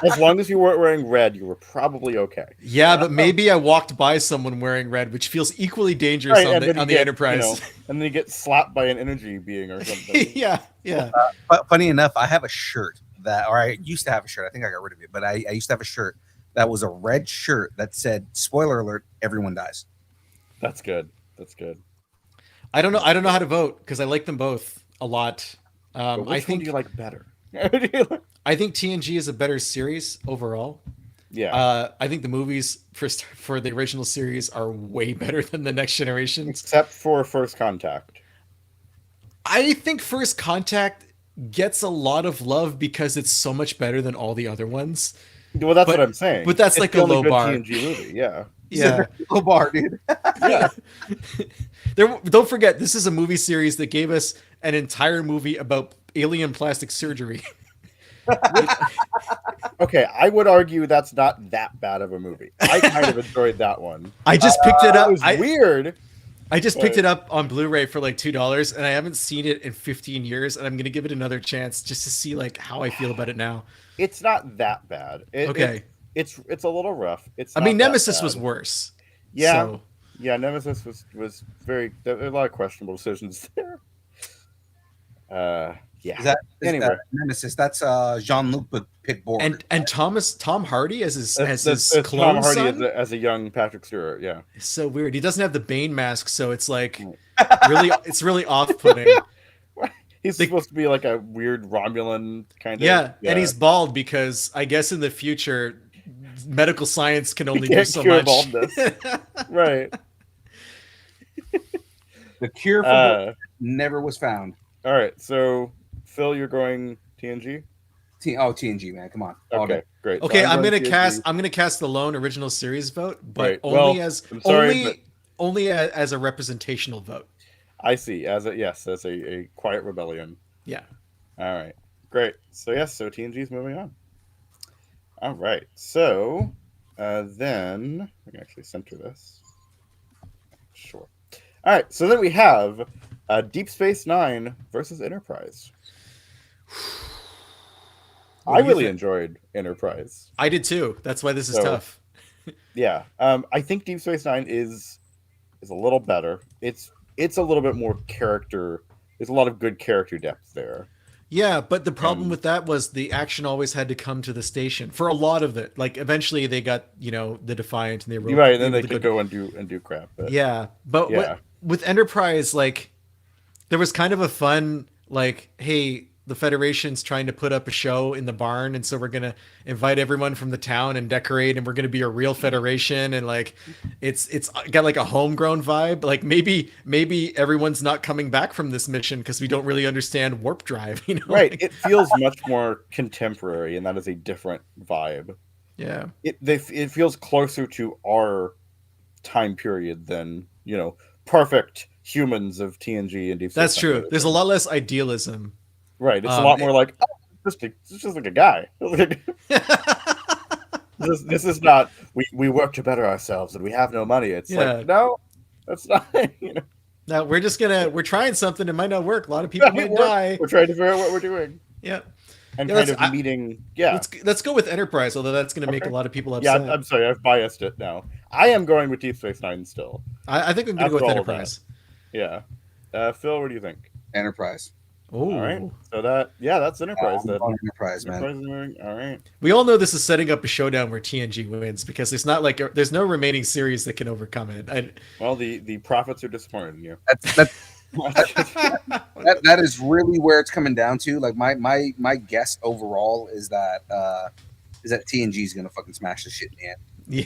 As long as you weren't wearing red, you were probably okay. Yeah, but maybe I walked by someone wearing red, which feels equally dangerous Right, on and then the you get, Enterprise. and then you get slapped by an energy being or something. Yeah. But funny enough, I have a shirt or I used to have a shirt. I think I got rid of it, but I used to have a shirt that was a red shirt that said, "Spoiler alert: everyone dies." That's good. That's good. I don't know how to vote because I like them both a lot. But which I think one do you like better? I think TNG is a better series overall. Yeah. I think the movies for the original series are way better than the Next Generations. Except for First Contact. I think First Contact gets a lot of love because it's so much better than all the other ones. Well, that's what I'm saying. But that's it's like the a only low good bar. TNG movie. Yeah. Yeah. Low bar, dude. Yeah. Don't forget, this is a movie series that gave us an entire movie about alien plastic surgery. Okay, I would argue that's not that bad of a movie. I kind of enjoyed that one. I just picked it up. It was weird. I just picked it up on Blu-ray for like $2, and I haven't seen it in 15 years, and I'm gonna give it another chance just to see like how I feel about it now. It's not that bad. Okay. It's a little rough. It's. I mean, not that Nemesis bad. was worse. Yeah. So, Yeah, Nemesis was very. There were a lot of questionable decisions there. Yeah. Is that Anyway. Nemesis? That's Jean-Luc Picard. and Tom Hardy as his That's clone Tom Hardy son. as a young Patrick Stewart. Yeah. It's so weird. He doesn't have the Bane mask, so it's like it's really off-putting. He's supposed to be like a weird Romulan kind of. Yeah, and he's bald because I guess in the future medical science can only do can't so cure much. baldness. Right. The cure for never was found. All right. So, Phil, you're going TNG? TNG, man. Come on. All Okay, day. great. So Okay, I'm going gonna TNG. cast the lone original series vote, but Right. only Well, as I'm sorry, only as a representational vote. I see. As a quiet rebellion. Yeah. All right. Great. So so TNG's moving on. All right. So then we can actually center this. Sure. All right. So then we have Deep Space Nine versus Enterprise. What I do you really think? enjoyed Enterprise. I did too. That's why this is So- tough. Yeah. I think Deep Space Nine is a little better. It's a little bit more character. There's a lot of good character depth there. Yeah, but the problem with that was the action always had to come to the station for a lot of it. Like eventually they got, the Defiant and they were You're right, and then able they to could go and do crap. But Yeah, but Yeah. with Enterprise, like there was kind of a fun like, hey, the Federation's trying to put up a show in the barn, and so we're gonna invite everyone from the town and decorate, and we're gonna be a real Federation, and like it's got like a homegrown vibe. Like maybe everyone's not coming back from this mission because we don't really understand warp drive, right, Like, it feels much more contemporary, and that is a different vibe. yeah. It feels closer to our time period than perfect humans of TNG and Deep Space That's Nine true. and There's a everything. lot less idealism. Right. It's a lot more like, it's just like a guy. This is not we work to better ourselves and we have no money. It's Yeah. like, no, that's not. Now we're trying something. It might not work. A lot of people might die. We're trying to figure out what we're doing Yeah. and Yeah, kind let's- of meeting. Yeah, Let's go with Enterprise, although that's going to make a lot of people yeah. upset. I'm sorry, I've biased it now. I am going with Deep Space Nine still. I think I'm going to go with After all of that. Enterprise. Yeah. Phil, what do you think? Enterprise. Oh, All right. So that's Enterprise. I'm Then going Enterprise, man. Enterprise is moving. All right. we all know this is setting up a showdown where TNG wins because there's not like there's no remaining series that can overcome it. Well, the prophets are disappointed in you. That is really where it's coming down to. Like my guess overall is that TNG is gonna fucking smash the shit in the end.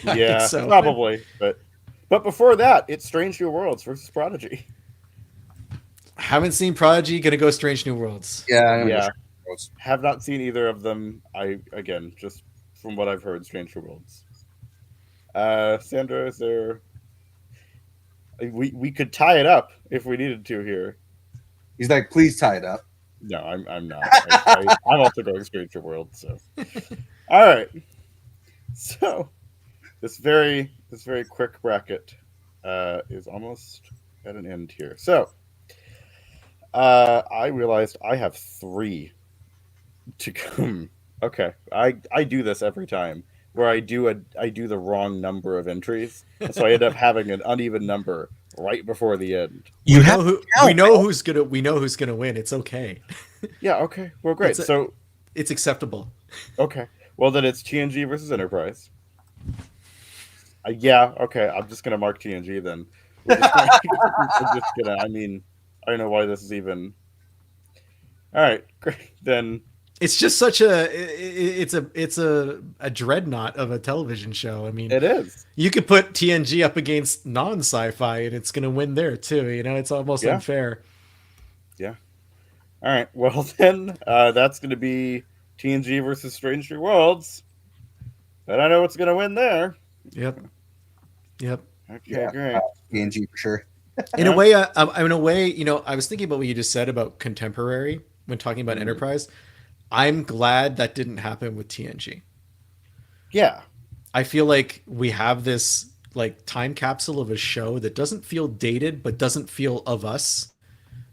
Yeah, I Yeah, think so. probably. But before that, it's Strange New Worlds versus Prodigy. Haven't seen Prodigy. Gonna go Strange New Worlds. Yeah, I'm gonna go Yeah. Strange Worlds. Have not seen either of them. Again, just from what I've heard, Strange New Worlds. Sandra, is there? We could tie it up if we needed to here. He's like, please tie it up. No, I'm not. I'm also going Strange New Worlds. So, all right. So, this very quick bracket is almost at an end here. So, I realized I have 3 to come. Okay, I do this every time where I do the wrong number of entries, and so I end up having an uneven number right before the end. You we have know who count, we know who's gonna win. It's okay. Yeah. Okay. Well, great. It's a- So It's acceptable. okay. Well, then it's TNG versus Enterprise. Yeah. Okay. I'm just gonna mark TNG then. We're just gonna, I'm just gonna. I mean, I don't know why this is even. All right. Great. Then It's just such a it's a dreadnought of a television show. I mean, it is. you could put TNG up against non-sci-fi and it's gonna win there too. You know, it's almost Yeah. unfair. Yeah. All right. Well, then that's going to be TNG versus Strange New Worlds. And I know what's going to win there. Yep. Okay, Yeah. great. PNG for sure. In a way, you know, I was thinking about what you just said about contemporary when talking about Enterprise. I'm glad that didn't happen with TNG. Yeah. I feel like we have this like time capsule of a show that doesn't feel dated but doesn't feel of us.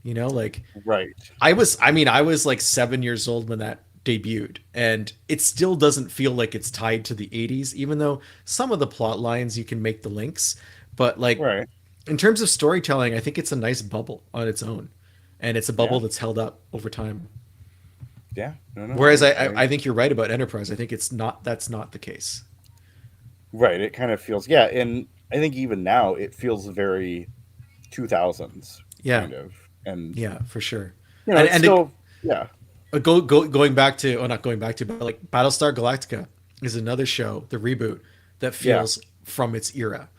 You know, like Right. I was like 7 years old when that debuted, and it still doesn't feel like it's tied to the 80s, even though some of the plot lines you can make the links. But like Right. in terms of storytelling, I think it's a nice bubble on its own, and it's a bubble Yeah. that's held up over time. Yeah. No, Whereas I think you're right about Enterprise. I think that's not the case. Right. It kind of feels, yeah. And I think even now it feels very 2000s. Yeah. Kind of. And, Yeah, for sure. you know, And- it's and still, yeah. Going back to, or not going back to, but like Battlestar Galactica is another show, the reboot, that feels from its era,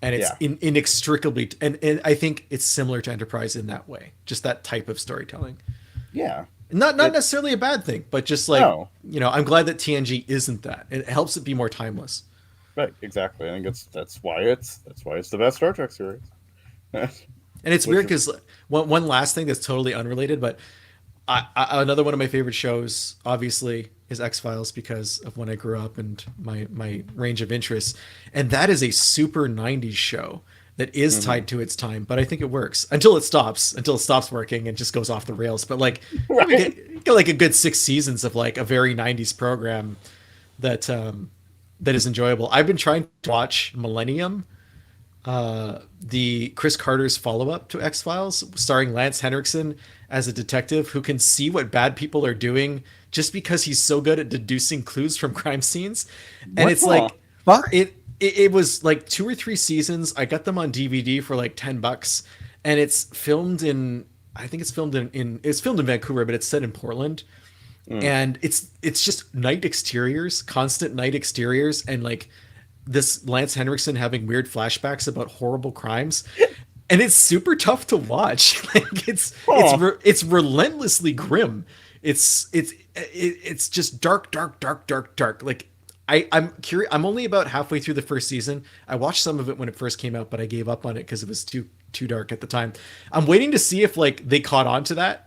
and it's inextricably, and I think it's similar to Enterprise in that way, just that type of storytelling. Yeah. Not necessarily a bad thing, but just like you know, I'm glad that TNG isn't that. It helps it be more timeless. Right. Exactly. I think that's why it's the best Star Trek series. And it's weird because one last thing that's totally unrelated, but another one of my favorite shows, obviously, is X-Files because of when I grew up and my range of interests. And that is a super 90s show that is tied to its time, but I think it works until it stops working and just goes off the rails. But like, we get like a good 6 seasons of like a very 90s program that is enjoyable. I've been trying to watch Millennium, the Chris Carter's follow-up to X-Files, starring Lance Henriksen as a detective who can see what bad people are doing just because he's so good at deducing clues from crime scenes. And What it's the like fuck? it was like 2 or 3 seasons. I got them on DVD for like $10, and it's filmed in, I think it's filmed in Vancouver, but it's set in Portland. And it's just night exteriors, constant night exteriors, and like this Lance Henriksen having weird flashbacks about horrible crimes, and it's super tough to watch. Like it's relentlessly grim. It's just dark. Like I'm curious. I'm only about halfway through the first season. I watched some of it when it first came out, but I gave up on it because it was too dark at the time. I'm waiting to see if like they caught on to that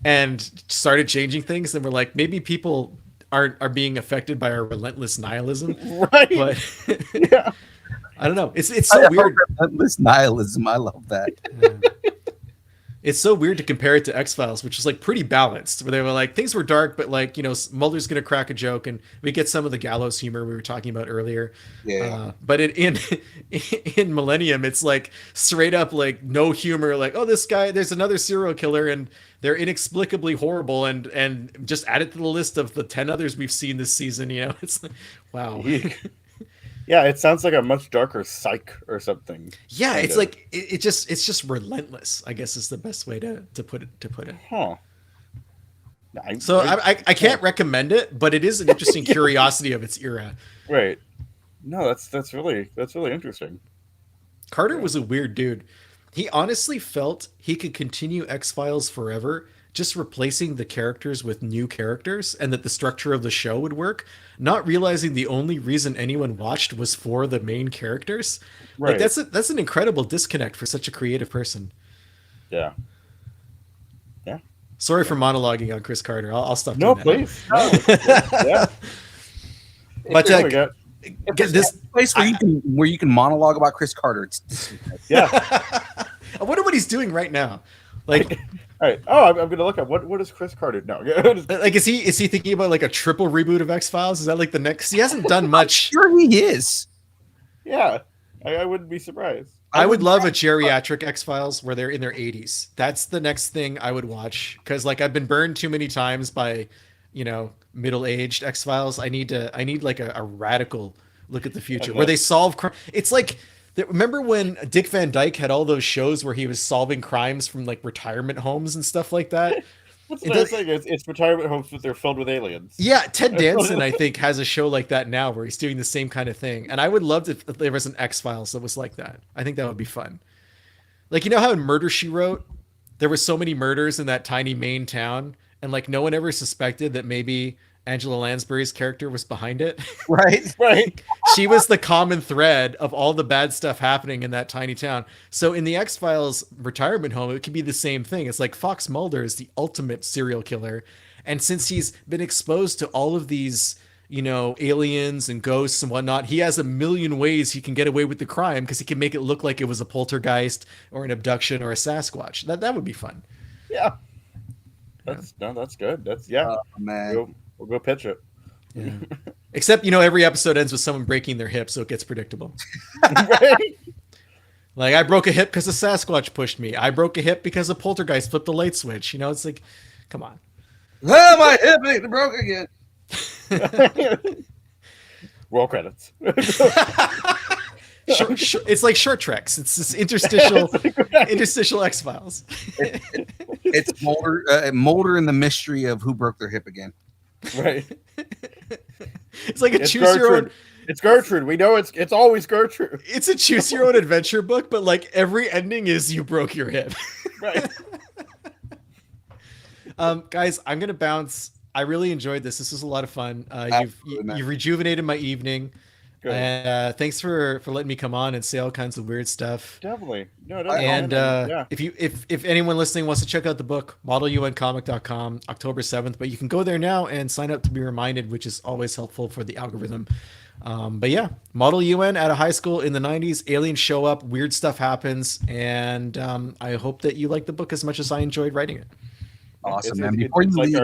and started changing things, and we're like, maybe people are being affected by our relentless nihilism. Right. But Yeah. I don't know. It's so weird. Relentless nihilism. I love that. It's so weird to compare it to X-Files, which is like pretty balanced, where they were like, things were dark, but like, you know, Mulder's going to crack a joke and we get some of the gallows humor we were talking about earlier. Yeah. But in Millennium, it's like straight up like no humor. Like, oh, this guy, there's another serial killer and they're inexplicably horrible, and just add it to the list of the 10 others we've seen this season. You know, it's like, wow. Yeah, it sounds like a much darker Psych or something. Yeah, it's like it's just relentless, I guess is the best way to put it. Huh. So I can't recommend it, but it is an interesting curiosity of its era. Right. No, that's really interesting. Carter was a weird dude. He honestly felt he could continue X-Files forever, just replacing the characters with new characters, and that the structure of the show would work, not realizing the only reason anyone watched was for the main characters. Right. Like that's an incredible disconnect for such a creative person. Yeah. Yeah. Sorry for monologuing on Chris Carter. I'll stop No, doing that. please. No. Yeah. But There we go. There's this a place where you can monologue about Chris Carter. It's Yeah. I wonder what he's doing right now. Like right. Oh, I'm gonna look up what does Chris Carter? No, Like, is he thinking about like a triple reboot of X-Files? Is that like the next? He hasn't done much. Sure, he is. yeah, I wouldn't be surprised. I would love a geriatric X-Files where they're in their 80s. That's the next thing I would watch because like I've been burned too many times by, middle-aged X-Files. I need like a radical look at the future where they solve crime. It's like remember when Dick Van Dyke had all those shows where he was solving crimes from like retirement homes and stuff like that? That's what I'm saying. It's retirement homes, but they're filled with aliens. Yeah, Ted Danson, I think, has a show like that now where he's doing the same kind of thing. And I would love if there was an X-Files that was like that. I think that would be fun. Like, how in Murder, She Wrote, there were so many murders in that tiny Maine town, and like no one ever suspected that maybe Angela Lansbury's character was behind it. Right. Right. She was the common thread of all the bad stuff happening in that tiny town. So in the X-Files retirement home, it could be the same thing. It's like Fox Mulder is the ultimate serial killer. And since he's been exposed to all of these, aliens and ghosts and whatnot, he has a million ways he can get away with the crime because he can make it look like it was a poltergeist or an abduction or a Sasquatch. That would be fun. Yeah. That's good. That's Oh, man. We'll go pitch it. Yeah. Except, every episode ends with someone breaking their hip, so it gets predictable. Right? Like, I broke a hip because a Sasquatch pushed me. I broke a hip because a poltergeist flipped the light switch. It's like, come on. Oh, my hip ain't broke again. Roll credits. It's like short treks. It's this interstitial X-Files. It's Mulder and the mystery of who broke their hip again. Right. It's like It's Gertrude. It's Gertrude. We know it's always Gertrude. It's a choose your own adventure book, but like every ending is you broke your hip. Right. Guys, I'm gonna bounce. I really enjoyed this. This was a lot of fun. You've rejuvenated my evening. Good. And thanks for letting me come on and say all kinds of weird stuff. Definitely. No, And yeah. if anyone listening wants to check out the book, modeluncomic.com, October 7th, but you can go there now and sign up to be reminded, which is always helpful for the algorithm. But yeah, Model UN at a high school in the 90s, aliens show up, weird stuff happens, and I hope that you like the book as much as I enjoyed writing it. Awesome, man. Before you leave,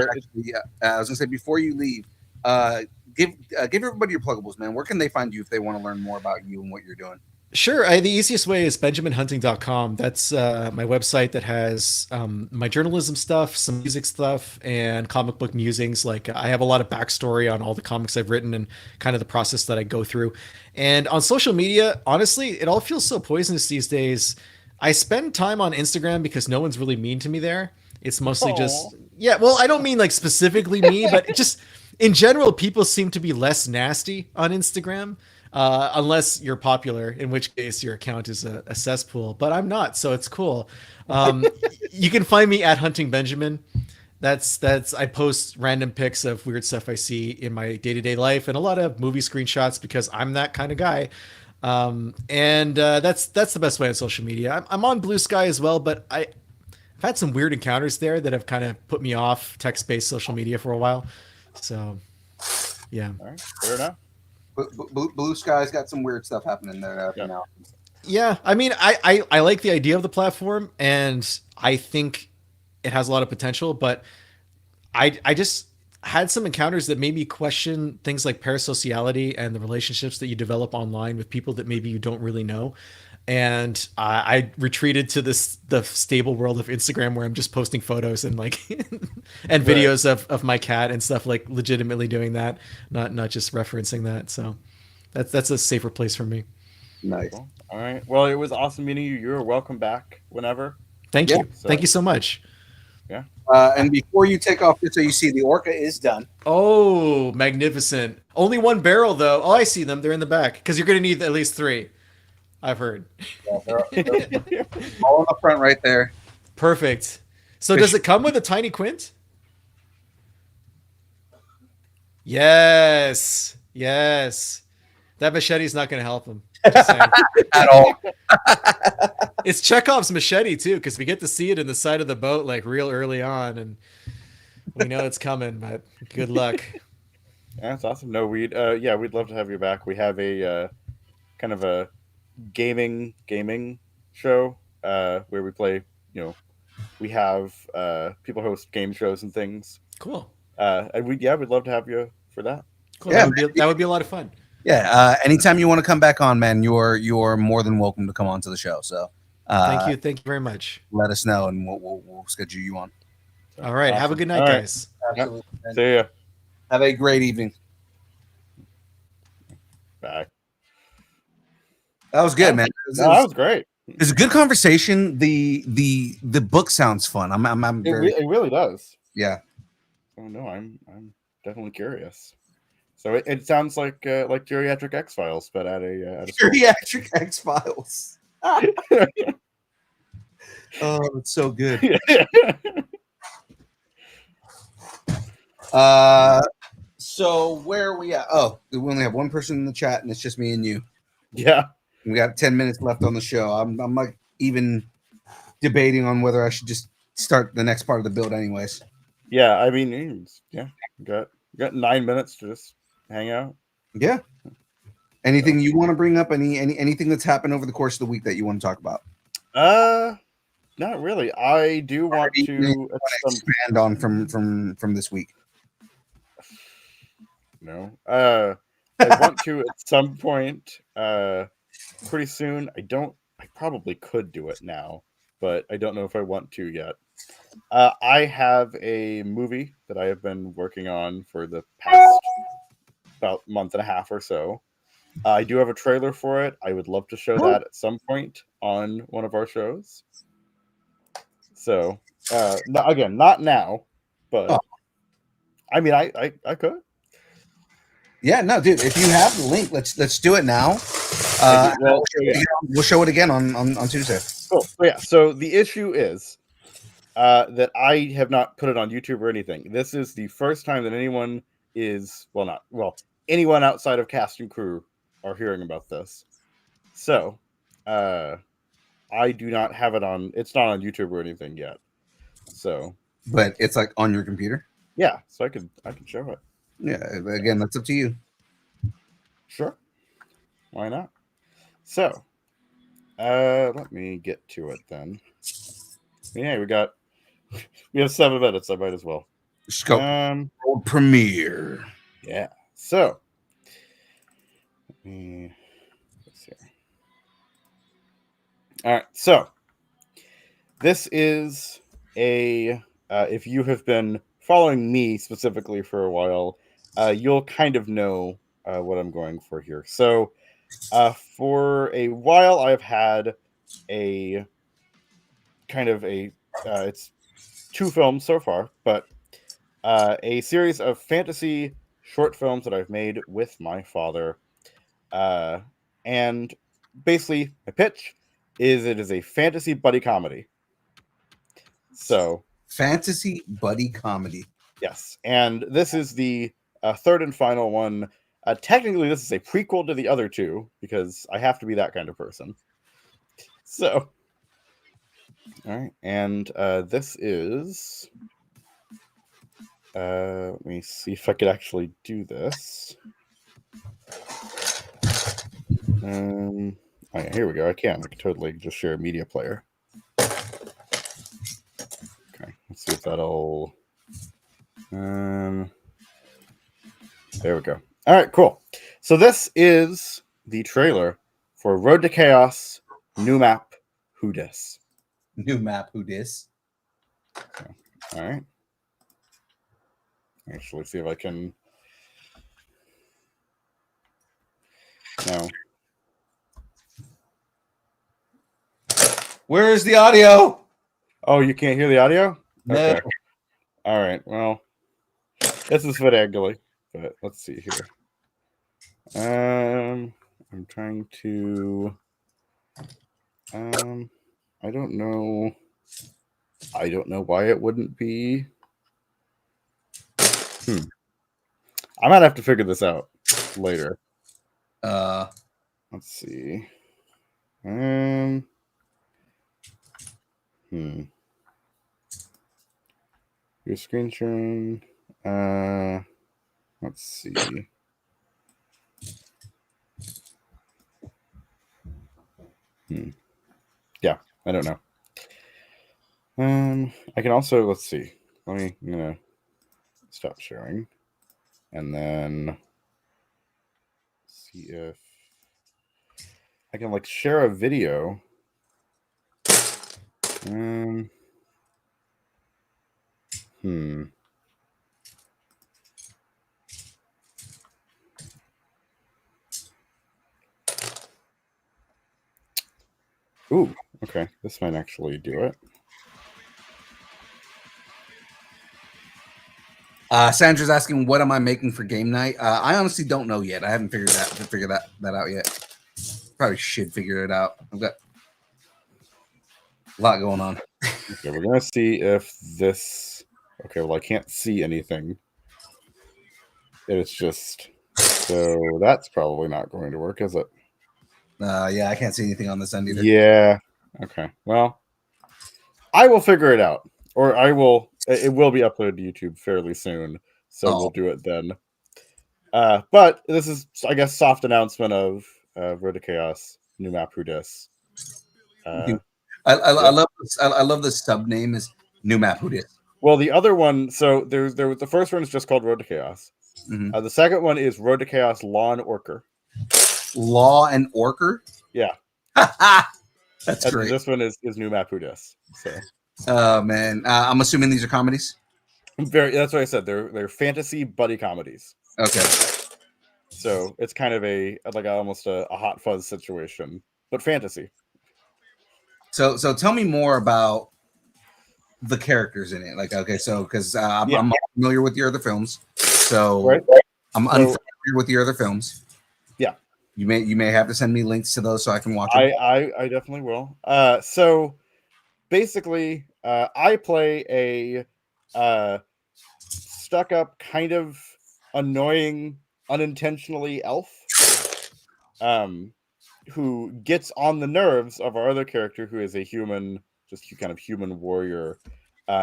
I was gonna say before you leave, give everybody your pluggables, man. Where can they find you if they want to learn more about you and what you're doing? Sure. The easiest way is benjaminhunting.com. That's my website that has my journalism stuff, some music stuff, and comic book musings. Like I have a lot of backstory on all the comics I've written and kind of the process that I go through. And on social media, honestly, it all feels so poisonous these days. I spend time on Instagram because no one's really mean to me there. It's mostly just, yeah, well, I don't mean like specifically me, but just in general, people seem to be less nasty on Instagram. Unless you're popular, in which case your account is a cesspool, but I'm not, so it's cool. You can find me at Hunting Benjamin. That's I post random pics of weird stuff I see in my day-to-day life and a lot of movie screenshots because I'm that kind of guy. And that's the best way on social media. I'm on Blue Sky as well, but I've had some weird encounters there that have kind of put me off text-based social media for a while. So, yeah. All right, fair enough. Blue Sky's got some weird stuff happening there now. Yeah, I mean, I like the idea of the platform, and I think it has a lot of potential, but I just had some encounters that made me question things like parasociality and the relationships that you develop online with people that maybe you don't really know. And I retreated to the stable world of Instagram where I'm just posting photos and like and videos of my cat and stuff, like legitimately doing that, not just referencing that. So that's a safer place for me. Nice. Cool. All right. Well, it was awesome meeting you. You're welcome back whenever. Thank you. Thank you so much. Yeah. And before you take off, just so you see, the Orca is done. Oh, magnificent. Only one barrel though. Oh, I see them. They're in the back because you're going to need at least 3. I've heard. Yeah, they're all in the front right there. Perfect. So does it come with a tiny quint? Yes. Yes. That machete's not going to help him. At all. It's Chekhov's machete too, because we get to see it in the side of the boat like real early on, and we know it's coming, but good luck. That's awesome. No, we'd love to have you back. We have a kind of a gaming show where we play we have people host game shows and things. Cool. And we'd love to have you for that. Cool. Yeah, that would be a lot of fun. Yeah. Anytime you want to come back on, man, you're more than welcome to come on to the show. So Thank you very much. let us know, and we'll schedule you on. All right. Have a Awesome. good night, All right. guys. Absolutely. man. See ya. Have a great evening. Bye. That was good, man. No, that was great. It's a good conversation. The book sounds fun. I'm very It really does. yeah. Oh no, I'm definitely curious. So it sounds like Geriatric X-Files, but at a school. Geriatric X-Files. Oh, it's so good. So where are we at? Oh, we only have one person in the chat, and it's just me and you. Yeah. We got 10 minutes left on the show. I'm like even debating on whether I should just start the next part of the build, anyways. Yeah, I mean, yeah, got 9 minutes to just hang out. Yeah. Anything you want to bring up? Anything that's happened over the course of the week that you want to talk about? Not really. I do want to expand on from this week. No. I want to at some point pretty soon. I probably could do it now, but I don't know if I want to yet. I have a movie that I have been working on for the past about month and a half or so. I do have a trailer for it. I would love to show that at some point on one of our shows. So, not now, but I mean, I could. Yeah, no, dude. If you have the link, let's do it now. We'll show it again on Tuesday. Cool. So the issue is that I have not put it on YouTube or anything. This is the first time that anyone anyone outside of cast and crew are hearing about this. So, I do not have it on. It's not on YouTube or anything yet. So, but it's like on your computer. Yeah, so I can show it. Yeah, again, that's up to you. Sure, why not? So, let me get to it then. Yeah, we have 7 minutes. I might as well. Scope world premiere. Yeah. So, let's see. All right. So, this is a. If you have been following me specifically for a while, you'll kind of know what I'm going for here. So, for a while, I've had a kind of it's 2 films so far, but a series of fantasy short films that I've made with my father. And basically, my pitch is it is a fantasy buddy comedy. So, fantasy buddy comedy. Yes, and this is the 3rd and final one. Technically, this is a prequel to the other 2 because I have to be that kind of person. So, all right, and this is. Let me see if I could actually do this. Oh yeah, here we go. I can totally just share a media player. Okay, let's see if that'll. There we go. All right, cool. So this is the trailer for Road to Chaos, new map, Who Dis. New map, Who Dis. Okay. All right. Actually, see if I can. No. Where is the audio? Oh, you can't hear the audio? No. Okay. All right. Well, this is finagly, but let's see here. I'm trying to. I don't know. I don't know why it wouldn't be. I might have to figure this out later. Let's see. Your screen sharing. Let's see. Yeah, I don't know. I can also let's see. I'm gonna stop sharing, and then see if I can like share a video. Hmm. Ooh, okay. This might actually do it. Sandra's asking, "What am I making for game night?" I honestly don't know yet. I haven't figured that out yet. Probably should figure it out. I've got a lot going on. Okay, we're gonna see if this. Okay, well, I can't see anything. It's just so that's probably not going to work, is it? Yeah, I can't see anything on this end either. Yeah. Okay. Well, I will figure it out, or I will. It will be uploaded to YouTube fairly soon, so we'll do it then. But this is, I guess, soft announcement of Road to Chaos, new map Hudis. I love this. I love the sub name is new map Hudis. Well, the other one, so the first one is just called Road to Chaos. Mm-hmm. The second one is Road to Chaos Law and Orca. Law and Orca? Yeah. That's great. This one is new map Hudis. So. Oh man, I'm assuming these are comedies. That's what I said. They're fantasy buddy comedies. Okay. So it's kind of almost a Hot Fuzz situation, but fantasy. So tell me more about the characters in it. Like, okay, so because I'm not familiar with your other films, so right. I'm unfamiliar with your other films. Yeah, you may have to send me links to those so I can watch them. I definitely will. So basically, I play a stuck up, kind of annoying, unintentionally elf, who gets on the nerves of our other character, who is a human, just kind of human warrior,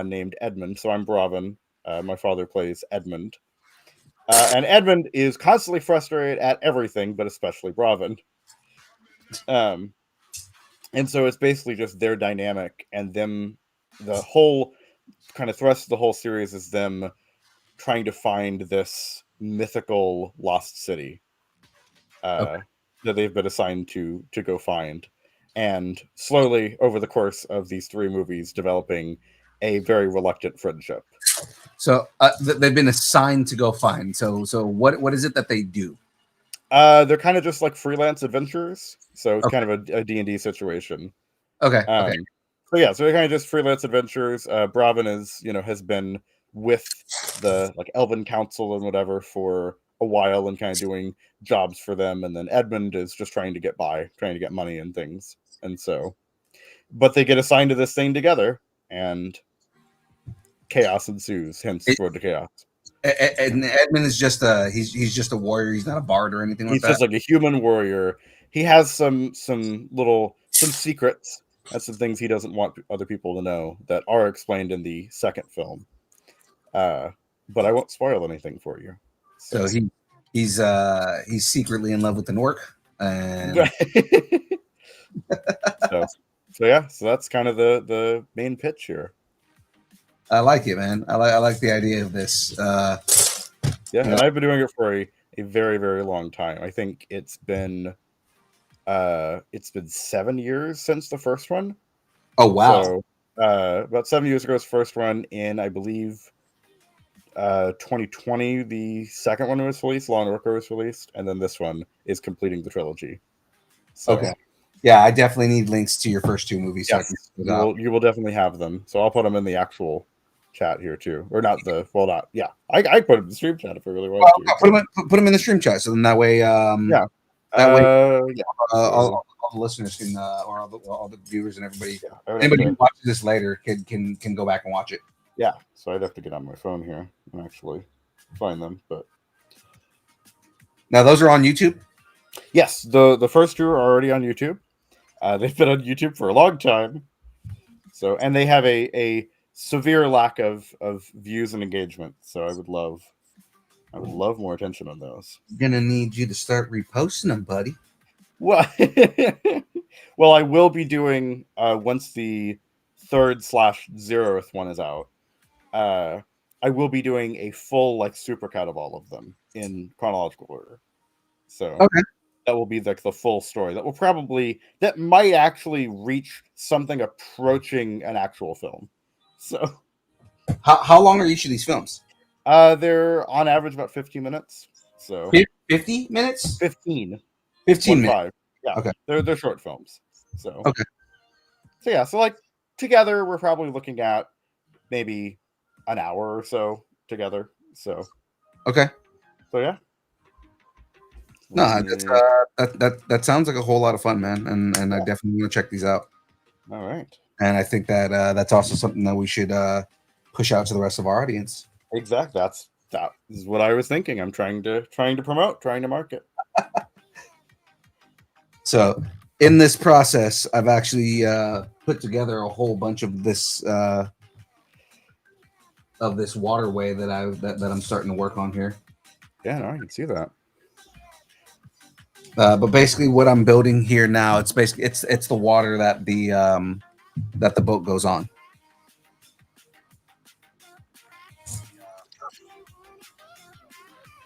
named Edmund. So I'm Bravin. My father plays Edmund. And Edmund is constantly frustrated at everything, but especially Bravin. And so it's basically just their dynamic, and them, the whole kind of thrust of the whole series is them trying to find this mythical lost city that they've been assigned to go find, and slowly over the course of these 3 movies developing a very reluctant friendship. So they've been assigned to go find. So what is it that they do? They're kind of just like freelance adventurers. So it's kind of a D&D situation. Okay. So they're kind of just freelance adventurers. Bravin is, has been with the like Elven Council and whatever for a while and kind of doing jobs for them, and then Edmund is just trying to get by, trying to get money and things. And so, but they get assigned to this thing together, and chaos ensues. Hence, Road to Chaos. And Edmund is just he's just a warrior. He's not a bard or anything like that. He's just like a human warrior. He has some secrets. That's some things he doesn't want other people to know that are explained in the second film. But I won't spoil anything for you. So he's secretly in love with an orc, and so that's kind of the main pitch here. I like it, man. I like the idea of this. And I've been doing it for a very, very long time. I think it's been 7 years since the first one. Oh wow! So, about 7 years ago, was the first one. In I believe 2020, the second one was released. Law and Orca was released, and then this one is completing the trilogy. So, okay. Yeah, I definitely need links to your first 2 movies. Yes, so you will definitely have them. So I'll put them in the actual chat here too, or not the I put them in the stream chat if I really want to. Put them in the stream chat, so then that way, all the listeners can, or all the viewers and everybody, anybody who watches this later can go back and watch it. Yeah, so I'd have to get on my phone here and actually find them. But now those are on YouTube. Yes, the first 2 are already on YouTube. They've been on YouTube for a long time. So, and they have a severe lack of views and engagement. So I would love more attention on those. Gonna need you to start reposting them, buddy. Well, well, I will be doing once the 3rd/0th one is out, I will be doing a full like supercut of all of them in chronological order. So Okay. that will be like the full story. That might actually reach something approaching an actual film. So How long are each of these films? they're on average about 15 minutes. So 50 minutes? 15. 15 minutes. 5. Yeah. Okay. They're short films. So Okay. So yeah, so like together we're probably looking at maybe an hour or so together. So Okay. so yeah. No, that sounds like a whole lot of fun, man, and I definitely want to check these out. All right. And I think that that's also something that we should push out to the rest of our audience. Exactly. That is what I was thinking. I'm trying to promote, trying to market. So in this process, I've actually put together a whole bunch of this waterway that I'm starting to work on here. Yeah, no, I can see that. But basically, what I'm building here now, it's the water that the boat goes on.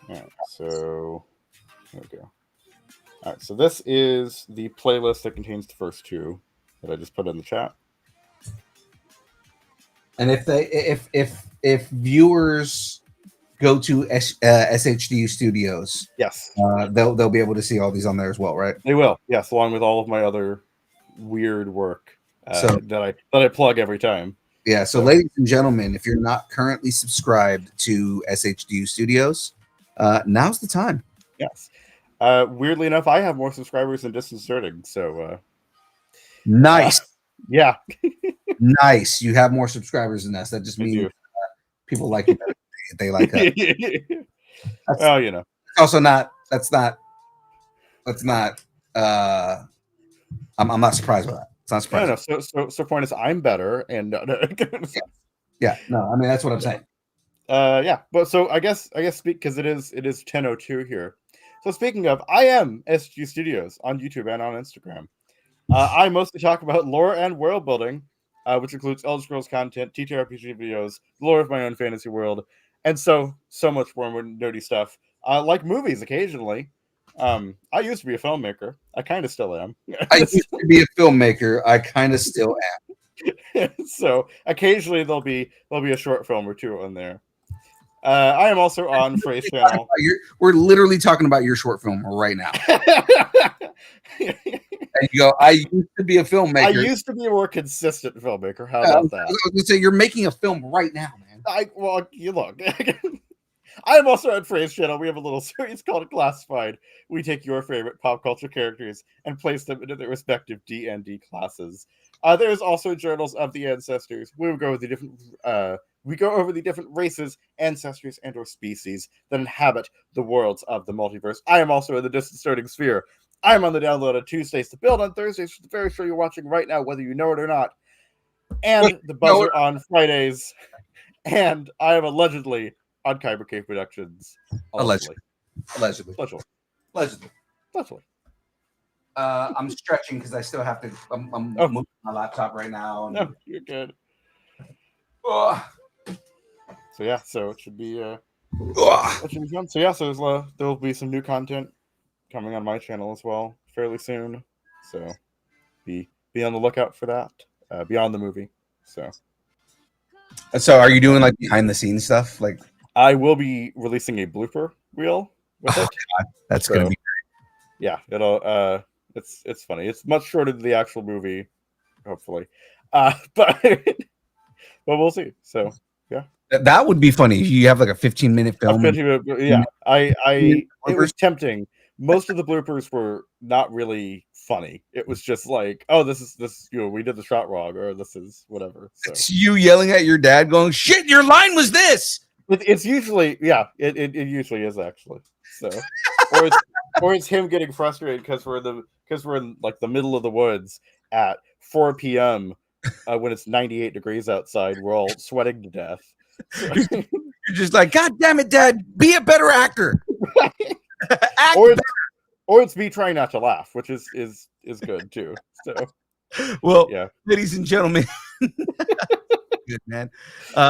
All right, so there we go. All right, so this is the playlist that contains the first two that I just put in the chat. And if viewers go to SHDU Studios, Yes, they'll be able to see all these on there as well, right? they will. Yes, along with all of my other weird work So- that I plug every time. Yeah. So, ladies and gentlemen, if you're not currently subscribed to SHDU Studios, now's the time. Yes. Weirdly enough, I have more subscribers than Distance Starting. So Nice, yeah, nice. You have more subscribers than us. That just I means do. people like you better. They like us. Well, you know. Also, that's not. I'm not surprised by that. It's not No, surprising. no. So point is, I'm better, and Yeah. No. I mean, that's what I'm saying. yeah. But so I guess because it is 10:02 here. So speaking of, I am SG Studios on YouTube and on Instagram. I mostly talk about lore and world building, which includes Elder Scrolls content, TTRPG videos, lore of my own fantasy world, and so much more nerdy stuff. Like movies occasionally. I used to be a filmmaker. I kind of still am. I used to be a filmmaker. I kind of still am. So occasionally there'll be a short film or two on there. I am also on Frey's channel. We're literally talking about your short film right now. And you go, I used to be a filmmaker. I used to be a more consistent filmmaker. How about that? I was gonna say you're making a film right now, man. Well, you look. I am also on Frey's channel. We have a little series called Classified. We take your favorite pop culture characters and place them into their respective D&D classes. There's also Journals of the Ancestors. We go over the different races, ancestors, and/or species that inhabit the worlds of the multiverse. I am also in the Distant Starting Sphere. I am on the download on Tuesdays to build on Thursdays for the very show you're watching right now, whether you know it or not. And the buzzer on Fridays. And I am allegedly on Kyber Cave Productions. Allegedly. I'm stretching because I still have to. I'm moving my laptop right now. And, No, you're good. Oh. So yeah, so it should be fun. So yeah, so there will be some new content coming on my channel as well fairly soon. So be on the lookout for that. Beyond the movie. So are you doing like behind the scenes stuff? Like I will be releasing a blooper reel with it. God, that's gonna be yeah. It'll it's funny. It's much shorter than the actual movie, hopefully. But we'll see. So yeah. That would be funny. You have like a 15-minute film. Yeah, it was tempting. Most of the bloopers were not really funny. It was just like, oh, this is we did the shot wrong, or this is whatever. So. It's you yelling at your dad, going, "Shit, your line was this." It's usually it usually is actually. So, or it's him getting frustrated because we're in like the middle of the woods at 4 p.m. When it's 98 degrees outside. We're all sweating to death. So. You're just like, God damn it, Dad, be a better actor. Or it's me trying not to laugh, which is good too. So Well, Yeah. ladies and gentlemen. Good man.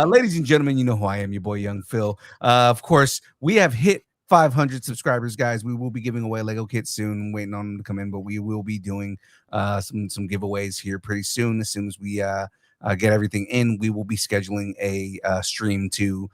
Ladies and gentlemen, you know who I am, your boy Young Phil. Of course, we have hit 500 subscribers, guys. We will be giving away Lego kits soon. I'm waiting on them to come in, but we will be doing some giveaways here pretty soon. As soon as we get everything in, we will be scheduling a stream to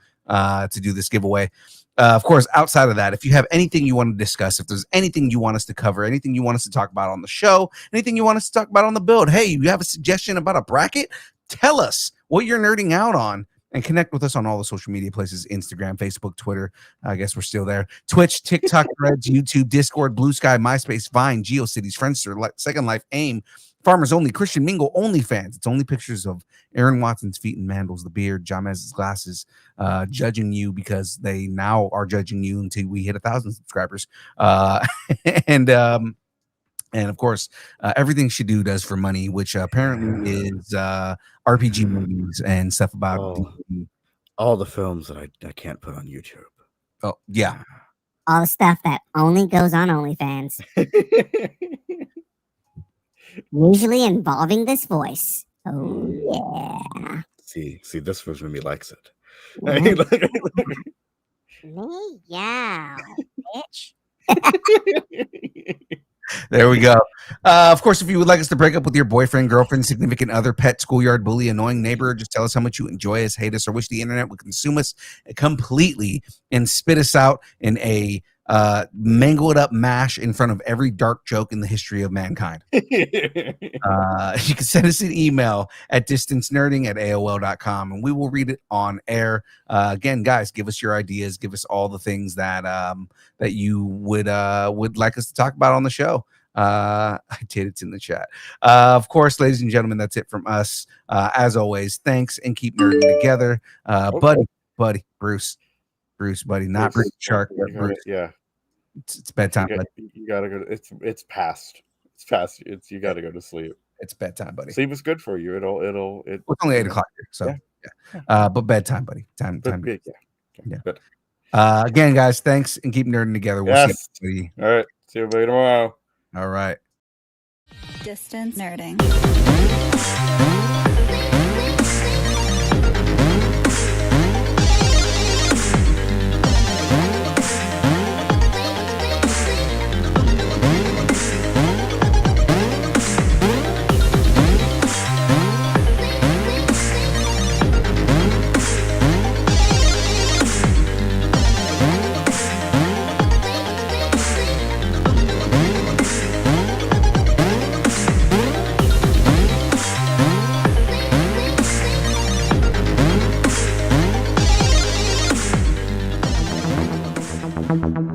do this giveaway. Of course, outside of that, if you have anything you want to discuss, if there's anything you want us to cover, anything you want us to talk about on the show, anything you want us to talk about on the build, hey, you have a suggestion about a bracket? Tell us what you're nerding out on, and connect with us on all the social media places: Instagram, Facebook, Twitter. I guess we're still there. Twitch, TikTok, Threads, YouTube, Discord, Blue Sky, MySpace, Vine, GeoCities, Friendster, Second Life, AIM, Farmers Only, Christian Mingle, OnlyFans. It's only pictures of Aaron Watson's feet and Mandels, the beard, Jamez's glasses, judging you because they now are judging you until we hit 1,000 subscribers. And of course, everything Shadu does for money, which apparently is RPG movies and stuff about all the films that I can't put on YouTube. Oh, yeah. All the stuff that only goes on OnlyFans. Usually involving this voice. Oh, yeah. See, this was when he likes it. Me? Yeah, bitch. There we go. Of course, if you would like us to break up with your boyfriend, girlfriend, significant other, pet, schoolyard bully, annoying neighbor, just tell us how much you enjoy us, hate us, or wish the internet would consume us completely and spit us out in a mangled up mash in front of every dark joke in the history of mankind. You can send us an email at distancenerding@aol.com and we will read it on air. Again, guys, give us your ideas, give us all the things that that you would like us to talk about on the show. I did, it's in the chat. Of course, ladies and gentlemen, that's it from us. As always, thanks and keep nerding together. Buddy, Bruce, buddy, not Bruce Shark, but Bruce. Yeah. It's bedtime. You gotta go. It's past. It's past. You gotta go to sleep. It's bedtime, buddy. Sleep is good for you. It's only 8 o'clock here, so yeah. But bedtime, buddy. Time. Yeah. Good. Again, guys, thanks and keep nerding together. We'll see you. All right. See everybody tomorrow. All right. Distance nerding. Thank you.